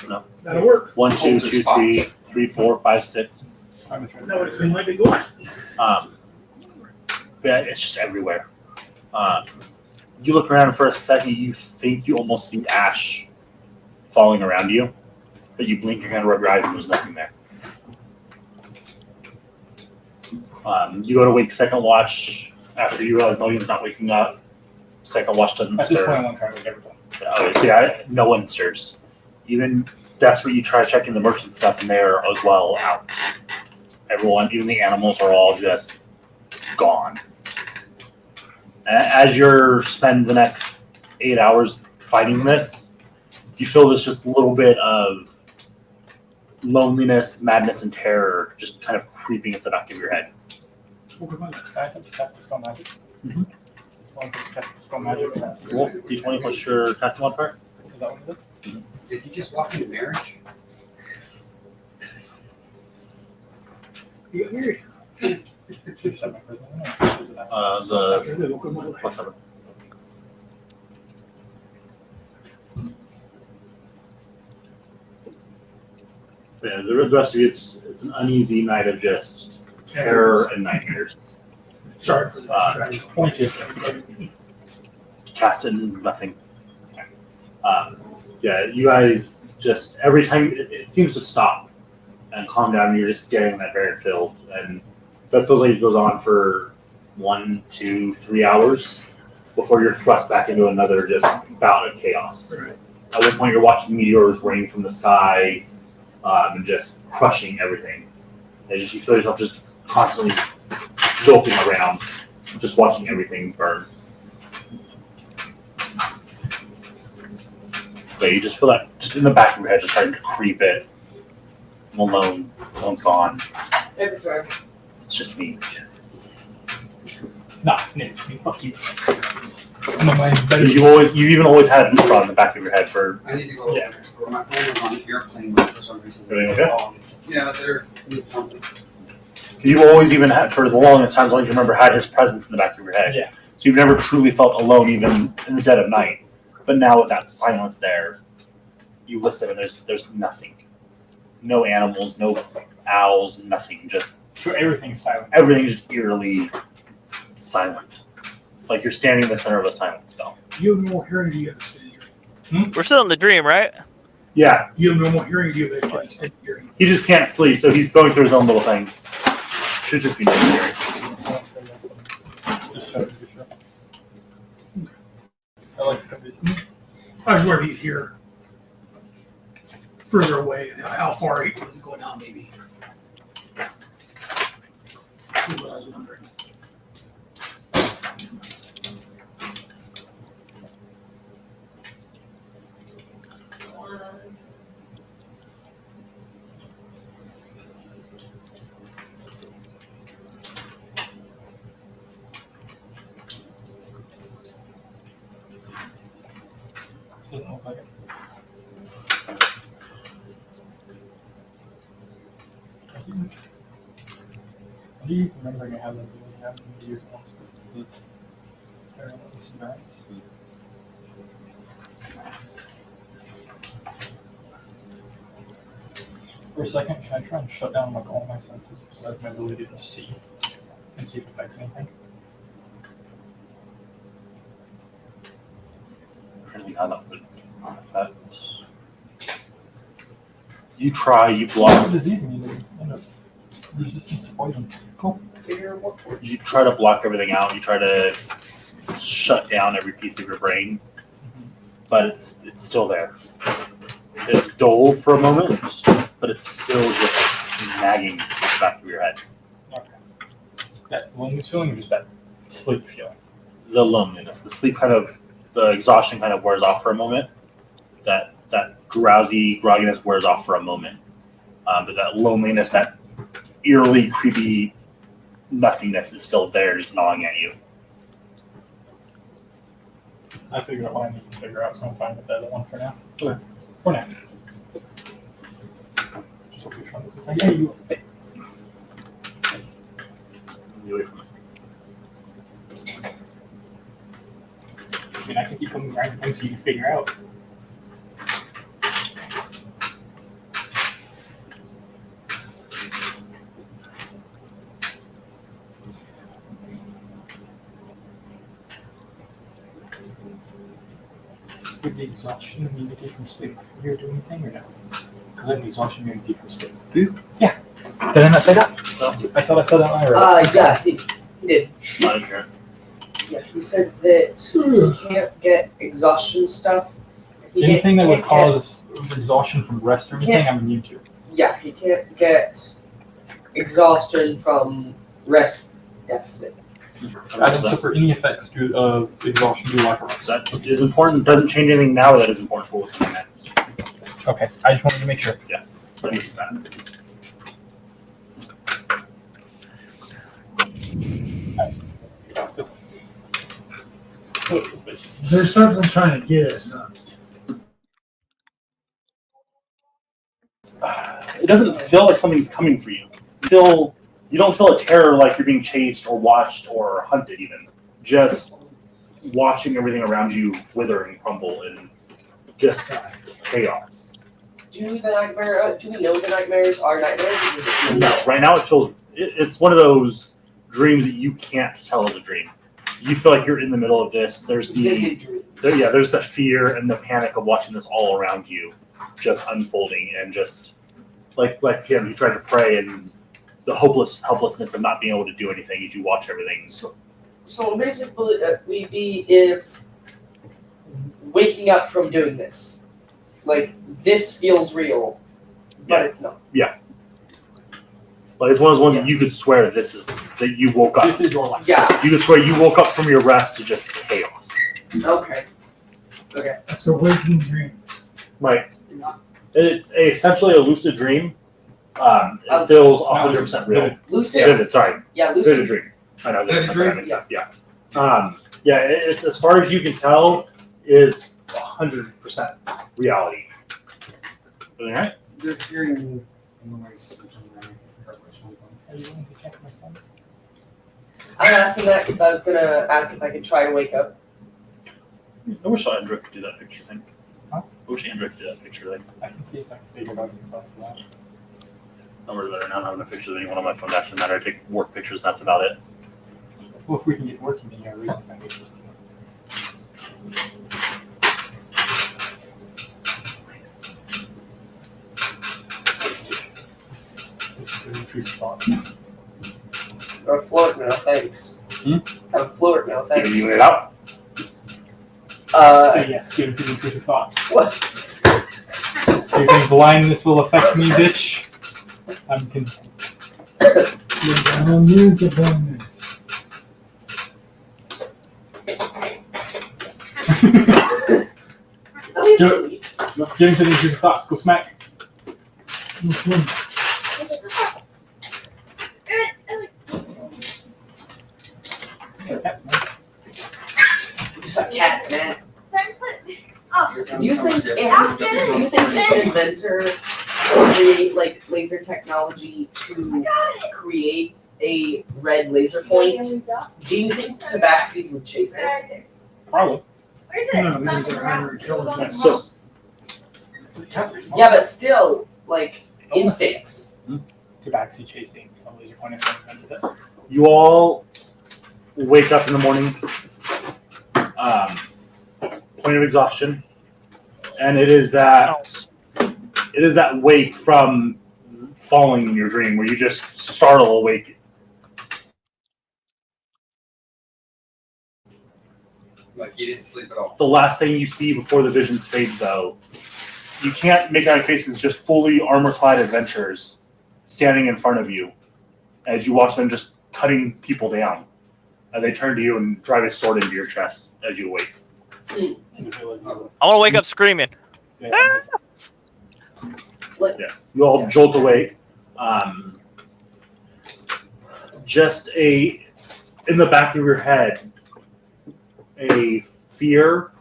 [SPEAKER 3] No.
[SPEAKER 2] That'll work.
[SPEAKER 3] 1, 2, 2, 3, 3, 4, 5, 6.
[SPEAKER 5] I'm gonna try
[SPEAKER 2] That would clean my big one.
[SPEAKER 3] But it's just everywhere. You look around for a second, you think you almost see ash falling around you, but you blink, you kind of rub your eyes, and there's nothing there. You go to wake second watch after you realize Milligan's not waking up. Second watch doesn't
[SPEAKER 5] At this point, I
[SPEAKER 3] stir.
[SPEAKER 5] want to try to wake everything.
[SPEAKER 3] Yeah, no one stirs. Even desperate, you try checking the merchant stuff, and they're as well out. Everyone, even the animals, are all just gone. As you're spending the next 8 hours fighting this, you feel this just little bit of loneliness, madness, and terror just kind of creeping at the back of your head.
[SPEAKER 5] Can I attempt to cast Dispel Magic?
[SPEAKER 3] Mhm.
[SPEAKER 5] Want to cast Dispel Magic?
[SPEAKER 3] Cool. D20 plus your casting modifier.
[SPEAKER 5] Is that what it is?
[SPEAKER 4] Did you just walk into marriage?
[SPEAKER 2] You got married.
[SPEAKER 5] Should set my charisma in, or is it that?
[SPEAKER 3] The
[SPEAKER 2] That's the look of my life.
[SPEAKER 3] plus 7. Yeah, the rest of you, it's an uneasy night of just terror and nightmares.
[SPEAKER 2] Sorry for the distraction.
[SPEAKER 5] 22.
[SPEAKER 3] Cast in nothing. Yeah, you guys just every time it seems to stop and calm down. You're just staring at that barren field, and that feels like it goes on for 1, 2, 3 hours before you're thrust back into another just bout of chaos.
[SPEAKER 2] Right.
[SPEAKER 3] At one point, you're watching meteors rain from the sky and just crushing everything. And just you feel yourself just constantly jolting around, just watching everything burn. But you just feel that just in the back of your head, just starting to creep it. I'm alone. No one's gone.
[SPEAKER 6] Every time.
[SPEAKER 3] It's just me.
[SPEAKER 5] Nah, it's Nick. Fuck you. I'm on my better.
[SPEAKER 3] You've even always had Lutron in the back of your head for.
[SPEAKER 4] I need to go
[SPEAKER 5] Yeah.
[SPEAKER 4] over there. My phone was on airplane mode for some reason.
[SPEAKER 3] Everything okay?
[SPEAKER 4] Yeah, they're need something.
[SPEAKER 3] You've always even had, for the longest time, as long as you remember, had his presence in the back of your head.
[SPEAKER 5] Yeah.
[SPEAKER 3] So you've never truly felt alone, even in the dead of night. But now with that silence there, you listen and there's nothing. No animals, no owls, nothing. Just
[SPEAKER 5] So everything's silent.
[SPEAKER 3] everything's just eerily silent. Like you're standing in the center of a silent spell.
[SPEAKER 2] You have no more hearing, do you have extended hearing?
[SPEAKER 8] We're still in the dream, right?
[SPEAKER 3] Yeah,
[SPEAKER 2] You have no more hearing, do you have extended hearing?
[SPEAKER 3] he just can't sleep, so he's going through his own little thing. Should just be hearing.
[SPEAKER 5] I won't say yes, but just check to be sure. I like the
[SPEAKER 2] I was wondering if you'd hear further away, how far he was going out, maybe. That's what I was wondering.
[SPEAKER 5] Doesn't look like it. I do remember I have them use it once. For a second, can I try and shut down like all my senses besides my ability to see and see if it affects anything?
[SPEAKER 3] I'm trying to think how that would affect. You try, you block.
[SPEAKER 5] What disease immunity? Resistance to poison. Cool.
[SPEAKER 6] Figure what for.
[SPEAKER 3] You try to block everything out. You try to shut down every piece of your brain, but it's still there. It's dull for a moment, but it's still just nagging at the back of your head.
[SPEAKER 5] Okay. That loneliness feeling or just that sleep feeling?
[SPEAKER 3] The loneliness, the sleep the exhaustion kind of wears off for a moment. That drowsy grogginess wears off for a moment. But that loneliness, that eerily creepy nothingness is still there, just gnawing at you.
[SPEAKER 5] I figured out what I need to figure out, so I'm fine with the other one for now. Okay. For now. Just hope you're trying this. It's like, hey, you. Hey. I mean, I can keep coming around things so you can figure out. With the exhaustion immunity from sleep, are you doing anything or no? Because I have the exhaustion immunity from sleep.
[SPEAKER 3] Do you?
[SPEAKER 5] Yeah. Did I not say that?
[SPEAKER 3] No.
[SPEAKER 5] I thought I said that when I read.
[SPEAKER 6] Yeah, he did.
[SPEAKER 3] Not in here.
[SPEAKER 6] Yeah, he said that he can't get exhaustion stuff.
[SPEAKER 5] Anything that would
[SPEAKER 6] can't
[SPEAKER 5] cause exhaustion from rest or anything,
[SPEAKER 6] Can't-
[SPEAKER 5] I'm immune to.
[SPEAKER 6] Yeah, he can't get exhaustion from rest deficit.
[SPEAKER 5] I don't suffer any effects due of exhaustion due to lack of rest.
[SPEAKER 3] That is important. Doesn't change anything now. That is important for what's coming next.
[SPEAKER 5] Okay, I just wanted to make sure.
[SPEAKER 3] That makes that.
[SPEAKER 5] Still.
[SPEAKER 7] There's something trying to get us.
[SPEAKER 3] It doesn't feel like something's coming for you. You don't feel a terror like you're being chased or watched or hunted even. Just watching everything around you wither and crumble in just chaos.
[SPEAKER 6] Do we know the nightmares are nightmares? Or is it
[SPEAKER 3] No, right now it's one of those dreams that you can't tell is a dream. You feel like you're in the middle of this. There's
[SPEAKER 6] vivid dreams?
[SPEAKER 3] there's the fear and the panic of watching this all around you just unfolding, and just like him, you tried to pray, and the helplessness of not being able to do anything as you watch everything.
[SPEAKER 6] So basically, we'd be if waking up from doing this, like this feels real, but it's not.
[SPEAKER 3] Like it's one of those ones that you could swear that you woke up.
[SPEAKER 5] This is your life.
[SPEAKER 6] Yeah.
[SPEAKER 3] You could swear you woke up from your rest to just chaos.
[SPEAKER 6] Okay.
[SPEAKER 7] It's a waking dream.
[SPEAKER 3] Right. It's essentially a lucid dream. It feels 100% real.
[SPEAKER 6] Lucid.
[SPEAKER 3] Vivid, sorry.
[SPEAKER 6] Yeah,
[SPEAKER 3] Vivid
[SPEAKER 6] lucid.
[SPEAKER 3] dream. I know.
[SPEAKER 4] Vivid dream?
[SPEAKER 3] Yeah. It's as far as you can tell is 100% reality. All right.
[SPEAKER 4] You're hearing noise.
[SPEAKER 5] Are you willing to check my phone?
[SPEAKER 6] I'm asking that because I was gonna ask if I could try to wake up.
[SPEAKER 3] I wish Andrew could do that picture thing.
[SPEAKER 5] Huh?
[SPEAKER 3] I wish Andrew could do that picture thing.
[SPEAKER 5] I can see if I can figure it out your phone for that.
[SPEAKER 3] I'm worried about it now. Having a picture of anyone on my phone doesn't matter. I take work pictures. That's about it.
[SPEAKER 5] Well, if we can get working, then you're really fine. This is the intrusive thoughts.
[SPEAKER 6] I'm float now, thanks. I'm float now,
[SPEAKER 3] Can
[SPEAKER 6] thanks.
[SPEAKER 3] you it out?
[SPEAKER 5] Say yes, give it to the intrusive thoughts.
[SPEAKER 6] What?
[SPEAKER 5] Do you think blindness will affect me, bitch? I'm content.
[SPEAKER 7] You're immune to blindness.
[SPEAKER 5] Do it. Give it to the intrusive thoughts. Go smack.
[SPEAKER 7] Okay.
[SPEAKER 6] Just like cats, man.
[SPEAKER 9] Oh,
[SPEAKER 6] Do you think
[SPEAKER 9] Sounds
[SPEAKER 6] each inventor will create like laser technology to create a red laser point? Do you think tabaxis would chase it?
[SPEAKER 5] Probably.
[SPEAKER 9] Where is it?
[SPEAKER 7] No, because they're under intelligence.
[SPEAKER 3] So
[SPEAKER 6] Yeah, but still, like instincts.
[SPEAKER 5] Tabaxi chasing a laser pointer.
[SPEAKER 3] you all wake up in the morning, point of exhaustion, and it is that wake from falling in your dream where you just startle awake.
[SPEAKER 4] Like you didn't sleep at all.
[SPEAKER 3] The last thing you see before the visions fade, though, you can't make out your faces, just fully armor-clad adventurers standing in front of you as you watch them just cutting people down. And they turn to you and drive a sword into your chest as you awake.
[SPEAKER 8] I want to wake up screaming.
[SPEAKER 3] Yeah. You all jolt awake. In the back of your head, a fear,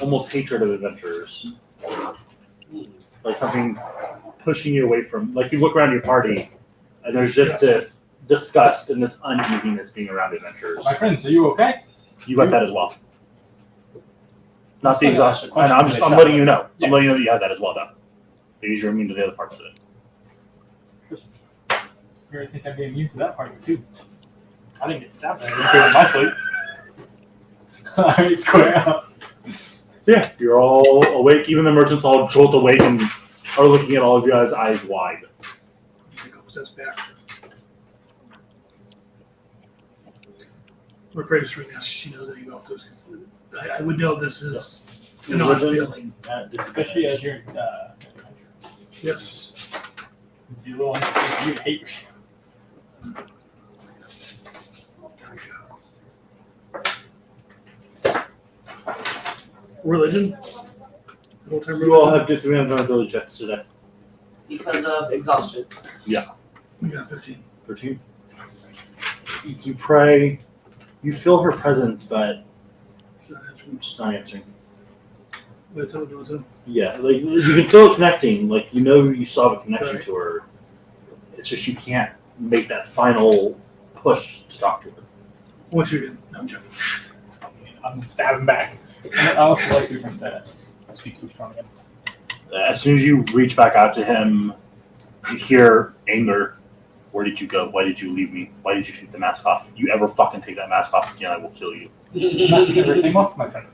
[SPEAKER 3] almost hatred of adventurers. Like something's pushing you away from, like you look around your party, and there's just this disgust and this uneasiness being around adventurers.
[SPEAKER 5] My friends, are you okay?
[SPEAKER 3] You got that as well. Not the exhaustion.
[SPEAKER 5] Question
[SPEAKER 3] And I'm letting you know.
[SPEAKER 5] Yeah.
[SPEAKER 3] I'm letting you know that you have that as well, though. Because you're immune to the other parts of it.
[SPEAKER 5] I really think I'd be immune to that part too. I didn't get stabbed. I didn't feel it in my sleep. Alright, square up.
[SPEAKER 3] So yeah, you're all awake. Even the merchants all jolt awake and are looking at all of you guys eyes wide.
[SPEAKER 2] A couple steps back. We're pretty sure that she knows anything about this. I would know this is an odd feeling.
[SPEAKER 5] Especially as you're
[SPEAKER 2] Yes.
[SPEAKER 5] you will understand you hate yourself.
[SPEAKER 2] Religion?
[SPEAKER 3] You all have disadvantage on ability checks today.
[SPEAKER 6] Because of exhaustion.
[SPEAKER 2] We got 15.
[SPEAKER 3] 13. You pray. You feel her presence, but she's not answering.
[SPEAKER 2] Wait, tell me to.
[SPEAKER 3] Yeah, like you can feel it connecting. Like you know you saw the connection to her. It's just you can't make that final push to talk to her.
[SPEAKER 2] What you do? No, I'm joking.
[SPEAKER 5] I'm stabbing back. I also like to speak too strong again.
[SPEAKER 3] As soon as you reach back out to him, you hear anger. Where did you go? Why did you leave me? Why did you take the mask off? You ever fucking take that mask off again, I will kill you.
[SPEAKER 5] Mask never came off, my friend.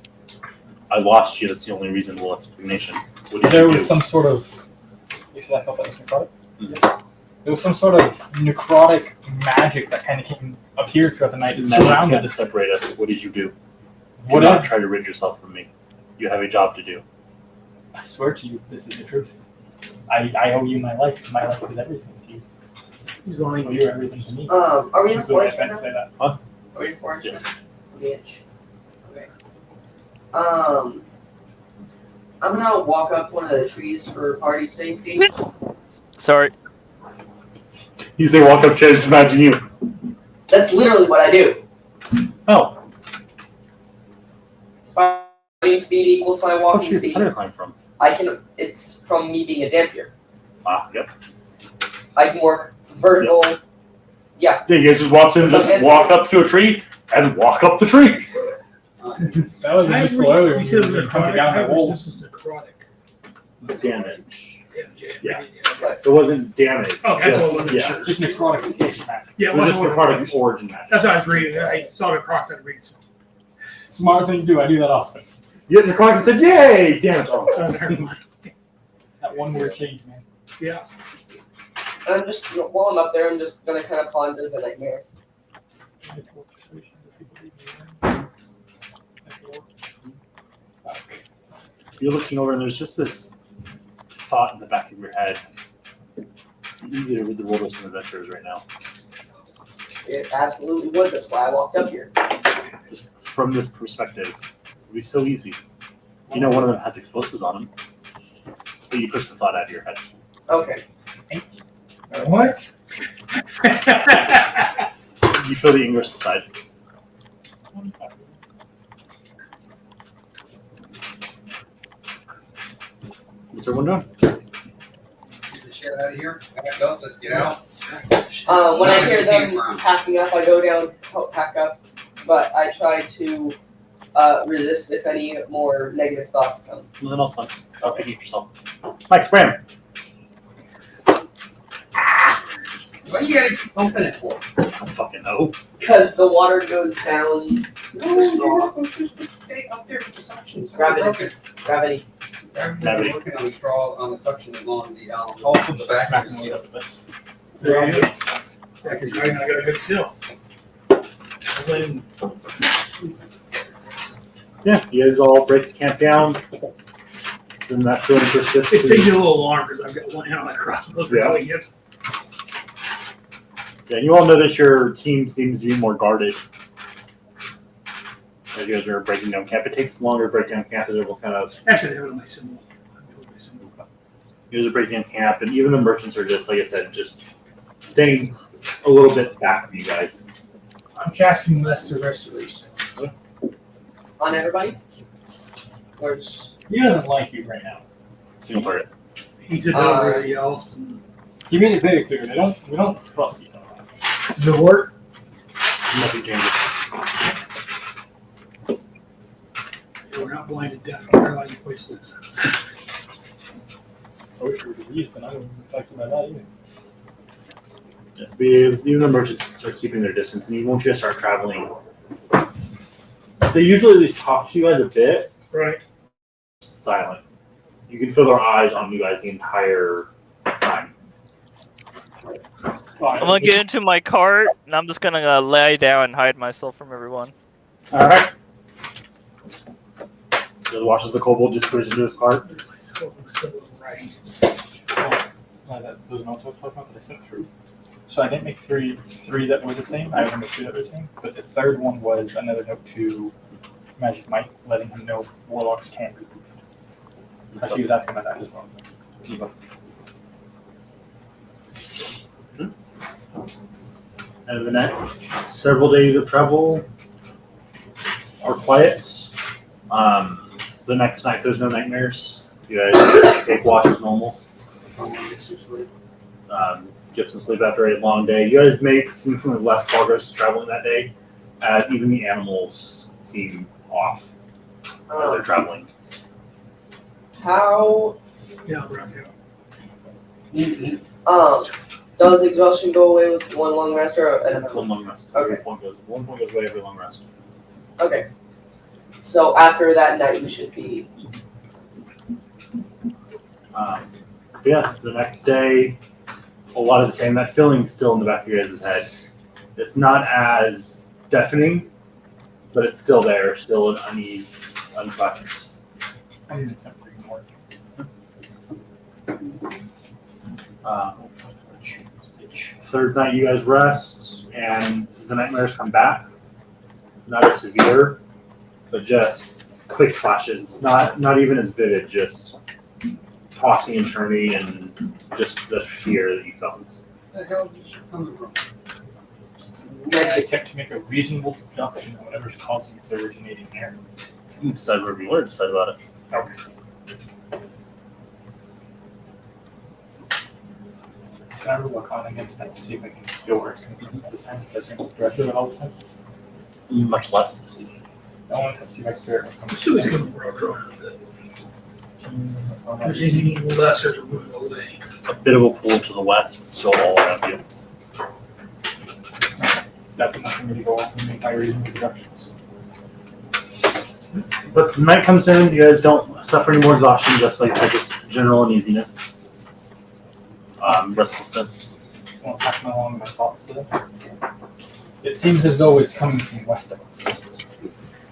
[SPEAKER 3] I lost you. That's the only reasonable explanation. What did
[SPEAKER 5] There
[SPEAKER 3] you
[SPEAKER 5] was
[SPEAKER 3] do?
[SPEAKER 5] some sort of. You said I felt that was necrotic?
[SPEAKER 3] Mhm.
[SPEAKER 5] There was some sort of necrotic magic that kind of appeared throughout the night and
[SPEAKER 3] Magic
[SPEAKER 5] surrounded
[SPEAKER 3] can't
[SPEAKER 5] us.
[SPEAKER 3] separate us. What did you do? Do
[SPEAKER 5] Whatever.
[SPEAKER 3] not try to rid yourself from me. You have a job to do.
[SPEAKER 5] I swear to you, this is the truth. I owe you my life. My life is everything to you.
[SPEAKER 2] He's lying.
[SPEAKER 5] You're everything to me.
[SPEAKER 6] Are we in
[SPEAKER 5] That's the way I
[SPEAKER 6] forest
[SPEAKER 5] meant
[SPEAKER 6] now?
[SPEAKER 5] to say that.
[SPEAKER 6] Are we in forest?
[SPEAKER 3] Yes.
[SPEAKER 6] Bitch. Okay. I'm gonna walk up one of the trees for party safety.
[SPEAKER 8] Sorry.
[SPEAKER 3] You say walk up to just imagine you.
[SPEAKER 6] That's literally what I do.
[SPEAKER 3] Oh,
[SPEAKER 6] Fighting speed equals my
[SPEAKER 3] where'd
[SPEAKER 6] walking
[SPEAKER 3] you get
[SPEAKER 6] speed.
[SPEAKER 3] spider climb from?
[SPEAKER 6] It's from me being a dampier.
[SPEAKER 3] Ah, yep.
[SPEAKER 6] I can work vertical. Yeah.
[SPEAKER 3] Yeah, you guys just walked in, just walk up to a tree, and walk up the tree.
[SPEAKER 5] That was
[SPEAKER 2] I
[SPEAKER 5] useful earlier when
[SPEAKER 2] you said it
[SPEAKER 5] you
[SPEAKER 2] was
[SPEAKER 5] were coming
[SPEAKER 2] necrotic.
[SPEAKER 5] down
[SPEAKER 2] I
[SPEAKER 5] that wall.
[SPEAKER 2] resistance necrotic.
[SPEAKER 3] Damage. Yeah.
[SPEAKER 6] But
[SPEAKER 3] It wasn't damage.
[SPEAKER 2] Oh, that's
[SPEAKER 3] just,
[SPEAKER 2] all it is.
[SPEAKER 3] Yeah.
[SPEAKER 5] Just necrotic magic.
[SPEAKER 2] Yeah,
[SPEAKER 3] It was just necrotic origin magic.
[SPEAKER 2] That's what I was reading. I saw it across that read.
[SPEAKER 5] Smart thing to do. I do that often.
[SPEAKER 3] You hit necrotic and said, "Yay, damage!" Oh,
[SPEAKER 5] That one word change, man.
[SPEAKER 2] Yeah.
[SPEAKER 6] I'm just while I'm up there, I'm just gonna kind of ponder the nightmare.
[SPEAKER 3] You're looking over, and there's just this thought in the back of your head. Easy to read the world of some adventurers right now.
[SPEAKER 6] It absolutely would. That's why I walked up here.
[SPEAKER 3] Just from this perspective, it would be so easy. You know, one of them has explosives on them, but you push the thought out of your head.
[SPEAKER 6] Okay.
[SPEAKER 7] What?
[SPEAKER 3] You feel the anger subside. What's everyone doing?
[SPEAKER 4] Get the shit out of here. Back up. Let's get out.
[SPEAKER 6] When I hear them packing up, I go down, help pack up, but I try to resist if any more negative thoughts come.
[SPEAKER 3] Nothing else fun. Picking at yourself. Mike, spam.
[SPEAKER 4] What you gotta keep pumping it for?
[SPEAKER 3] I don't fucking know.
[SPEAKER 6] Because the water goes down.
[SPEAKER 4] No, you're supposed to stay up there with the suction. It's not broken.
[SPEAKER 6] Gravity.
[SPEAKER 4] Everybody's working on the straw on the suction as long as the
[SPEAKER 5] Also,
[SPEAKER 4] the
[SPEAKER 5] the
[SPEAKER 4] back
[SPEAKER 5] back
[SPEAKER 4] is
[SPEAKER 5] way
[SPEAKER 4] sealed.
[SPEAKER 5] up this.
[SPEAKER 2] There you go. I got a good seal. Then
[SPEAKER 3] Yeah, you guys all break the camp down. Then that feeling persists.
[SPEAKER 2] it takes you a little longer because I've got one hand on my crossbow.
[SPEAKER 3] Yeah.
[SPEAKER 2] Really hits.
[SPEAKER 3] Yeah, you all notice your team seems to be more guarded as you guys are breaking down camp. It takes longer to break down camp as everyone kind of.
[SPEAKER 2] Actually, I have it on my symbol.
[SPEAKER 3] You guys are breaking down camp, and even the merchants are just, like I said, just staying a little bit back from you guys.
[SPEAKER 7] I'm casting Lester Restoration.
[SPEAKER 6] On everybody? Or just,
[SPEAKER 5] He doesn't like you right now.
[SPEAKER 3] Single target.
[SPEAKER 2] He said no to everybody else. And
[SPEAKER 5] He made it very clear. We don't trust each other.
[SPEAKER 7] Does it work?
[SPEAKER 3] Nothing changes.
[SPEAKER 2] we're not blinded, deaf, or paralyzed voices.
[SPEAKER 5] I wish we were diseased, but I wouldn't be affected by that either.
[SPEAKER 3] Yeah, because even the merchants are keeping their distance, and even once you guys start traveling, they usually at least talk to you guys a bit.
[SPEAKER 2] Right.
[SPEAKER 3] Silent. You can feel their eyes on you guys the entire time.
[SPEAKER 8] I'm gonna get into my cart, and I'm just gonna lay down and hide myself from everyone.
[SPEAKER 3] All right. He washes the kobold, disappears into his cart.
[SPEAKER 5] Those notes I was talking about that I sent through. So I didn't make three that were the same. I only made two that were the same. But the third one was another note to Magic Mike, letting him know warlocks can't be proofed. Because he was asking about that as well.
[SPEAKER 3] And the next several days of travel are quiet. The next night, there's no nightmares. You guys take watch as normal. Get some sleep after a long day. You guys make significantly less progress traveling that day, as even the animals seem off as they're traveling.
[SPEAKER 6] how
[SPEAKER 2] Yeah, right.
[SPEAKER 6] does exhaustion go away with one long rest or another?
[SPEAKER 3] One long rest.
[SPEAKER 6] Okay.
[SPEAKER 3] One point goes away every long rest.
[SPEAKER 6] Okay. So after that night, we should be.
[SPEAKER 3] Yeah, the next day, a lot of the same. That feeling's still in the back of your guys' head. It's not as deafening, but it's still there, still an unease, untrust.
[SPEAKER 5] I didn't attempt to ignore it.
[SPEAKER 3] Third night, you guys rest, and the nightmares come back. Not as severe, but just quick flashes. Not even as vivid, just tossing and turning, and just the fear that you felt.
[SPEAKER 4] The hell did you come from?
[SPEAKER 5] I attempt to make a reasonable deduction of whatever's causing its originating there.
[SPEAKER 3] You can decide whatever you want to decide about it.
[SPEAKER 5] Okay. Can I roll Arcana again tonight to see if I can feel where it's coming from this time? Does it directly with all the time?
[SPEAKER 3] Much less.
[SPEAKER 5] I want to see if I can figure out what's
[SPEAKER 2] So he's coming from Raldronis. There's anything lesser to move away.
[SPEAKER 3] A bit of a pull to the west, but still all around you.
[SPEAKER 5] That's enough for me to go off and make my reasonable deductions.
[SPEAKER 3] But the night comes in, you guys don't suffer any more exhaustion, just like just general uneasiness, restlessness.
[SPEAKER 5] I want to pass along my thoughts to them. It seems as though it's coming from west of us.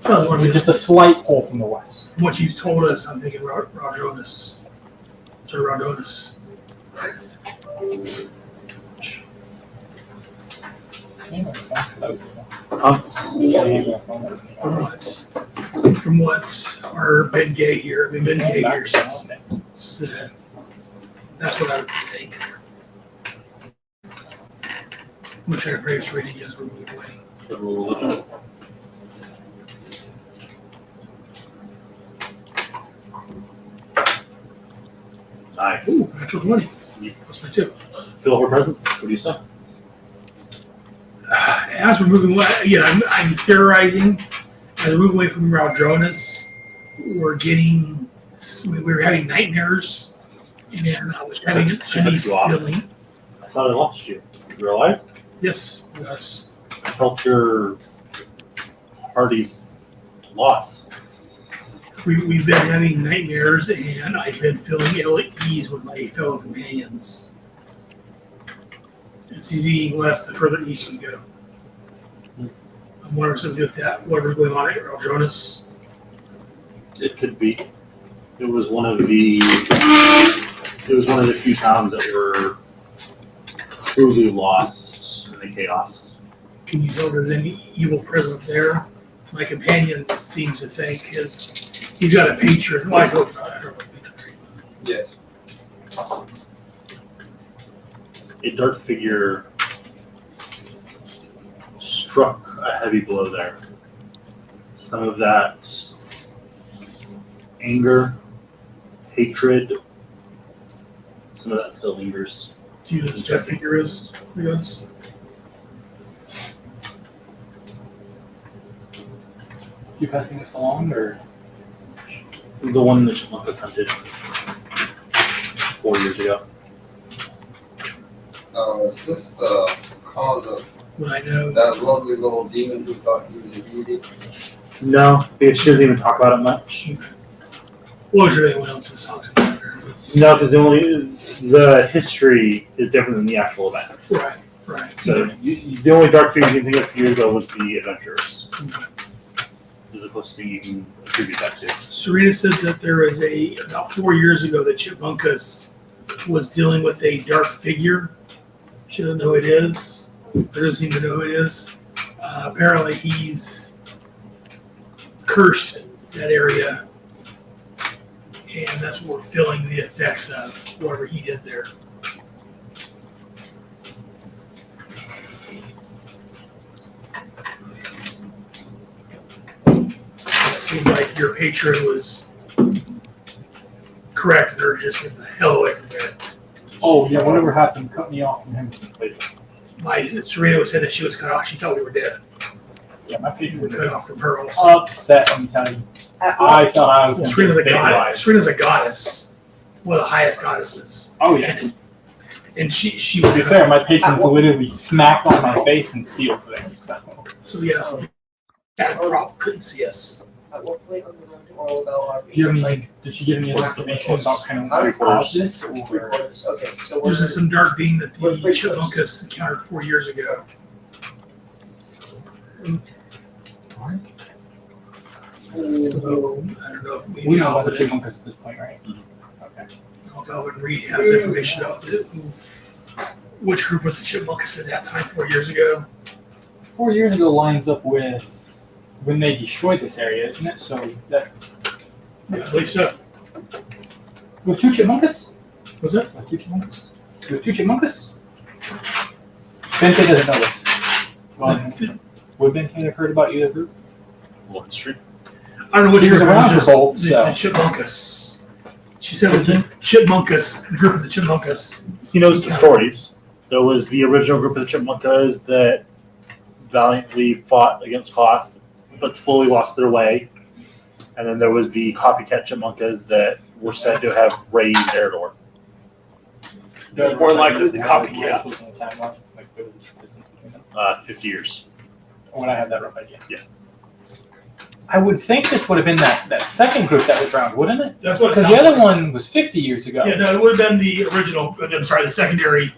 [SPEAKER 2] Well,
[SPEAKER 5] Just a slight pull from the west.
[SPEAKER 2] from what you've told us, I'm thinking Raldronis. Sir Raldronis. From what our Ben Gay here, Ben Gay here said. That's what I would think. I'm gonna try to brave reading as we're moving away.
[SPEAKER 3] The religion. Nice.
[SPEAKER 2] Ooh, natural 20. That's my 2.
[SPEAKER 3] Feel her presence. What do you say?
[SPEAKER 2] As we're moving away, I'm theorizing. As we're moving away from Raldronis, we were having nightmares, and then I was having an uneasy feeling.
[SPEAKER 3] I thought I lost you. You're alive?
[SPEAKER 2] Yes, yes.
[SPEAKER 3] I felt your party's loss.
[SPEAKER 2] We've been having nightmares, and I've been feeling ill at ease with my fellow companions. It's being less the further east we go. I'm wondering if something to do with that, whatever's going on at Raldronis.
[SPEAKER 3] It could be. It was one of the few towns that were truly lost, and and chaos.
[SPEAKER 2] Can you tell there's any evil present there? My companion seems to think he's got a patron. Well, I hope not. I don't know what patron.
[SPEAKER 4] Yes.
[SPEAKER 3] A dark figure struck a heavy blow there. Some of that anger, hatred, some of that still lingers.
[SPEAKER 2] Do you know what that figure is? Yes.
[SPEAKER 5] You passing this along, or
[SPEAKER 3] The one that Chipmunkus hunted 4 years ago.
[SPEAKER 4] Is this the cause of
[SPEAKER 2] Would I know?
[SPEAKER 4] that lovely little demon who thought he was a deity?
[SPEAKER 3] No, because she doesn't even talk about it much.
[SPEAKER 2] What was anyone else's talking about her?
[SPEAKER 3] No, because the history is different than the actual events.
[SPEAKER 2] Right, right.
[SPEAKER 3] So the only dark figure you can think of a few years ago was the adventurers. Is the closest thing you can attribute that to.
[SPEAKER 2] Serena said that there was about 4 years ago that Chipmunkus was dealing with a dark figure. She doesn't know who it is. Or doesn't seem to know who it is. Apparently he's cursed that area. And that's what we're feeling the effects of, whatever he did there. It seemed like your patron was correct and they're just in the hell away from that.
[SPEAKER 5] oh yeah, whatever happened cut me off from him.
[SPEAKER 2] Serena was saying that she was cut off. She thought we were dead.
[SPEAKER 5] Yeah, my
[SPEAKER 2] We
[SPEAKER 5] patron
[SPEAKER 2] were
[SPEAKER 5] was
[SPEAKER 2] cut off from her also.
[SPEAKER 5] upset. Let me tell you, I thought I was.
[SPEAKER 2] Serena's a
[SPEAKER 5] gonna
[SPEAKER 2] goddess. Serena's a goddess. One of the highest goddesses.
[SPEAKER 5] Oh yeah.
[SPEAKER 2] And she
[SPEAKER 5] To
[SPEAKER 2] was
[SPEAKER 5] be fair, my patron literally smacked on my face and sealed things.
[SPEAKER 2] So yes, that prop couldn't see us.
[SPEAKER 6] At what point on the road to Orlabelle are we?
[SPEAKER 5] Do you have any? Did she give any information about kind of what caused this? Or?
[SPEAKER 6] 3/4. Okay, so we're
[SPEAKER 2] This is some dark being that
[SPEAKER 6] We're
[SPEAKER 2] the
[SPEAKER 6] pretty
[SPEAKER 2] Chipmunkus encountered 4 years ago. So I don't know if
[SPEAKER 5] We know about the chipmunkus at this point, right? Okay.
[SPEAKER 2] I don't know if Alvin Reed has information about which group was the Chipmunkus at that time 4 years ago.
[SPEAKER 5] 4 years ago lines up with when they destroyed this area, isn't it? So that
[SPEAKER 2] Yeah, I believe so.
[SPEAKER 5] with two chipmunkus?
[SPEAKER 2] Was it?
[SPEAKER 5] With two chipmunkus? With two chipmunkus? Bente doesn't know this. Well, would Bente have heard about either group?
[SPEAKER 3] What history?
[SPEAKER 2] I don't know which
[SPEAKER 5] He was
[SPEAKER 2] group it
[SPEAKER 5] around
[SPEAKER 2] was,
[SPEAKER 5] for both,
[SPEAKER 2] the
[SPEAKER 5] so.
[SPEAKER 2] Chipmunkus. She said it was the Chipmunkus, the group of the Chipmunkus.
[SPEAKER 3] He knows the stories. There was the original group of the Chipmunkas that valiantly fought against cost, but slowly lost their way. And then there was the copycat Chipmunkas that were said to have raised Eredor.
[SPEAKER 2] More likely the copycat.
[SPEAKER 5] Was in the timeline, like there was a distance between them.
[SPEAKER 3] 50 years.
[SPEAKER 5] When I have that rough idea.
[SPEAKER 3] Yeah.
[SPEAKER 5] I would think this would have been that second group that was drowned, wouldn't it?
[SPEAKER 2] That's what it
[SPEAKER 5] Because
[SPEAKER 2] sounds
[SPEAKER 5] the other
[SPEAKER 2] like.
[SPEAKER 5] one was 50 years ago.
[SPEAKER 2] Yeah, no, it would have been the original, the secondary.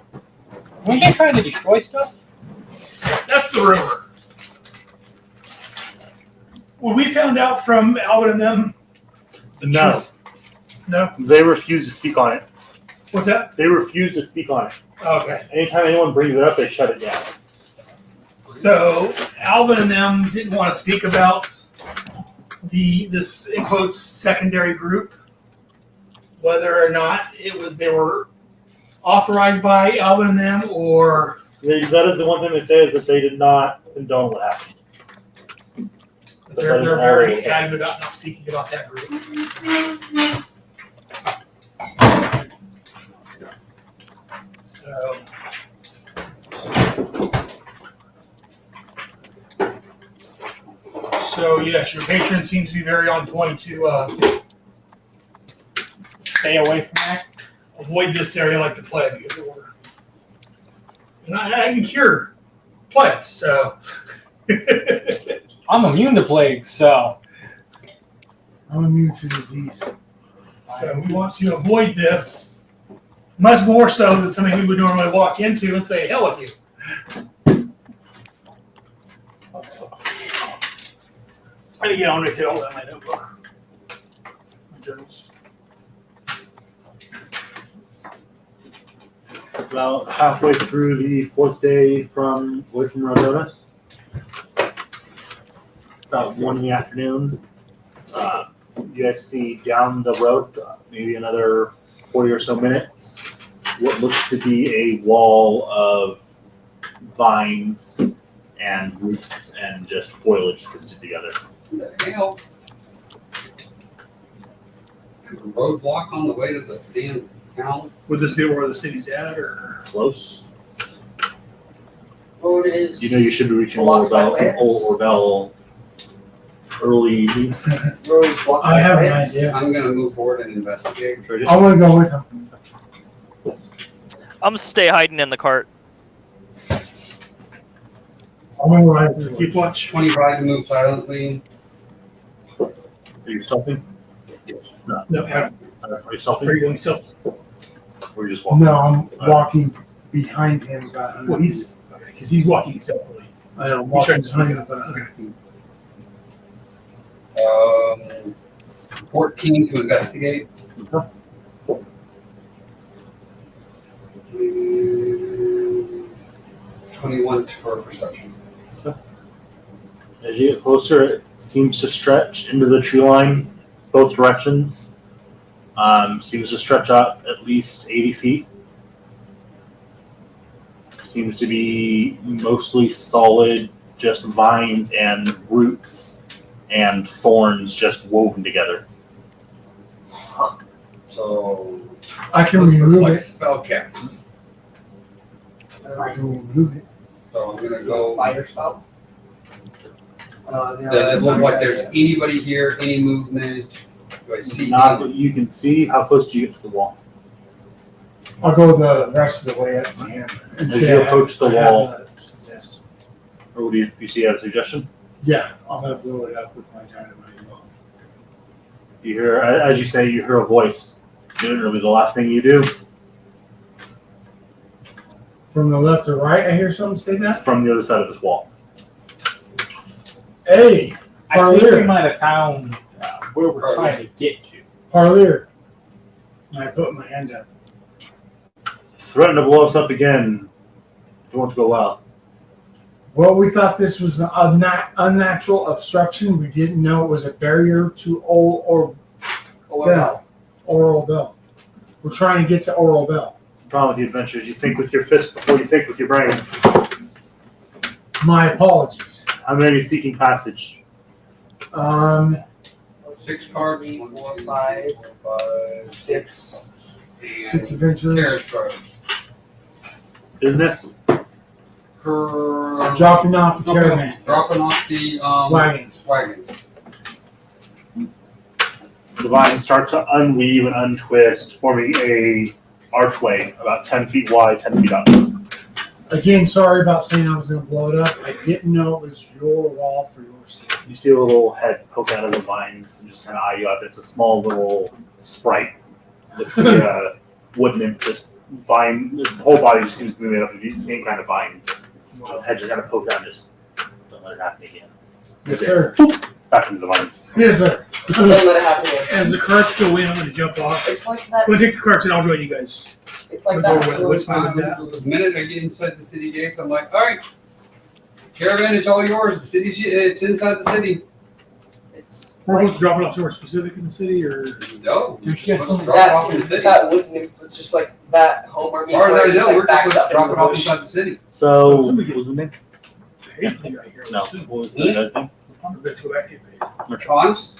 [SPEAKER 5] Weren't they trying to destroy stuff?
[SPEAKER 2] That's the rumor. When we found out from Alvin and them,
[SPEAKER 3] No,
[SPEAKER 2] no,
[SPEAKER 3] they refuse to speak on it.
[SPEAKER 2] what's that?
[SPEAKER 3] They refuse to speak on it.
[SPEAKER 2] Okay.
[SPEAKER 3] Anytime anyone brings it up, they shut it down.
[SPEAKER 2] So Alvin and them didn't want to speak about this in quotes secondary group, whether or not they were authorized by Alvin and them or
[SPEAKER 3] That is the one thing they say is that they did not condone what happened.
[SPEAKER 2] they're very adamant about not speaking about that group. So yes, your patron seems to be very on point to
[SPEAKER 5] Stay away from that.
[SPEAKER 2] avoid this area like the plague, as it were. And I can cure plagues, so.
[SPEAKER 5] I'm immune to plagues, so.
[SPEAKER 7] I'm immune to disease.
[SPEAKER 2] So we want to avoid this much more so than something we would normally walk into and say, hell with you. I need to get on to get all that in my notebook. My journals.
[SPEAKER 3] about halfway through the fourth day away from Raldronis. It's about 1 in the afternoon. You guys see down the road, maybe another 40 or so minutes, what looks to be a wall of vines and roots and just foliage twisted together.
[SPEAKER 4] What the hell? A roadblock on the way to the damn town?
[SPEAKER 2] Would this be where the city's at, or?
[SPEAKER 3] Close.
[SPEAKER 6] Road is.
[SPEAKER 3] You know you should be reaching
[SPEAKER 6] blocked by
[SPEAKER 3] Old
[SPEAKER 6] plants?
[SPEAKER 3] Orbell early evening.
[SPEAKER 6] Road is blocked
[SPEAKER 7] I
[SPEAKER 6] by
[SPEAKER 7] have an
[SPEAKER 6] plants.
[SPEAKER 7] idea.
[SPEAKER 4] I'm gonna move forward and investigate.
[SPEAKER 7] I want to go with him.
[SPEAKER 8] I'm gonna stay hiding in the cart.
[SPEAKER 7] I want to ride with
[SPEAKER 2] Keep watch.
[SPEAKER 4] 25 to move silently.
[SPEAKER 3] Are you stealthing?
[SPEAKER 4] Yes.
[SPEAKER 3] No.
[SPEAKER 2] No,
[SPEAKER 3] Are you
[SPEAKER 2] are
[SPEAKER 3] stealthing?
[SPEAKER 2] you going stealth?
[SPEAKER 3] Or are you just walking?
[SPEAKER 7] No, I'm walking behind him.
[SPEAKER 2] Well, because he's walking stealthily.
[SPEAKER 7] I know,
[SPEAKER 2] He's
[SPEAKER 7] walking
[SPEAKER 2] trying to sneak
[SPEAKER 7] behind
[SPEAKER 2] up.
[SPEAKER 7] him.
[SPEAKER 2] Okay.
[SPEAKER 4] 14 to investigate.
[SPEAKER 3] Okay.
[SPEAKER 4] 21 for perception.
[SPEAKER 3] As you get closer, it seems to stretch into the tree line, both directions. Seems to stretch out at least 80 feet. Seems to be mostly solid, just vines and roots and thorns just woven together.
[SPEAKER 4] So
[SPEAKER 7] I can
[SPEAKER 4] this looks
[SPEAKER 7] remove
[SPEAKER 4] like
[SPEAKER 7] it.
[SPEAKER 4] spell cast.
[SPEAKER 7] I can remove it.
[SPEAKER 4] So I'm gonna go.
[SPEAKER 6] Fire spell.
[SPEAKER 4] Does it look like there's anybody here? Any movement? Do I see?
[SPEAKER 3] Not that you can see. How close do you get to the wall?
[SPEAKER 7] I'll go the rest of the way up to him. And
[SPEAKER 3] As
[SPEAKER 7] say
[SPEAKER 3] you
[SPEAKER 7] I have-
[SPEAKER 3] approach the
[SPEAKER 7] I have
[SPEAKER 3] wall.
[SPEAKER 7] a suggestion.
[SPEAKER 3] Or what do you see? You have a suggestion?
[SPEAKER 7] Yeah, I'm gonna blow it up with my dynamite.
[SPEAKER 3] You hear, as you say, you hear a voice. It'll be the last thing you do.
[SPEAKER 7] From the left to right, I hear someone say that.
[SPEAKER 3] From the other side of this wall.
[SPEAKER 7] Hey,
[SPEAKER 5] I think we
[SPEAKER 7] Parlier,
[SPEAKER 5] might have found where we're trying to get to.
[SPEAKER 7] Parlier. And I put my hand up.
[SPEAKER 3] Threaten to blow us up again. Don't want to go well.
[SPEAKER 7] Well, we thought this was an unnatural obstruction. We didn't know it was a barrier to Oral Bell. We're trying to get to Oral Bell.
[SPEAKER 3] The problem with the adventures, you think with your fists before you think with your brains.
[SPEAKER 7] My apologies.
[SPEAKER 3] How many seeking passage?
[SPEAKER 4] 6 cards.
[SPEAKER 6] 3,
[SPEAKER 4] 1,
[SPEAKER 6] 4,
[SPEAKER 4] 2,
[SPEAKER 6] 5,
[SPEAKER 4] 3, 4, 5,
[SPEAKER 6] 6.
[SPEAKER 4] and
[SPEAKER 7] 6 adventurers.
[SPEAKER 4] Terror strike.
[SPEAKER 3] Business?
[SPEAKER 4] For
[SPEAKER 7] Dropping off the caravan.
[SPEAKER 4] dropping off the
[SPEAKER 7] Wagons.
[SPEAKER 4] wagons.
[SPEAKER 3] The vines start to unweave and untwist, forming a archway about 10 feet wide, 10 feet up.
[SPEAKER 7] Again, sorry about saying I was going to blow it up. I didn't know it was your wall for your safety.
[SPEAKER 3] You see a little head poke out of the vines and just kind of eye you up. It's a small little sprite. Looks to be a wooden nymph. This vine, the whole body just seems to be made up of the same kind of vines. His head just kind of pokes out and just don't let it happen again.
[SPEAKER 7] Yes, sir.
[SPEAKER 3] Back into the vines.
[SPEAKER 7] Yes, sir.
[SPEAKER 6] Don't let it happen.
[SPEAKER 2] As the carts go in, I'm going to jump off.
[SPEAKER 6] It's like that.
[SPEAKER 2] I'm going to take the carts and I'll join you guys.
[SPEAKER 6] It's like
[SPEAKER 2] We'll
[SPEAKER 6] that.
[SPEAKER 2] go with
[SPEAKER 6] So
[SPEAKER 2] which one is that?
[SPEAKER 4] The minute I get inside the city gates, I'm like, all right, caravan is all yours. The city's it's inside the city.
[SPEAKER 6] it's
[SPEAKER 2] We're
[SPEAKER 6] like
[SPEAKER 2] supposed to drop it off somewhere specific in the city, or
[SPEAKER 4] No, you're
[SPEAKER 5] There's
[SPEAKER 4] just supposed to drop
[SPEAKER 6] that.
[SPEAKER 4] it off in the city. As
[SPEAKER 6] That wood nymph was just like that home army.
[SPEAKER 4] far as
[SPEAKER 6] where
[SPEAKER 4] I
[SPEAKER 6] it just,
[SPEAKER 4] know,
[SPEAKER 6] like,
[SPEAKER 4] we're just
[SPEAKER 6] backs
[SPEAKER 4] supposed to
[SPEAKER 6] up
[SPEAKER 4] drop
[SPEAKER 6] in
[SPEAKER 4] it
[SPEAKER 6] the
[SPEAKER 4] off
[SPEAKER 6] bush.
[SPEAKER 4] inside the city.
[SPEAKER 3] So, what was the name?
[SPEAKER 2] hopefully right here.
[SPEAKER 3] No, what was the guy's name?
[SPEAKER 2] I'm going to go back and pay.
[SPEAKER 4] Oh, I'm just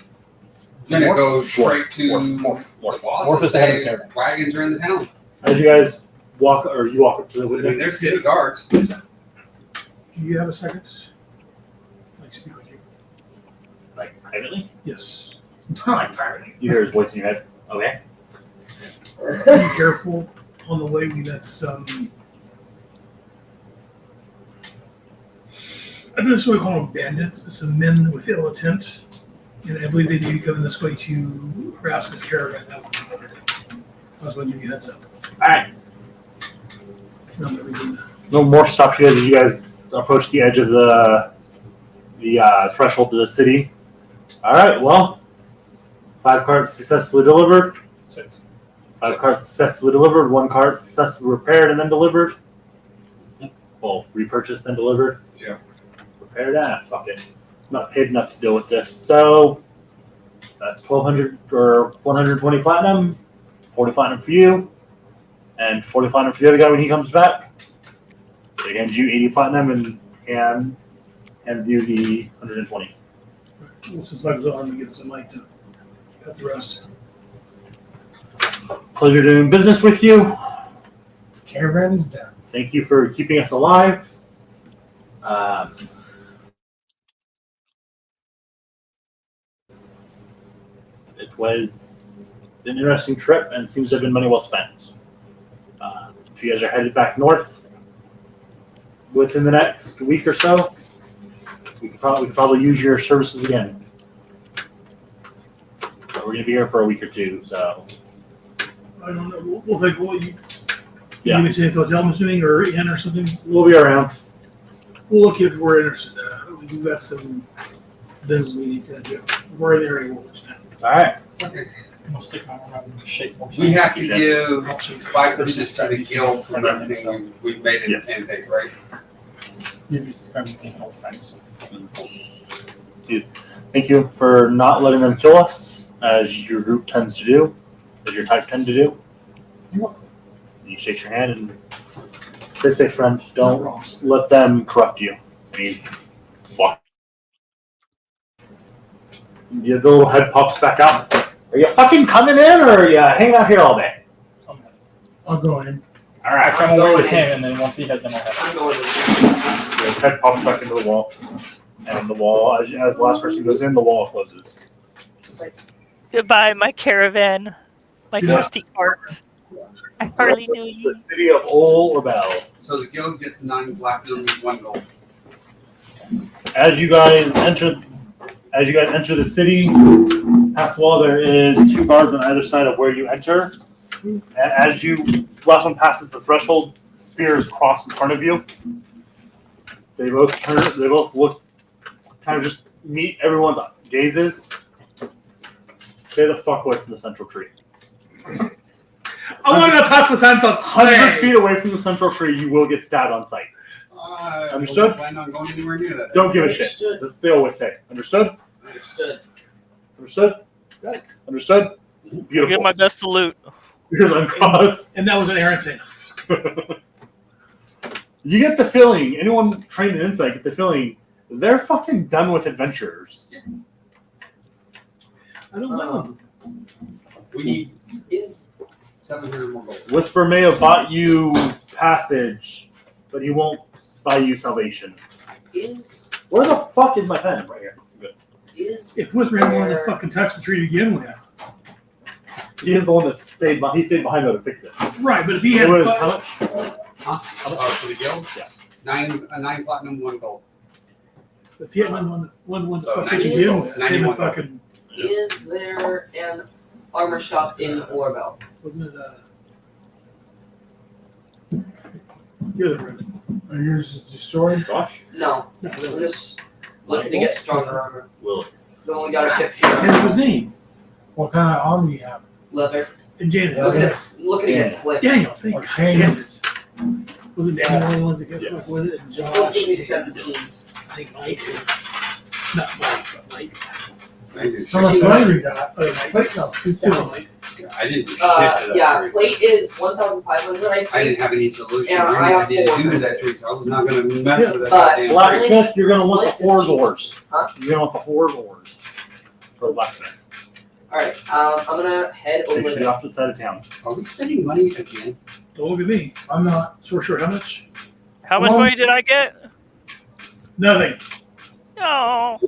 [SPEAKER 4] gonna go straight to
[SPEAKER 3] Morph.
[SPEAKER 4] the boss
[SPEAKER 5] Morph
[SPEAKER 4] and
[SPEAKER 5] is the head of the
[SPEAKER 4] say
[SPEAKER 5] caravan.
[SPEAKER 4] wagons are in the town.
[SPEAKER 3] As you guys walk, or you walk up to the
[SPEAKER 4] I mean,
[SPEAKER 3] window,
[SPEAKER 4] they're city guards.
[SPEAKER 2] Do you have a second? Like, speak with you.
[SPEAKER 3] like privately,
[SPEAKER 2] Yes.
[SPEAKER 3] you hear his voice in your head. Okay.
[SPEAKER 2] Be careful on the way. We met some. I don't know what we call them, bandits, some men with ill intent. And I believe they may be coming this way to harass this caravan. That would be better. I was going to give you a heads up.
[SPEAKER 3] All right.
[SPEAKER 2] No, no, we didn't.
[SPEAKER 3] No more stops you guys as you guys approach the edge of the threshold to the city. All right. Well, 5 cards successfully delivered.
[SPEAKER 2] 6.
[SPEAKER 3] 5 carts successfully delivered, 1 cart successfully repaired and then delivered. Well, repurchased and delivered.
[SPEAKER 4] Yeah.
[SPEAKER 3] Repaired, fuck it. I'm not paid enough to deal with this. So that's 1,200 or 120 platinum, 40 platinum for you, and 40 platinum for the other guy when he comes back. They hand you 80 platinum and hand you the 120.
[SPEAKER 2] Well, since I was on, we give it to Mike to cut the rest.
[SPEAKER 3] Pleasure doing business with you.
[SPEAKER 7] Caravan is done.
[SPEAKER 3] Thank you for keeping us alive. It was an interesting trip and seems to have been money well spent. If you guys are headed back north within the next week or so, we could probably use your services again. But we're going to be here for a week or two, so.
[SPEAKER 2] I don't know. We'll think. Well, you
[SPEAKER 3] Yeah.
[SPEAKER 2] maybe take a hotel, I'm assuming, or inn or something.
[SPEAKER 3] We'll be around.
[SPEAKER 2] We'll look if we're interested. We've got some business we need to do. If we're in the area, we'll let you know.
[SPEAKER 3] All right.
[SPEAKER 4] Okay.
[SPEAKER 5] I'm gonna stick my arm out and shake more.
[SPEAKER 4] We have to give
[SPEAKER 2] I'll shake.
[SPEAKER 4] 5% to the guild from everything we've made in
[SPEAKER 3] Yes.
[SPEAKER 4] intake, right?
[SPEAKER 3] Thank you for not letting them kill us, as your group tends to do, as your type tend to do. He shakes your hand and says, "Say, friend, don't let them corrupt you." And he walks. The little head pops back out. Are you fucking coming in, or are you hanging out here all day?
[SPEAKER 7] I'll go in.
[SPEAKER 3] All right.
[SPEAKER 5] I'm away with him, and then once he heads in, I'll head
[SPEAKER 6] I'm
[SPEAKER 5] out.
[SPEAKER 6] going to
[SPEAKER 3] His head pops back into the wall, and the wall, as the last person goes in, the wall closes.
[SPEAKER 8] Goodbye, my caravan, my
[SPEAKER 3] Yeah.
[SPEAKER 8] trusty cart. I hardly knew you.
[SPEAKER 3] The city of Ol Rebel.
[SPEAKER 4] So the guild gets 9 platinum and 1 gold.
[SPEAKER 3] As you guys enter the city, past the wall, there is 2 guards on either side of where you enter. And as last one passes the threshold, spears cross in front of you. They both turn. They both look, kind of just meet everyone's gazes. Stay the fuck away from the central tree.
[SPEAKER 2] I want to touch the sense of
[SPEAKER 3] 100 feet away from the central tree, you will get stabbed on sight. Understood?
[SPEAKER 4] I plan on going anywhere near that.
[SPEAKER 3] Don't give a shit.
[SPEAKER 6] Understood.
[SPEAKER 3] That's what they always say. Understood?
[SPEAKER 6] Understood.
[SPEAKER 3] Understood? Good. Understood?
[SPEAKER 8] I'll give
[SPEAKER 3] Beautiful.
[SPEAKER 8] my best salute.
[SPEAKER 3] Here's uncause.
[SPEAKER 2] And that was an errant thing.
[SPEAKER 3] You get the feeling, anyone trained in insight get the feeling, they're fucking done with adventurers.
[SPEAKER 2] I don't know.
[SPEAKER 4] We need
[SPEAKER 6] Is
[SPEAKER 4] 700 more gold.
[SPEAKER 3] Whisper may have bought you passage, but he won't buy you salvation.
[SPEAKER 6] is
[SPEAKER 3] Where the fuck is my pen? Right here. Good.
[SPEAKER 6] is
[SPEAKER 2] If Whisper didn't want to
[SPEAKER 6] there-
[SPEAKER 2] fucking touch the tree to begin with.
[SPEAKER 3] He is the one that stayed behind though to fix it.
[SPEAKER 2] Right, but if he
[SPEAKER 3] It
[SPEAKER 2] had
[SPEAKER 3] was
[SPEAKER 2] fu-
[SPEAKER 3] how much?
[SPEAKER 4] Huh? For the guild?
[SPEAKER 3] Yeah.
[SPEAKER 4] 9 platinum, 1 gold.
[SPEAKER 2] if he had one to
[SPEAKER 4] So
[SPEAKER 2] fucking
[SPEAKER 4] 90
[SPEAKER 2] begin with, him
[SPEAKER 4] 91.
[SPEAKER 2] and fucking
[SPEAKER 6] is there an armor shop in Orbel?
[SPEAKER 2] wasn't it the other friend?
[SPEAKER 7] Are yours is destroyed?
[SPEAKER 3] Gosh.
[SPEAKER 6] No,
[SPEAKER 2] No,
[SPEAKER 6] I'm
[SPEAKER 2] really.
[SPEAKER 6] just looking to get stronger armor.
[SPEAKER 3] Will.
[SPEAKER 6] Cause I only got a 15
[SPEAKER 2] Can't think of his name.
[SPEAKER 7] What kind of armor you have?
[SPEAKER 6] leather.
[SPEAKER 2] And Janet.
[SPEAKER 7] Yeah,
[SPEAKER 6] Looking to get split.
[SPEAKER 2] Daniel, thank
[SPEAKER 7] Or
[SPEAKER 2] God
[SPEAKER 7] chains.
[SPEAKER 2] damn it. Wasn't Daniel one of the ones that kept
[SPEAKER 3] Yes.
[SPEAKER 2] fucking with it? And
[SPEAKER 6] Split
[SPEAKER 2] Josh.
[SPEAKER 6] give me 17.
[SPEAKER 2] I think Mike. Not Mike, but Mike.
[SPEAKER 4] I didn't do
[SPEAKER 7] So much
[SPEAKER 4] shit.
[SPEAKER 7] money we got.
[SPEAKER 2] Oh, Mike.
[SPEAKER 7] Plate cost
[SPEAKER 2] Yeah,
[SPEAKER 7] 2,000.
[SPEAKER 2] Mike.
[SPEAKER 4] I didn't do shit to that
[SPEAKER 6] Yeah,
[SPEAKER 4] tree.
[SPEAKER 6] plate is 1,500. I think.
[SPEAKER 4] I didn't have any solution
[SPEAKER 6] Yeah,
[SPEAKER 4] or
[SPEAKER 6] I
[SPEAKER 4] any
[SPEAKER 6] have
[SPEAKER 4] idea to do
[SPEAKER 6] 400.
[SPEAKER 4] to that tree, so I was not going to mess with that
[SPEAKER 6] But
[SPEAKER 4] goddamn tree.
[SPEAKER 3] Blacksmith, you're gonna want the
[SPEAKER 6] Split is
[SPEAKER 3] horde
[SPEAKER 6] cheap.
[SPEAKER 3] ores.
[SPEAKER 6] Huh?
[SPEAKER 3] You're gonna want the horde ores for blacksmith.
[SPEAKER 6] All right, I'm gonna head over
[SPEAKER 3] Takes you the
[SPEAKER 6] there.
[SPEAKER 3] opposite side of town.
[SPEAKER 4] Are we spending money again?
[SPEAKER 2] Don't look at me.
[SPEAKER 7] I'm not.
[SPEAKER 2] So sure, how much?
[SPEAKER 8] How much
[SPEAKER 7] Well-
[SPEAKER 8] money did I get?
[SPEAKER 2] Nothing.
[SPEAKER 8] No.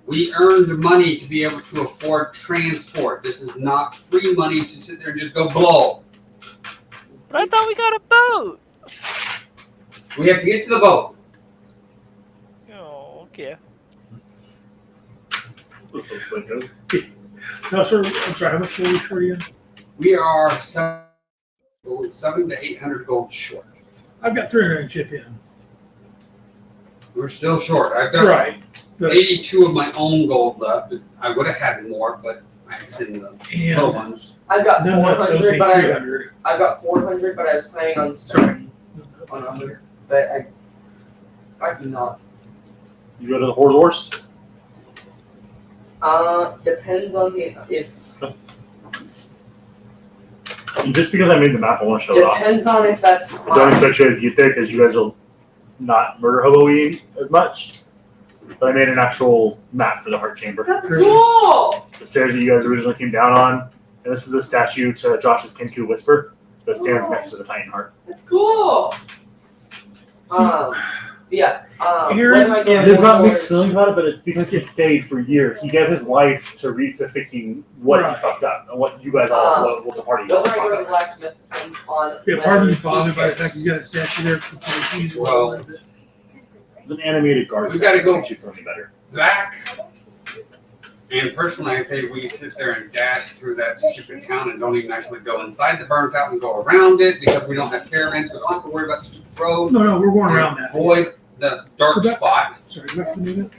[SPEAKER 4] We earned money to be able to afford transport. This is not free money to sit there and just go blow.
[SPEAKER 8] But I thought we got a boat.
[SPEAKER 4] We have to get to the boat.
[SPEAKER 8] Oh, okay.
[SPEAKER 2] No, sir. I'm sorry. How much are we short again?
[SPEAKER 4] We are 700 to 800 gold short.
[SPEAKER 2] I've got 300 chip in.
[SPEAKER 4] We're still short. I've got
[SPEAKER 2] Right. But
[SPEAKER 4] 82 of my own gold left. I would have had more, but I send the
[SPEAKER 2] And
[SPEAKER 4] low ones.
[SPEAKER 6] I've got
[SPEAKER 2] then what? So
[SPEAKER 6] 400, but
[SPEAKER 2] 300.
[SPEAKER 6] I've got 400, but I was planning on spending
[SPEAKER 2] Sorry.
[SPEAKER 6] 100, but I cannot.
[SPEAKER 3] You go to the horse.
[SPEAKER 6] Depends on if
[SPEAKER 3] And just because I made the map, I want to show it off.
[SPEAKER 6] depends on if that's
[SPEAKER 3] Don't
[SPEAKER 6] mine.
[SPEAKER 3] expect you guys to get there because you guys will not murder hoboing as much. But I made an actual map for the heart chamber.
[SPEAKER 6] That's cool.
[SPEAKER 3] The stairs that you guys originally came down on, and this is a statue to Josh's Kenku Whisper that stands next to the Titan Heart.
[SPEAKER 6] That's cool. Yeah.
[SPEAKER 2] Aaron,
[SPEAKER 6] when am I going
[SPEAKER 3] There's
[SPEAKER 6] to
[SPEAKER 3] not
[SPEAKER 6] Wars?
[SPEAKER 3] mixed feelings about it, but it's because he stayed for years. He gave his life to fixing what
[SPEAKER 2] Right.
[SPEAKER 3] he fucked up and what you guys all, what the party
[SPEAKER 6] Whether
[SPEAKER 3] got
[SPEAKER 6] I go to the
[SPEAKER 3] fucked up.
[SPEAKER 6] blacksmith depends on
[SPEAKER 2] Yeah, part of
[SPEAKER 6] whether
[SPEAKER 2] me bothered by the
[SPEAKER 6] he
[SPEAKER 2] fact he's got a statue there. Considering he's
[SPEAKER 4] Well,
[SPEAKER 2] what is it?
[SPEAKER 3] It's an animated guard.
[SPEAKER 4] We gotta go.
[SPEAKER 3] Makes you feel any better.
[SPEAKER 4] Back. And personally, I think we sit there and dash through that stupid town and don't even actually go inside the burnt out and go around it because we don't have caravans. We don't have to worry about the stupid road.
[SPEAKER 2] No, we're going around that.
[SPEAKER 4] Avoid the dark
[SPEAKER 2] Go back.
[SPEAKER 4] spot.
[SPEAKER 2] Sorry, go back to the movement.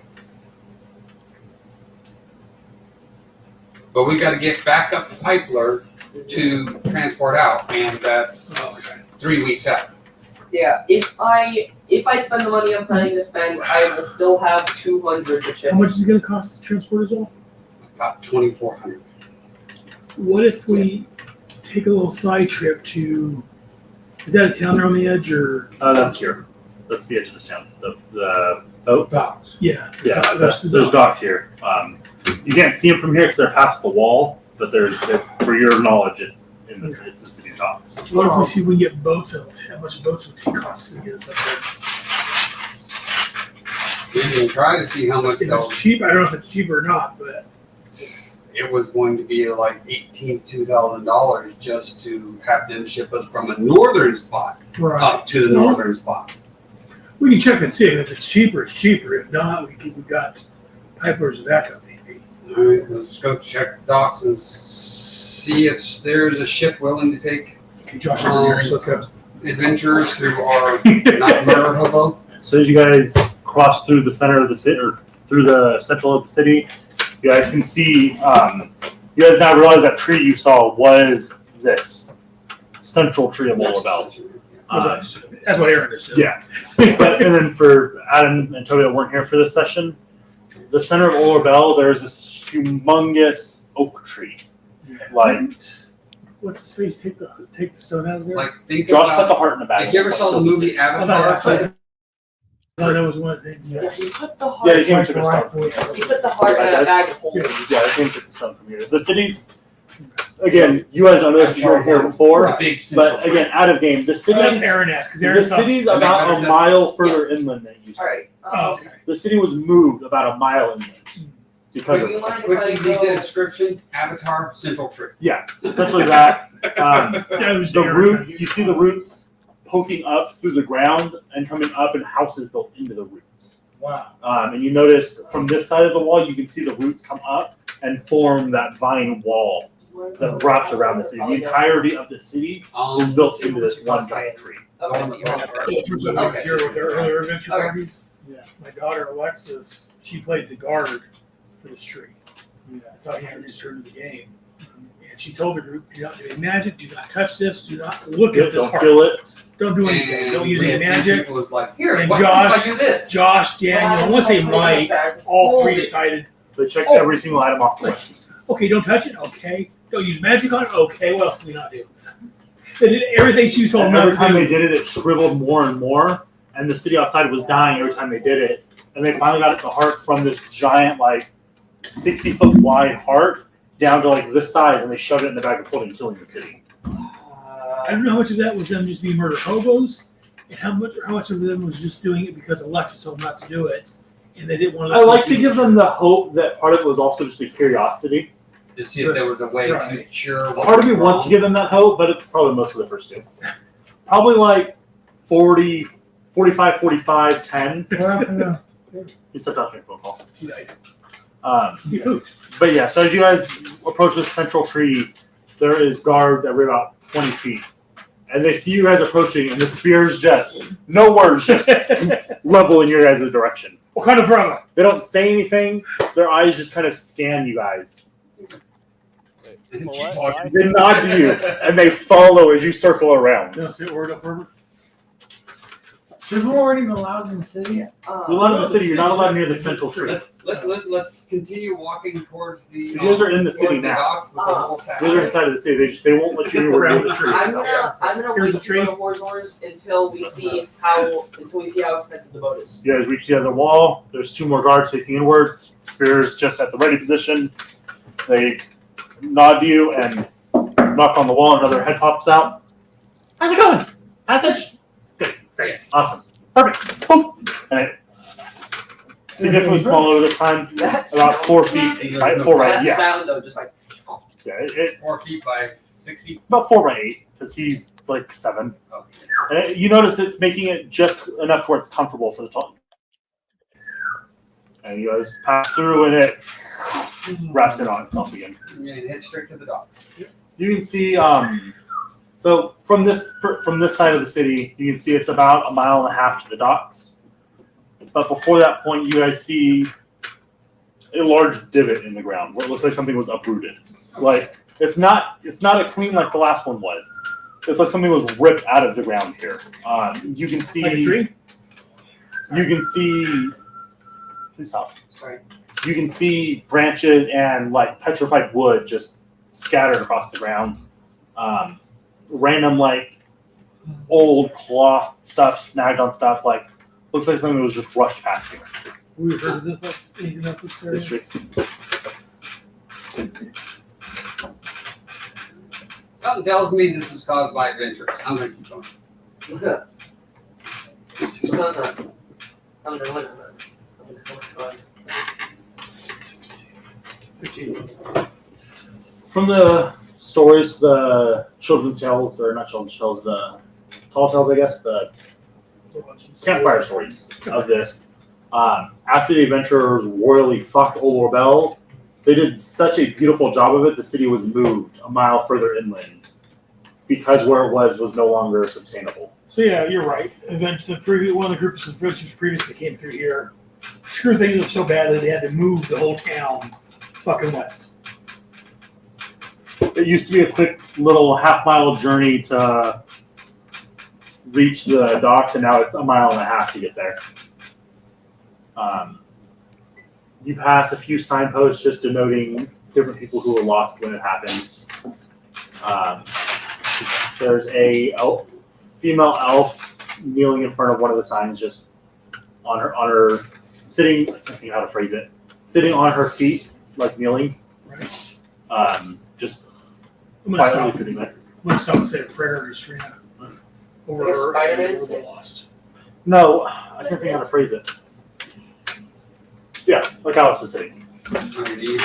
[SPEAKER 4] But we got to get back up to Pipler to transport out, and that's
[SPEAKER 2] Oh, okay.
[SPEAKER 4] 3 weeks out.
[SPEAKER 6] Yeah, if I spend the money I'm planning to spend, I will still have 200 to chip.
[SPEAKER 2] How much is it going to cost to transport us all?
[SPEAKER 4] About 2,400.
[SPEAKER 2] What if we take a little side trip to? Is that a town there on the edge, or?
[SPEAKER 3] That's here. That's the edge of this town. The boat.
[SPEAKER 7] Docks.
[SPEAKER 2] Yeah.
[SPEAKER 3] Yeah,
[SPEAKER 2] That's
[SPEAKER 3] there's docks here. You can't see them from here because they're past the wall, but for your knowledge, it's it's the city's docks.
[SPEAKER 2] What if we see if we can get boats? How much boats would it cost to get us up there?
[SPEAKER 4] We can try to see how much
[SPEAKER 2] If
[SPEAKER 4] they'll.
[SPEAKER 2] it's cheap, I don't know if it's cheap or not, but
[SPEAKER 4] It was going to be like $2,000 just to have them ship us from a northern spot up to the northern spot.
[SPEAKER 2] We can check and see if it's cheaper. It's cheaper. If not, we've got Piper's backup maybe.
[SPEAKER 4] All right, let's go check docks and see if there's a ship willing to take
[SPEAKER 2] Okay, Josh is here, so let's go.
[SPEAKER 4] adventurers who are not murder hobo.
[SPEAKER 3] So as you guys cross through the center of the city, or through the central of the city, you guys can see. You guys now realize that tree you saw was this central tree of Olabel.
[SPEAKER 2] That's what Aaron is.
[SPEAKER 3] Yeah. But and then for Adam and Toby that weren't here for this session, the center of Olabel, there's this humongous oak tree. Like
[SPEAKER 2] What's his face? Take the stone out of there.
[SPEAKER 4] Like think
[SPEAKER 3] Josh put
[SPEAKER 4] about.
[SPEAKER 3] the heart in the bag.
[SPEAKER 4] If you ever saw the movie Avatar,
[SPEAKER 2] Oh, that was one of the things.
[SPEAKER 6] Yeah, you put the
[SPEAKER 3] Yeah,
[SPEAKER 6] heart.
[SPEAKER 3] you came to the stone.
[SPEAKER 6] You put the heart in a bag of holes.
[SPEAKER 3] Yeah, I came to the stone from here. The cities, again, you guys don't know this because you weren't here before.
[SPEAKER 4] a big
[SPEAKER 3] But again, out of game, the
[SPEAKER 2] That's
[SPEAKER 3] cities,
[SPEAKER 2] Aaron asked because
[SPEAKER 3] the
[SPEAKER 2] Aaron thought.
[SPEAKER 3] city's
[SPEAKER 4] That
[SPEAKER 3] about
[SPEAKER 4] makes
[SPEAKER 3] a
[SPEAKER 4] sense.
[SPEAKER 3] mile further inland than it used to.
[SPEAKER 6] All right.
[SPEAKER 2] Oh, okay.
[SPEAKER 3] The city was moved about a mile inland because
[SPEAKER 6] Would you
[SPEAKER 3] of
[SPEAKER 6] mind
[SPEAKER 4] quick
[SPEAKER 6] if I
[SPEAKER 4] easy
[SPEAKER 6] go?
[SPEAKER 4] description: Avatar Central Tree.
[SPEAKER 3] essentially that.
[SPEAKER 2] Yeah, it was
[SPEAKER 3] The
[SPEAKER 2] Aaron
[SPEAKER 3] roots,
[SPEAKER 2] trying to
[SPEAKER 3] you see the roots poking up through the ground and coming up, and houses built into the roots.
[SPEAKER 7] Wow.
[SPEAKER 3] And you notice from this side of the wall, you can see the roots come up and form that vine wall that wraps around the city. The entirety of the city is built into this one giant tree.
[SPEAKER 6] Okay.
[SPEAKER 2] Was it like here with our earlier adventure
[SPEAKER 6] Okay.
[SPEAKER 2] parties? Yeah. My daughter Alexis, she played the guard for this tree. Yeah, that's how he introduced her to the game. And she told the group, do not do any magic, do not touch this, do not look at this
[SPEAKER 3] Don't
[SPEAKER 2] heart.
[SPEAKER 3] kill it.
[SPEAKER 2] Don't do anything.
[SPEAKER 4] And
[SPEAKER 2] Don't use
[SPEAKER 4] we
[SPEAKER 2] any
[SPEAKER 4] had two
[SPEAKER 2] magic.
[SPEAKER 4] people was like,
[SPEAKER 6] Here,
[SPEAKER 2] And
[SPEAKER 4] what
[SPEAKER 2] Josh-
[SPEAKER 4] if I do this?
[SPEAKER 2] Josh, Daniel, I want to say Mike, all three decided,
[SPEAKER 3] They checked
[SPEAKER 2] Oh.
[SPEAKER 3] every single item off the list.
[SPEAKER 2] okay, don't touch it, okay. Don't use magic on it, okay. What else can we not do? They did everything she told
[SPEAKER 3] And
[SPEAKER 2] them
[SPEAKER 3] every
[SPEAKER 2] not
[SPEAKER 3] time
[SPEAKER 2] to
[SPEAKER 3] they
[SPEAKER 2] do.
[SPEAKER 3] did it, it shriveled more and more. And the city outside was dying every time they did it. And they finally got the heart from this giant, 60-foot wide heart down to this size, and they shoved it in the bag of holding, killing the city.
[SPEAKER 2] I don't know how much of that was them just being murder hobos, and how much of them was just doing it because Alexis told them not to do it, and they didn't want to.
[SPEAKER 3] I like to give them the hope that part of it was also just a curiosity.
[SPEAKER 4] To see if there was a way to
[SPEAKER 2] Right.
[SPEAKER 4] cure. what
[SPEAKER 3] Part of me
[SPEAKER 4] was
[SPEAKER 3] wants
[SPEAKER 4] wrong.
[SPEAKER 3] to give them that hope, but it's probably most of the first two. Probably 40, 45, 45, 10.
[SPEAKER 7] What happened to
[SPEAKER 3] He stepped out to make a phone call.
[SPEAKER 2] He hooped.
[SPEAKER 3] But yeah, so as you guys approach this central tree, there is guards every about 20 feet. And they see you guys approaching, and the spears no words, just level in your guys' direction.
[SPEAKER 2] What kind of brother?
[SPEAKER 3] They don't say anything. Their eyes just kind of scan you guys.
[SPEAKER 4] And
[SPEAKER 8] Well,
[SPEAKER 4] keep
[SPEAKER 8] what?
[SPEAKER 4] walking.
[SPEAKER 3] They nod to you, and they follow as you circle around.
[SPEAKER 2] No, say word up, Herbert.
[SPEAKER 7] Should we weren't even allowed in the city?
[SPEAKER 3] You're allowed in the city. You're not allowed near the central street.
[SPEAKER 4] Let's continue walking towards the.
[SPEAKER 3] You guys are in the city
[SPEAKER 4] towards the
[SPEAKER 3] now.
[SPEAKER 4] docks with the whole
[SPEAKER 3] You
[SPEAKER 4] section.
[SPEAKER 3] guys are inside of the city. They won't let you near where
[SPEAKER 2] Around
[SPEAKER 3] the
[SPEAKER 2] the
[SPEAKER 3] tree.
[SPEAKER 6] I'm
[SPEAKER 3] is.
[SPEAKER 6] gonna
[SPEAKER 2] Here's the
[SPEAKER 6] wait
[SPEAKER 2] tree.
[SPEAKER 6] to go to Horrors until we see how expensive the boat is.
[SPEAKER 3] You guys reach the other wall. There's 2 more guards facing inwards. Spears just at the ready position. They nod to you and knock on the wall. Another head pops out. How's it going? Passage? Good. Great.
[SPEAKER 4] Yes.
[SPEAKER 3] Awesome. Perfect. Boom. And it significantly smaller this time.
[SPEAKER 6] That's
[SPEAKER 3] About 4 feet. Right, 4 by
[SPEAKER 6] that
[SPEAKER 3] yeah.
[SPEAKER 6] sound though, just like
[SPEAKER 3] Yeah. It
[SPEAKER 4] 4 feet by 6 feet.
[SPEAKER 3] about 4 by 8 because he's like 7.
[SPEAKER 4] Oh.
[SPEAKER 3] And you notice it's making it just enough to where it's comfortable for the top. And you guys pass through and it wraps it on itself again.
[SPEAKER 4] And head straight to the docks.
[SPEAKER 3] You can see, so from this side of the city, you can see it's about 1.5 miles to the docks. But before that point, you guys see a large divot in the ground where it looks like something was uprooted. Like it's not a clean like the last one was. It's like something was ripped out of the ground here. You can see.
[SPEAKER 2] Like a tree?
[SPEAKER 3] You can see. Please stop.
[SPEAKER 6] sorry.
[SPEAKER 3] You can see branches and like petrified wood just scattered across the ground. Random like old cloth stuff snagged on stuff. Like looks like something that was just rushed past here.
[SPEAKER 2] We've heard of this. Anything about this area?
[SPEAKER 3] This street.
[SPEAKER 4] Something tells me this was caused by adventures. I'm gonna keep going.
[SPEAKER 3] From the stories, the children's tales, or not children's tales, the tall tales, I guess, the campfire stories of this. After the adventurers royally fucked Old Bell, they did such a beautiful job of it, the city was moved 1 mile further inland because where it was no longer sustainable.
[SPEAKER 2] So yeah, you're right. One of the groups of adventurers previously came through here. Screwed things up so badly they had to move the whole town fucking west.
[SPEAKER 3] It used to be a quick little half-mile journey to reach the docks, and now it's 1.5 miles to get there. You pass a few signposts just denoting different people who were lost when it happened. There's a female elf kneeling in front of one of the signs, just on her sitting. I can't think how to phrase it. Sitting on her feet, like kneeling.
[SPEAKER 2] Right.
[SPEAKER 3] Just
[SPEAKER 2] I'm gonna
[SPEAKER 3] quietly
[SPEAKER 2] stop.
[SPEAKER 3] sitting there.
[SPEAKER 2] I'm gonna stop and say a prayer to Serena over
[SPEAKER 6] Like
[SPEAKER 2] her
[SPEAKER 6] Spider-Man
[SPEAKER 2] over the
[SPEAKER 6] said.
[SPEAKER 2] lost.
[SPEAKER 3] No, I can't think how to phrase it. Yeah, like Alex is sitting.
[SPEAKER 4] Underneath.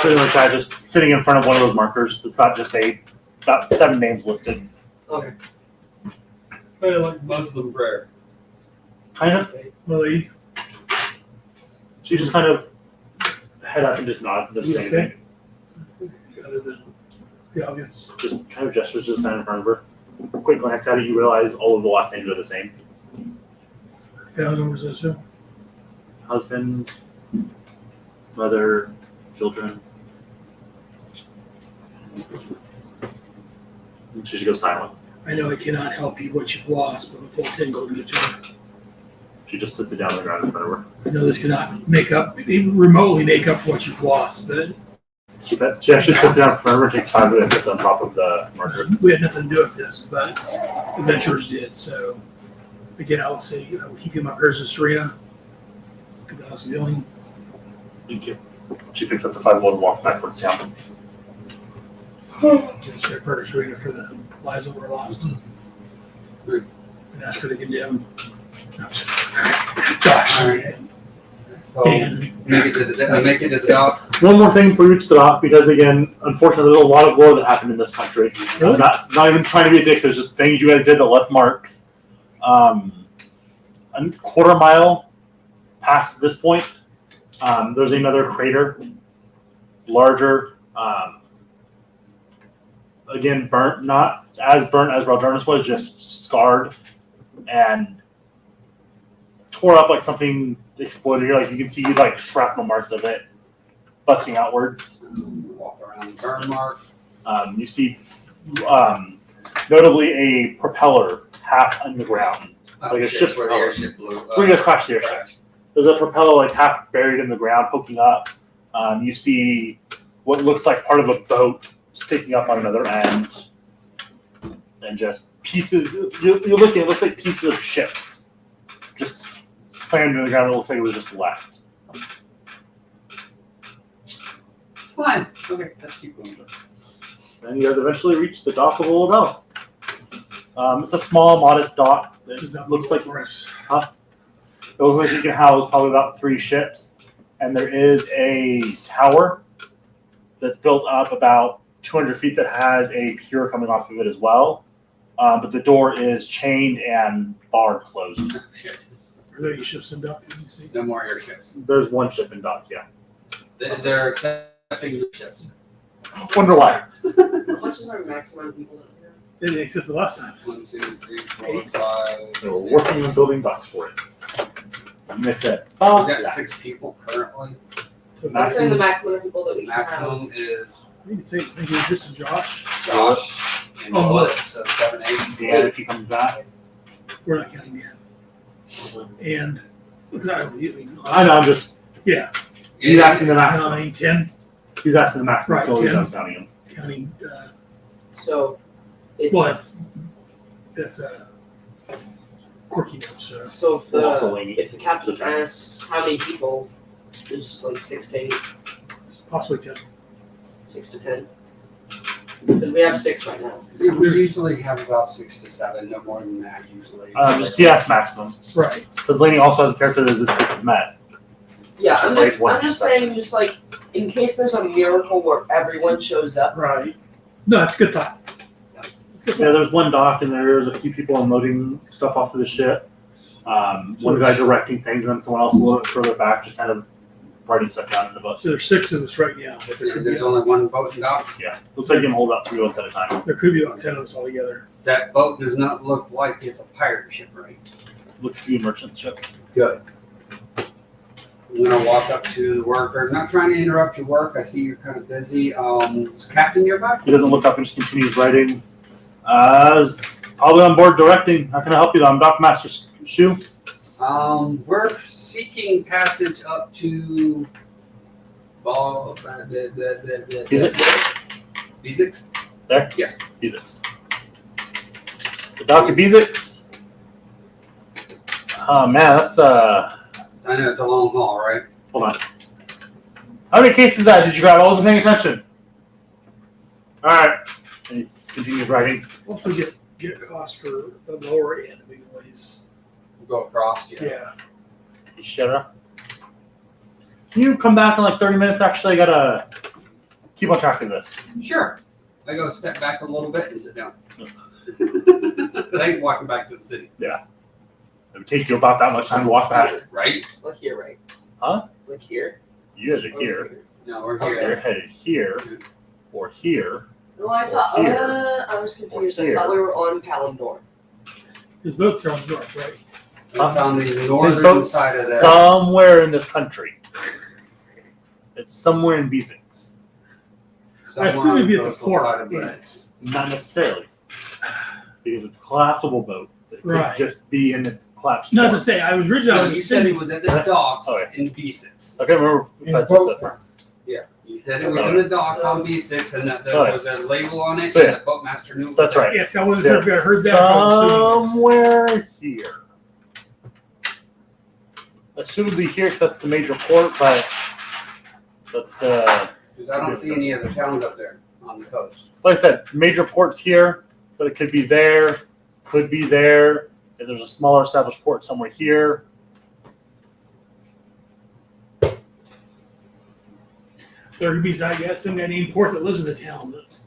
[SPEAKER 3] Sitting like that, just sitting in front of one of those markers. It's not just about 7 names listed.
[SPEAKER 6] Okay.
[SPEAKER 4] Hey, like Muslim prayer.
[SPEAKER 3] Kind of.
[SPEAKER 2] Lily,
[SPEAKER 3] She just kind of head up and just nods. Doesn't say anything.
[SPEAKER 2] other than the obvious.
[SPEAKER 3] Just kind of gestures to the sign in front of her. Quick glance at it, you realize all of the last names are the same.
[SPEAKER 2] Family members, I assume.
[SPEAKER 3] Husband, mother, children. And she just goes silent.
[SPEAKER 2] I know it cannot help you what you've lost, but we pull 10 gold to get you.
[SPEAKER 3] She just sits it down on the ground in front of her.
[SPEAKER 2] I know this cannot even remotely make up for what you've lost, but
[SPEAKER 3] She actually sits down in front of her, takes 5 minutes, sits on top of the marker.
[SPEAKER 2] we had nothing to do with this, but adventurers did. So again, I will say I will keep you in my prayers with Serena. Give us a feeling.
[SPEAKER 3] Thank you. She picks up the 5 gold and walks back towards town.
[SPEAKER 2] Just say a prayer to Serena for the lives that were lost.
[SPEAKER 4] Good.
[SPEAKER 2] And ask her to condemn. No, Josh.
[SPEAKER 4] So
[SPEAKER 2] Dan.
[SPEAKER 4] make it to the dock.
[SPEAKER 3] One more thing before we reach the dock, because again, unfortunately, there's a lot of war that happened in this country.
[SPEAKER 2] Really?
[SPEAKER 3] I'm not even trying to be a dick. There's just things you guys did that left marks. A quarter mile past this point, there's another crater, larger. Again, burnt, not as burnt as Raldronis was, just scarred and tore up like something exploded here. Like you can see like shrapnel marks of it busting outwards.
[SPEAKER 4] Walk Burn mark.
[SPEAKER 3] You see, notably, a propeller half underground. Like a ship's
[SPEAKER 4] where the
[SPEAKER 3] propeller.
[SPEAKER 4] airship blew.
[SPEAKER 3] So we just crashed the airship. There's a propeller like half buried in the ground, poking up. You see what looks like part of a boat sticking up on another end, and just pieces. You're looking. It looks like pieces of ships just slammed in the ground. It looks like it was just left.
[SPEAKER 4] Fine. Okay, let's keep going.
[SPEAKER 3] And you guys eventually reach the dock of Old Bell. It's a small, modest dock. It looks like
[SPEAKER 2] for us.
[SPEAKER 3] It looks like you can house probably about 3 ships, and there is a tower that's built up about 200 feet that has a pier coming off of it as well. But the door is chained and barred closed.
[SPEAKER 4] Oh, shit.
[SPEAKER 2] Are there any ships in dock? Can you see?
[SPEAKER 4] No more airships.
[SPEAKER 3] There's 1 ship in dock, yeah.
[SPEAKER 4] They're accepting new ships.
[SPEAKER 3] Wonder why.
[SPEAKER 6] How much is our maximum people in here?
[SPEAKER 2] They didn't accept the last time.
[SPEAKER 4] 1, 2, 3, 4, 5.
[SPEAKER 3] They were working on building docks for it. And they said,
[SPEAKER 4] We
[SPEAKER 3] oh,
[SPEAKER 4] got
[SPEAKER 3] yeah.
[SPEAKER 4] 6 people currently.
[SPEAKER 6] I'm saying the maximum of people that we can have.
[SPEAKER 4] Maximum is
[SPEAKER 2] I think it's this is Josh.
[SPEAKER 4] Josh and
[SPEAKER 2] Oh,
[SPEAKER 4] Blitz, so 7, 8.
[SPEAKER 3] Dan, if he comes back.
[SPEAKER 2] We're not counting Dan. And look at that.
[SPEAKER 3] I know, I'm just,
[SPEAKER 2] Yeah,
[SPEAKER 3] he's asking the maximum.
[SPEAKER 2] 9, 10,
[SPEAKER 3] He's asking the maximum,
[SPEAKER 2] Right,
[SPEAKER 3] so he's
[SPEAKER 2] 10.
[SPEAKER 3] not counting him.
[SPEAKER 2] counting.
[SPEAKER 6] So, it,
[SPEAKER 2] Well, that's quirky now. So
[SPEAKER 6] if
[SPEAKER 3] Also
[SPEAKER 6] the
[SPEAKER 3] Laney.
[SPEAKER 6] if the captain asks how many people, there's like 6 to 8,
[SPEAKER 2] possibly 10.
[SPEAKER 6] 6 to 10. Because we have 6 right now.
[SPEAKER 4] We usually have about 6 to 7, no more than that usually.
[SPEAKER 3] Just he asked maximum.
[SPEAKER 2] Right.
[SPEAKER 3] Because Laney also has a character that this group has met.
[SPEAKER 6] Yeah,
[SPEAKER 3] So
[SPEAKER 6] I'm
[SPEAKER 3] like
[SPEAKER 6] just
[SPEAKER 3] one
[SPEAKER 6] I'm just
[SPEAKER 3] session.
[SPEAKER 6] saying, just like in case there's a miracle where everyone shows up.
[SPEAKER 2] Right. No, that's a good thought. That's a good
[SPEAKER 3] Yeah,
[SPEAKER 2] thought.
[SPEAKER 3] there's 1 dock, and there's a few people unloading stuff off of the ship. One guy directing things, and then someone else a little bit further back, just kind of writing stuff down in the book.
[SPEAKER 2] So there's 6 of us right now, but there
[SPEAKER 4] Yeah,
[SPEAKER 2] could be
[SPEAKER 4] there's only 1 boat in dock.
[SPEAKER 3] Yeah, looks like you can hold about 3 boats at a time.
[SPEAKER 2] about 10 of us all together.
[SPEAKER 4] That boat does not look like it's a pirate ship, right?
[SPEAKER 3] Looks to be a merchant ship.
[SPEAKER 4] Good. I'm gonna walk up to the worker. Not trying to interrupt your work. I see you're kind of busy. Is Captain nearby?
[SPEAKER 3] He doesn't look up and just continues writing. Is probably on board directing. How can I help you? I'm Dock Master Shu.
[SPEAKER 4] We're seeking passage up to Bezix?
[SPEAKER 3] There?
[SPEAKER 4] Yeah.
[SPEAKER 3] Bezix. The dock of Bezix. Oh man, that's
[SPEAKER 4] I know it's a long haul, right?
[SPEAKER 3] hold on. How many cases that did you grab? I wasn't paying attention. Alright. And he continues writing.
[SPEAKER 2] Also get costs for the lower end. We can always.
[SPEAKER 4] We'll go across,
[SPEAKER 2] Yeah.
[SPEAKER 3] Shut up. Can you come back in like 30 minutes? Actually, I gotta keep on track of this.
[SPEAKER 4] Sure. I go step back a little bit and sit down. I ain't walking back to the city.
[SPEAKER 3] It would take you about that much time to walk back.
[SPEAKER 4] Right?
[SPEAKER 6] Like here, right?
[SPEAKER 3] Huh?
[SPEAKER 6] Like here?
[SPEAKER 3] You guys are here.
[SPEAKER 4] No, we're
[SPEAKER 3] You're
[SPEAKER 4] here.
[SPEAKER 3] headed here or here.
[SPEAKER 6] No, I thought.
[SPEAKER 3] Here.
[SPEAKER 6] I was confused. I
[SPEAKER 3] Here.
[SPEAKER 6] thought we were on Kalimdor.
[SPEAKER 2] His boats are on the north, right?
[SPEAKER 4] It's on the
[SPEAKER 3] His
[SPEAKER 4] northern
[SPEAKER 3] boat's
[SPEAKER 4] side of there.
[SPEAKER 3] somewhere in this country. It's somewhere in Bezix.
[SPEAKER 2] I assume it'd be at the
[SPEAKER 4] coastal side
[SPEAKER 2] port,
[SPEAKER 4] of
[SPEAKER 2] but
[SPEAKER 4] Bezix.
[SPEAKER 3] Not necessarily. Because it's a collapsible boat. It could
[SPEAKER 2] Right.
[SPEAKER 3] just be in its collapsed
[SPEAKER 2] not to
[SPEAKER 3] form.
[SPEAKER 2] say I was originally I
[SPEAKER 4] No,
[SPEAKER 2] was
[SPEAKER 4] you said it
[SPEAKER 2] assuming
[SPEAKER 4] was at the docks
[SPEAKER 3] Oh, yeah.
[SPEAKER 4] in B6.
[SPEAKER 3] I can't remember if I said that.
[SPEAKER 4] Yeah, you said it was in the docks on B6 and that there
[SPEAKER 3] Oh, yeah.
[SPEAKER 4] was a label on it
[SPEAKER 3] So,
[SPEAKER 4] and
[SPEAKER 3] yeah.
[SPEAKER 4] the boatmaster knew. it was
[SPEAKER 3] That's
[SPEAKER 4] there.
[SPEAKER 3] right.
[SPEAKER 2] yes, I wasn't sure if I
[SPEAKER 3] It's
[SPEAKER 2] heard that. but I was assuming it's-
[SPEAKER 3] somewhere here. Assumably here, because that's the major port, but that's the.
[SPEAKER 4] 'Cause I don't see any other towns up there on the coast.
[SPEAKER 3] Like I said, major port's here, but it could be there, could be there. If there's a smaller established port somewhere here.
[SPEAKER 2] There could be, I guess, some guy named Port that lives in the town. That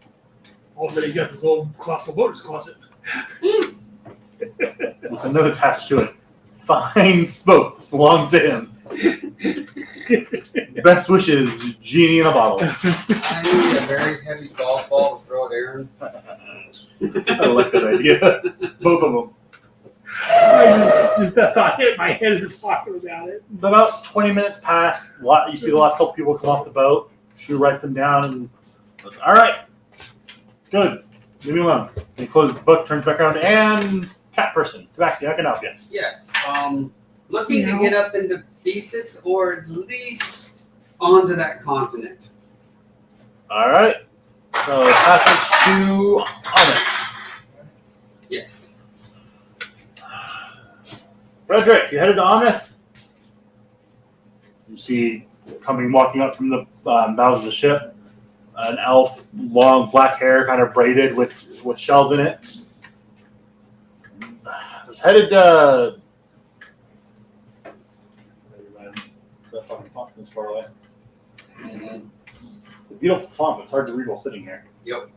[SPEAKER 2] all of a sudden he's got this old colossal boat in his closet.
[SPEAKER 3] With a note attached to it. Fine boats belong to him. Best wishes, genie in a bottle.
[SPEAKER 4] I need a very heavy golf ball to throw at Aaron.
[SPEAKER 3] I like that idea. Both of them.
[SPEAKER 2] I just that thought hit my head as talking about it.
[SPEAKER 3] About 20 minutes pass. You see the last couple people come off the boat. She writes them down and All right. Good. Leave me alone. He closes the book, turns back around, and cat person. Back, I can help you.
[SPEAKER 4] Yes. Looking to get up into B6 or at least onto that continent.
[SPEAKER 3] All right. So passage to Onyx.
[SPEAKER 4] Yes.
[SPEAKER 3] Frederick, you headed to Onyx? You see, walking up from the bows of the ship, an elf, long black hair, kind of braided with shells in it. Was headed to. The fucking font is far away. It's a beautiful font, but it's hard to read while sitting here.
[SPEAKER 4] Yep.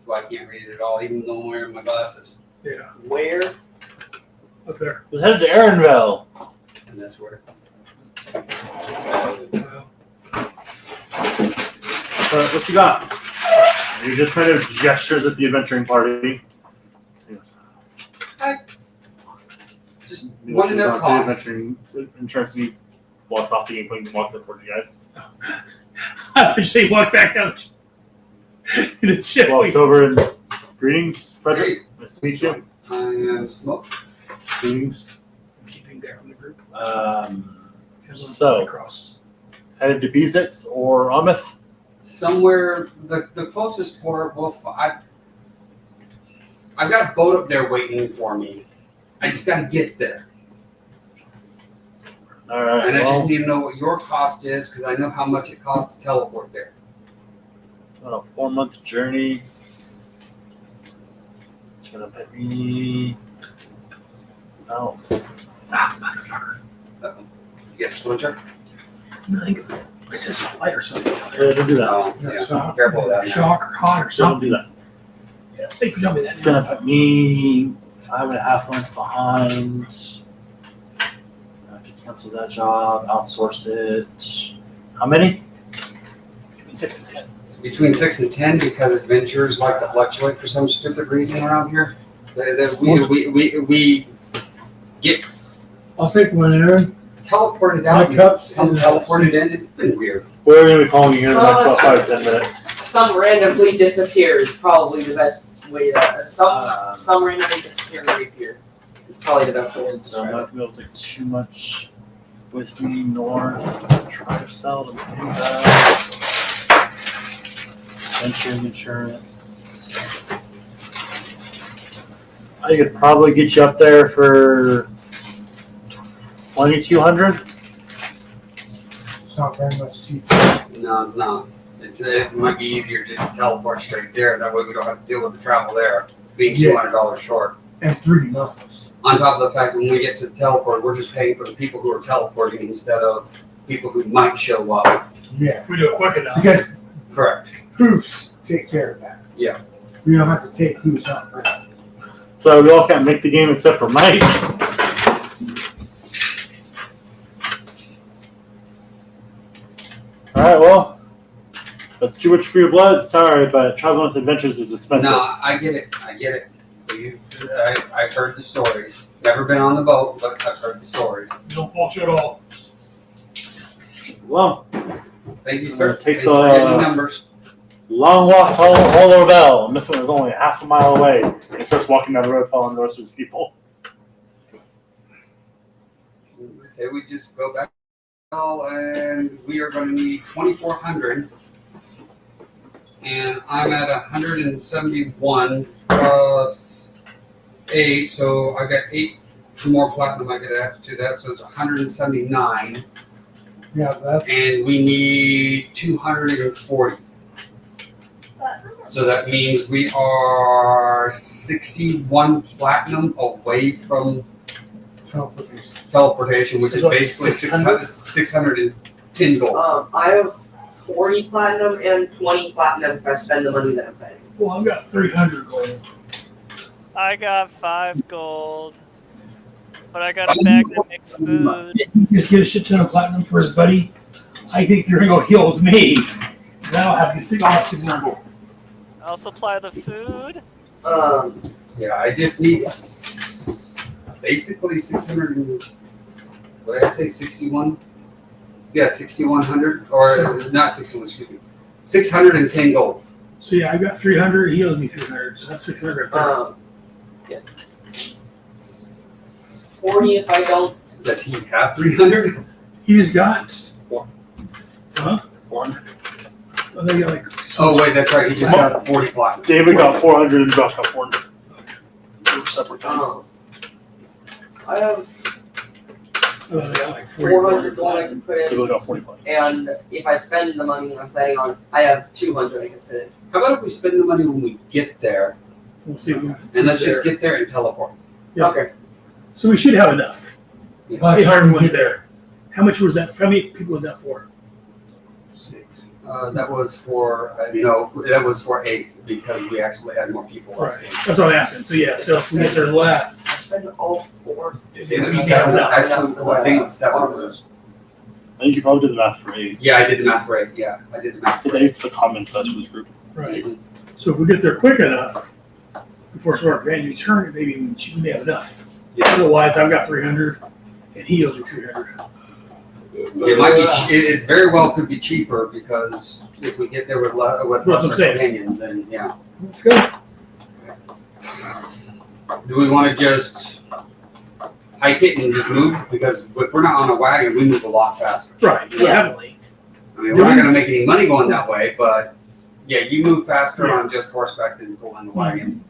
[SPEAKER 4] Well, I can't read it at all, even though I'm wearing my glasses.
[SPEAKER 2] Yeah,
[SPEAKER 6] Where?
[SPEAKER 2] up there.
[SPEAKER 3] Was headed to Aaronville.
[SPEAKER 4] And that's where.
[SPEAKER 3] What you got? He just kind of gestures at the adventuring party.
[SPEAKER 4] Just
[SPEAKER 3] He
[SPEAKER 4] want to know
[SPEAKER 3] goes
[SPEAKER 4] cost.
[SPEAKER 3] to the adventuring insurance, and he walks off the game point and walks up toward you guys.
[SPEAKER 2] I thought you walked back down the ship.
[SPEAKER 3] Walks over and greetings, Frederick. Nice to meet you.
[SPEAKER 4] I am Smoke.
[SPEAKER 3] Greetings.
[SPEAKER 2] Keeping there from the group.
[SPEAKER 3] So-
[SPEAKER 2] across.
[SPEAKER 3] Headed to B6 or Ameth.
[SPEAKER 4] Somewhere, the closest port, well, I've got a boat up there waiting for me. I just got to get there.
[SPEAKER 3] All right.
[SPEAKER 4] And I
[SPEAKER 3] well,
[SPEAKER 4] just need to know what your cost is because I know how much it costs to teleport there.
[SPEAKER 3] about a 4-month journey. It's gonna pay me. Oh,
[SPEAKER 2] Motherfucker.
[SPEAKER 4] Yes, Splinter?
[SPEAKER 2] I think it's just a light or something.
[SPEAKER 3] don't do that.
[SPEAKER 4] Oh, yeah. Careful with that. now.
[SPEAKER 2] Shock or hot or
[SPEAKER 3] Don't do
[SPEAKER 2] something.
[SPEAKER 3] that.
[SPEAKER 2] Yeah, thanks for telling me that.
[SPEAKER 3] It's gonna put me 5.5 months behind. I have to cancel that job, outsource it. How many?
[SPEAKER 2] Between 6 and 10.
[SPEAKER 4] Between 6 and 10 because adventures like to fluctuate for some stupid reason around here. We get
[SPEAKER 7] I'll take one, Aaron.
[SPEAKER 4] teleported out.
[SPEAKER 7] My cups
[SPEAKER 4] Some
[SPEAKER 7] and-
[SPEAKER 4] teleported in. It's been weird.
[SPEAKER 3] We're gonna be calling you in the next 5-10 minutes.
[SPEAKER 6] Some randomly disappear is probably the best way to. Some randomly disappear and reappear. It's probably the best way to
[SPEAKER 3] So I'm
[SPEAKER 6] describe it.
[SPEAKER 3] not gonna be able to take too much with me north. Try to sell them that. Venturing insurance. I could probably get you up there for 2,200.
[SPEAKER 7] It's not very much cheaper.
[SPEAKER 4] No, it's not. It might be easier just to teleport straight there. That way we don't have to deal with the travel there, being
[SPEAKER 7] Yeah.
[SPEAKER 4] $200 short.
[SPEAKER 7] And 3 months.
[SPEAKER 4] On top of the fact, when we get to the teleport, we're just paying for the people who are teleporting instead of people who might show up.
[SPEAKER 7] Yeah.
[SPEAKER 2] If we do it quick enough.
[SPEAKER 7] Because
[SPEAKER 4] Correct.
[SPEAKER 7] Hoofs take care of that.
[SPEAKER 4] Yeah.
[SPEAKER 7] We don't have to take Hoofs up.
[SPEAKER 3] So we all can't make the game except for Mike. Alright, well, that's too much for your blood. Sorry, but traveling with adventures is expensive.
[SPEAKER 4] No, I get it. I've heard the stories. Never been on the boat, but I've heard the stories.
[SPEAKER 2] You don't fault you at all.
[SPEAKER 3] Well,
[SPEAKER 4] Thank you,
[SPEAKER 3] I'm
[SPEAKER 4] sir.
[SPEAKER 3] gonna take
[SPEAKER 4] Thank you for
[SPEAKER 3] the-
[SPEAKER 4] getting numbers.
[SPEAKER 3] long walk to Hollow Bell, and this one is only half a mile away. And he starts walking down the road following the rest of his people.
[SPEAKER 4] I say we just go back and we are going to need 2,400. And I'm at 171 plus 8, so I got 8 more platinum I could add to that, so it's 179.
[SPEAKER 7] Yeah, that.
[SPEAKER 4] And we need 240. So that means we are 61 platinum away from teleportation, which is
[SPEAKER 2] So it's
[SPEAKER 4] basically 610 gold.
[SPEAKER 6] I have 40 platinum and 20 platinum if I spend the money that I'm paying.
[SPEAKER 2] Well, I've got 300 gold.
[SPEAKER 8] I got 5 gold. But I got a bag that makes food.
[SPEAKER 2] Just get a shit ton of platinum for his buddy. I think they're gonna go heal with me. And then I'll have 600 gold.
[SPEAKER 8] I'll supply the food.
[SPEAKER 4] Yeah, I just need basically 600. What did I say? 61? Yeah, 6,100 or not 61. Excuse me. 610 gold.
[SPEAKER 2] So yeah, I got 300. He owes me 300, so that's 600 right there.
[SPEAKER 6] Yeah. 40 if I don't.
[SPEAKER 4] Does he have 300?
[SPEAKER 2] He just got.
[SPEAKER 3] One.
[SPEAKER 2] Huh?
[SPEAKER 3] 1.
[SPEAKER 2] Oh, they got like.
[SPEAKER 4] Oh wait, that's right. He just got 40 platinum.
[SPEAKER 3] David got 400 and Josh got 400. They were separate guys.
[SPEAKER 6] I have
[SPEAKER 2] Oh, they got like 40.
[SPEAKER 6] 400 gold I can put
[SPEAKER 3] They
[SPEAKER 6] in,
[SPEAKER 3] both got 40 platinum.
[SPEAKER 6] and if I spend the money I'm planning on, I have 200 I can put in.
[SPEAKER 4] How about if we spend the money when we get there,
[SPEAKER 2] We'll see.
[SPEAKER 4] and let's just get there and teleport?
[SPEAKER 2] Yeah.
[SPEAKER 6] Okay.
[SPEAKER 2] So we should have enough.
[SPEAKER 4] Yeah.
[SPEAKER 7] By the time
[SPEAKER 2] Everyone's
[SPEAKER 7] we get
[SPEAKER 2] there. How much was that? How many people was that for?
[SPEAKER 7] 6.
[SPEAKER 4] That was for no, that was for 8 because we actually had more people last game.
[SPEAKER 2] That's what I'm asking. So yeah, so if we get there less,
[SPEAKER 6] I spend all 4.
[SPEAKER 4] It was
[SPEAKER 2] we
[SPEAKER 4] 7.
[SPEAKER 2] got enough.
[SPEAKER 4] Actually, well, I think it was 7 of those.
[SPEAKER 3] I think you probably did the math for 8.
[SPEAKER 4] Yeah, I did the math right. Yeah, I did the math
[SPEAKER 3] Because
[SPEAKER 4] right.
[SPEAKER 3] 8's the common size for this group.
[SPEAKER 2] Right. So if we get there quick enough before sort of grand return, maybe we may have enough.
[SPEAKER 4] Yeah.
[SPEAKER 2] Otherwise, I've got 300, and he owes me 300.
[SPEAKER 4] It might be. It's very well could be cheaper because if we get there with
[SPEAKER 2] That's what I'm
[SPEAKER 4] lesser
[SPEAKER 2] saying.
[SPEAKER 4] companions, then yeah.
[SPEAKER 2] Let's go.
[SPEAKER 4] Do we want to just hike it and just move? Because if we're not on a wagon, we move a lot faster.
[SPEAKER 2] Right.
[SPEAKER 6] Yeah.
[SPEAKER 2] Definitely.
[SPEAKER 4] I mean, we're not going to make any money going that way, but yeah, you move faster on just horseback than pulling the wagon.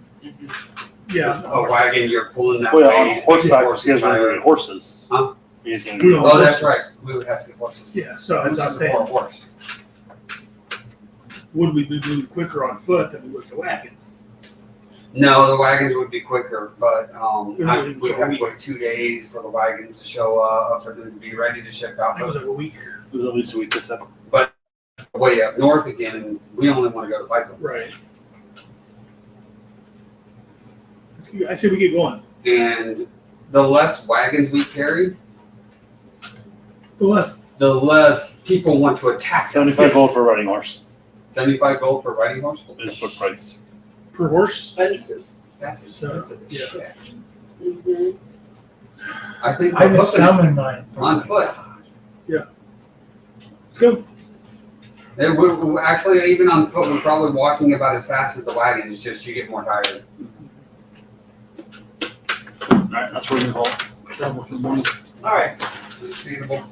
[SPEAKER 2] Yeah.
[SPEAKER 4] A wagon, you're pulling that
[SPEAKER 3] Well,
[SPEAKER 4] way.
[SPEAKER 3] on horseback,
[SPEAKER 4] horse
[SPEAKER 3] you
[SPEAKER 4] is
[SPEAKER 3] guys are
[SPEAKER 4] tired.
[SPEAKER 3] getting horses.
[SPEAKER 4] Huh?
[SPEAKER 3] You guys are
[SPEAKER 2] We
[SPEAKER 3] getting
[SPEAKER 2] don't-
[SPEAKER 4] Oh, that's
[SPEAKER 2] horses.
[SPEAKER 4] right. We would have to get horses.
[SPEAKER 2] Yeah. So as I was
[SPEAKER 4] Horses
[SPEAKER 2] saying,
[SPEAKER 4] or horse.
[SPEAKER 2] would we be moving quicker on foot than we would the wagons?
[SPEAKER 4] No, the wagons would be quicker, but
[SPEAKER 2] They're moving
[SPEAKER 4] we'd
[SPEAKER 2] for a
[SPEAKER 4] have
[SPEAKER 2] week.
[SPEAKER 4] to wait 2 days for the wagons to show up, for them to be ready to ship out.
[SPEAKER 2] It was like a week.
[SPEAKER 3] It was at least a week or so.
[SPEAKER 4] Way up north again, and we only want to go to Pipeline.
[SPEAKER 2] Right. I say we get going.
[SPEAKER 4] And the less wagons we carry,
[SPEAKER 2] The less.
[SPEAKER 4] the less people want to attack us.
[SPEAKER 3] 75 gold for a riding horse
[SPEAKER 4] 75 gold for a riding horse?
[SPEAKER 3] is book price.
[SPEAKER 2] Per horse.
[SPEAKER 6] Expensive.
[SPEAKER 4] That's expensive as
[SPEAKER 2] Yeah.
[SPEAKER 4] shit.
[SPEAKER 6] Mm-hmm.
[SPEAKER 4] I think
[SPEAKER 7] I
[SPEAKER 4] we're
[SPEAKER 7] just
[SPEAKER 4] looking
[SPEAKER 7] summoned mine.
[SPEAKER 4] on foot.
[SPEAKER 2] Let's go.
[SPEAKER 4] And we're actually, even on foot, we're probably walking about as fast as the wagons, just you get more tired.
[SPEAKER 3] Alright, that's where we're going to go.
[SPEAKER 6] Alright.
[SPEAKER 4] Understandable.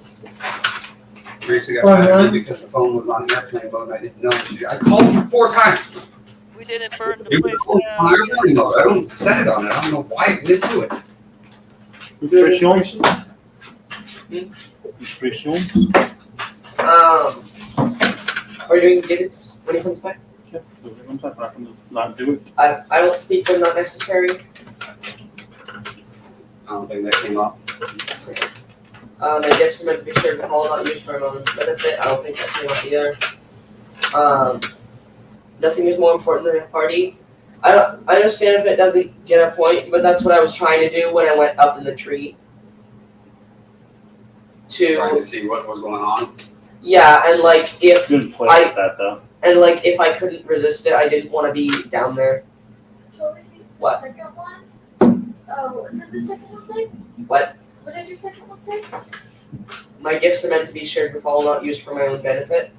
[SPEAKER 4] Teresa got
[SPEAKER 7] Fine,
[SPEAKER 4] mad at
[SPEAKER 7] man.
[SPEAKER 4] me because the phone was on airplane mode and I didn't know. I called you 4 times.
[SPEAKER 8] We didn't burn the
[SPEAKER 4] It
[SPEAKER 8] place
[SPEAKER 4] was on
[SPEAKER 8] down.
[SPEAKER 4] airplane mode. I don't set it on it. I don't know why it didn't do it.
[SPEAKER 3] Inspirations?
[SPEAKER 6] Hmm?
[SPEAKER 3] Inspirations?
[SPEAKER 6] Are you doing gibbets when he comes back?
[SPEAKER 3] Yeah, I'm not going to not do it.
[SPEAKER 6] I don't speak when not necessary.
[SPEAKER 4] I don't think that came up.
[SPEAKER 6] My gifts are meant to be shared with all, not used for my own benefit. I don't think that came up either. Nothing is more important than a party. I understand if it doesn't get a point, but that's what I was trying to do when I went up in the tree.
[SPEAKER 4] Trying to see what was going on.
[SPEAKER 6] Yeah, and like if
[SPEAKER 3] Good play
[SPEAKER 6] I
[SPEAKER 3] with that though.
[SPEAKER 6] and like if I couldn't resist it, I didn't want to be down there. What?
[SPEAKER 9] The second one? Oh, what did the second one say?
[SPEAKER 6] What?
[SPEAKER 9] What did your second one say?
[SPEAKER 6] My gifts are meant to be shared with all, not used for my own benefit.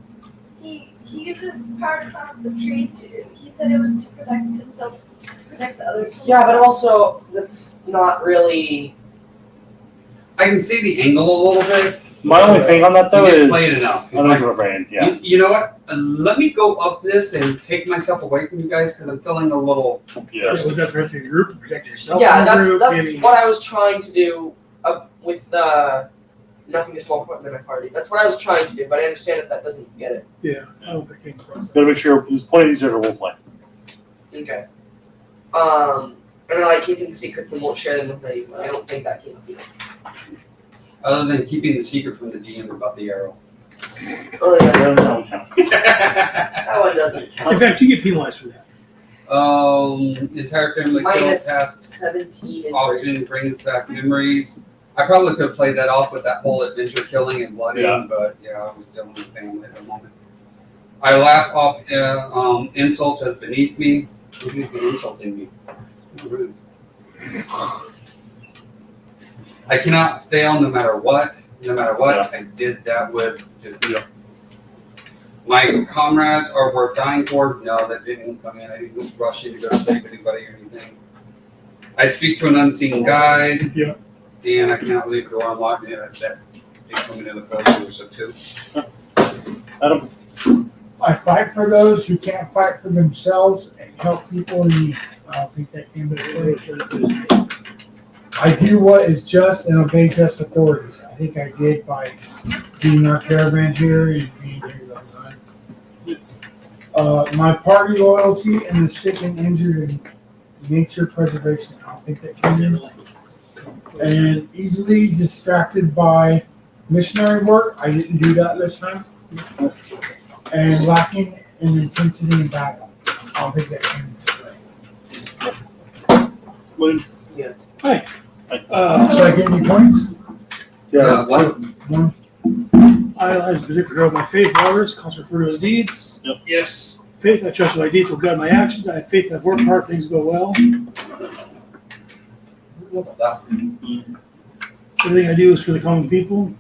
[SPEAKER 9] He uses power to climb up the tree to. He said it was to protect himself, to protect the others. from
[SPEAKER 6] Yeah, but
[SPEAKER 9] himself.
[SPEAKER 6] also that's not really.
[SPEAKER 4] I can see the angle a little bit.
[SPEAKER 3] My only thing on that though
[SPEAKER 4] You didn't
[SPEAKER 3] is
[SPEAKER 4] play it enough.
[SPEAKER 3] I don't have a brain. Yeah.
[SPEAKER 4] You know what? Let me go up this and take myself away from you guys because I'm feeling a little.
[SPEAKER 3] Yeah.
[SPEAKER 2] Was that protecting the group? Protect yourself?
[SPEAKER 6] Yeah,
[SPEAKER 2] from the
[SPEAKER 6] that's
[SPEAKER 2] group?
[SPEAKER 6] that's
[SPEAKER 2] Maybe-
[SPEAKER 6] what I was trying to do with the nothing is more important than a party. That's what I was trying to do, but I understand if that doesn't get it.
[SPEAKER 2] Yeah. I don't think I came across that.
[SPEAKER 3] Gotta make sure there's plenty of these are to roleplay.
[SPEAKER 6] Okay. And I like keeping secrets and won't share them with anyone. I don't think that came up either.
[SPEAKER 4] Other than keeping the secret from the DM about the arrow.
[SPEAKER 6] Oh yeah,
[SPEAKER 3] That one counts.
[SPEAKER 6] that one doesn't count.
[SPEAKER 2] In fact, you get penalized for that.
[SPEAKER 4] Entire family kill
[SPEAKER 6] Minus
[SPEAKER 4] past
[SPEAKER 6] 17 inspiration.
[SPEAKER 4] often brings back memories. I probably could have played that off with that whole adventure killing and blooding,
[SPEAKER 3] Yeah.
[SPEAKER 4] but yeah, I was dealing with family at the moment. I laugh off insults as beneath me. Who's been insulting me? Rude. I cannot fail no matter what. No matter what,
[SPEAKER 3] Yeah.
[SPEAKER 4] I did that with just.
[SPEAKER 3] Yeah.
[SPEAKER 4] My comrades are worth dying for. No, that didn't come in. I didn't rush in to go save anybody or anything. I speak to an unseen guide.
[SPEAKER 2] Yeah.
[SPEAKER 4] And I cannot leave the door unlocked. Yeah, that did come into the play, so too.
[SPEAKER 3] Adam,
[SPEAKER 7] I fight for those who can't fight for themselves and help people in need. I don't think that came into play. I do what is just and obey just authorities. I think I did by being our caravan here and being here the whole time. My party loyalty and the sick and injured and nature preservation. I don't think that came in. And easily distracted by missionary work. I didn't do that this time. And lacking in intensity in battle. I don't think that came into play.
[SPEAKER 3] William.
[SPEAKER 1] Yeah.
[SPEAKER 2] Hi.
[SPEAKER 7] Should I get any points?
[SPEAKER 3] Yeah.
[SPEAKER 7] One.
[SPEAKER 2] Idolize and predict control of my faith, however, comes refer to his deeds.
[SPEAKER 3] Yep.
[SPEAKER 2] Yes. Faith, I trust my deeds will guide my actions. I have faith that I work hard, things go well. Everything I do is for the common people.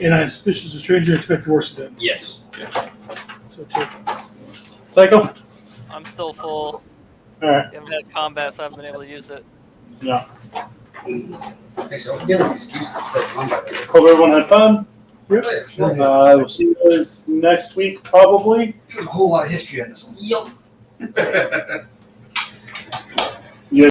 [SPEAKER 2] And I'm suspicious of stranger, expect the worst of them.
[SPEAKER 4] Yes.
[SPEAKER 2] So two.
[SPEAKER 3] Psycho.
[SPEAKER 8] I'm still full.
[SPEAKER 3] Alright.
[SPEAKER 8] I haven't had combat, so I haven't been able to use it.
[SPEAKER 3] Yeah.
[SPEAKER 4] Hey, don't give an excuse to play combat.
[SPEAKER 3] Hope everyone had fun.
[SPEAKER 4] Sure.
[SPEAKER 3] We'll see you guys next week, probably.
[SPEAKER 4] There's a whole lot of history on this one.
[SPEAKER 6] Yup.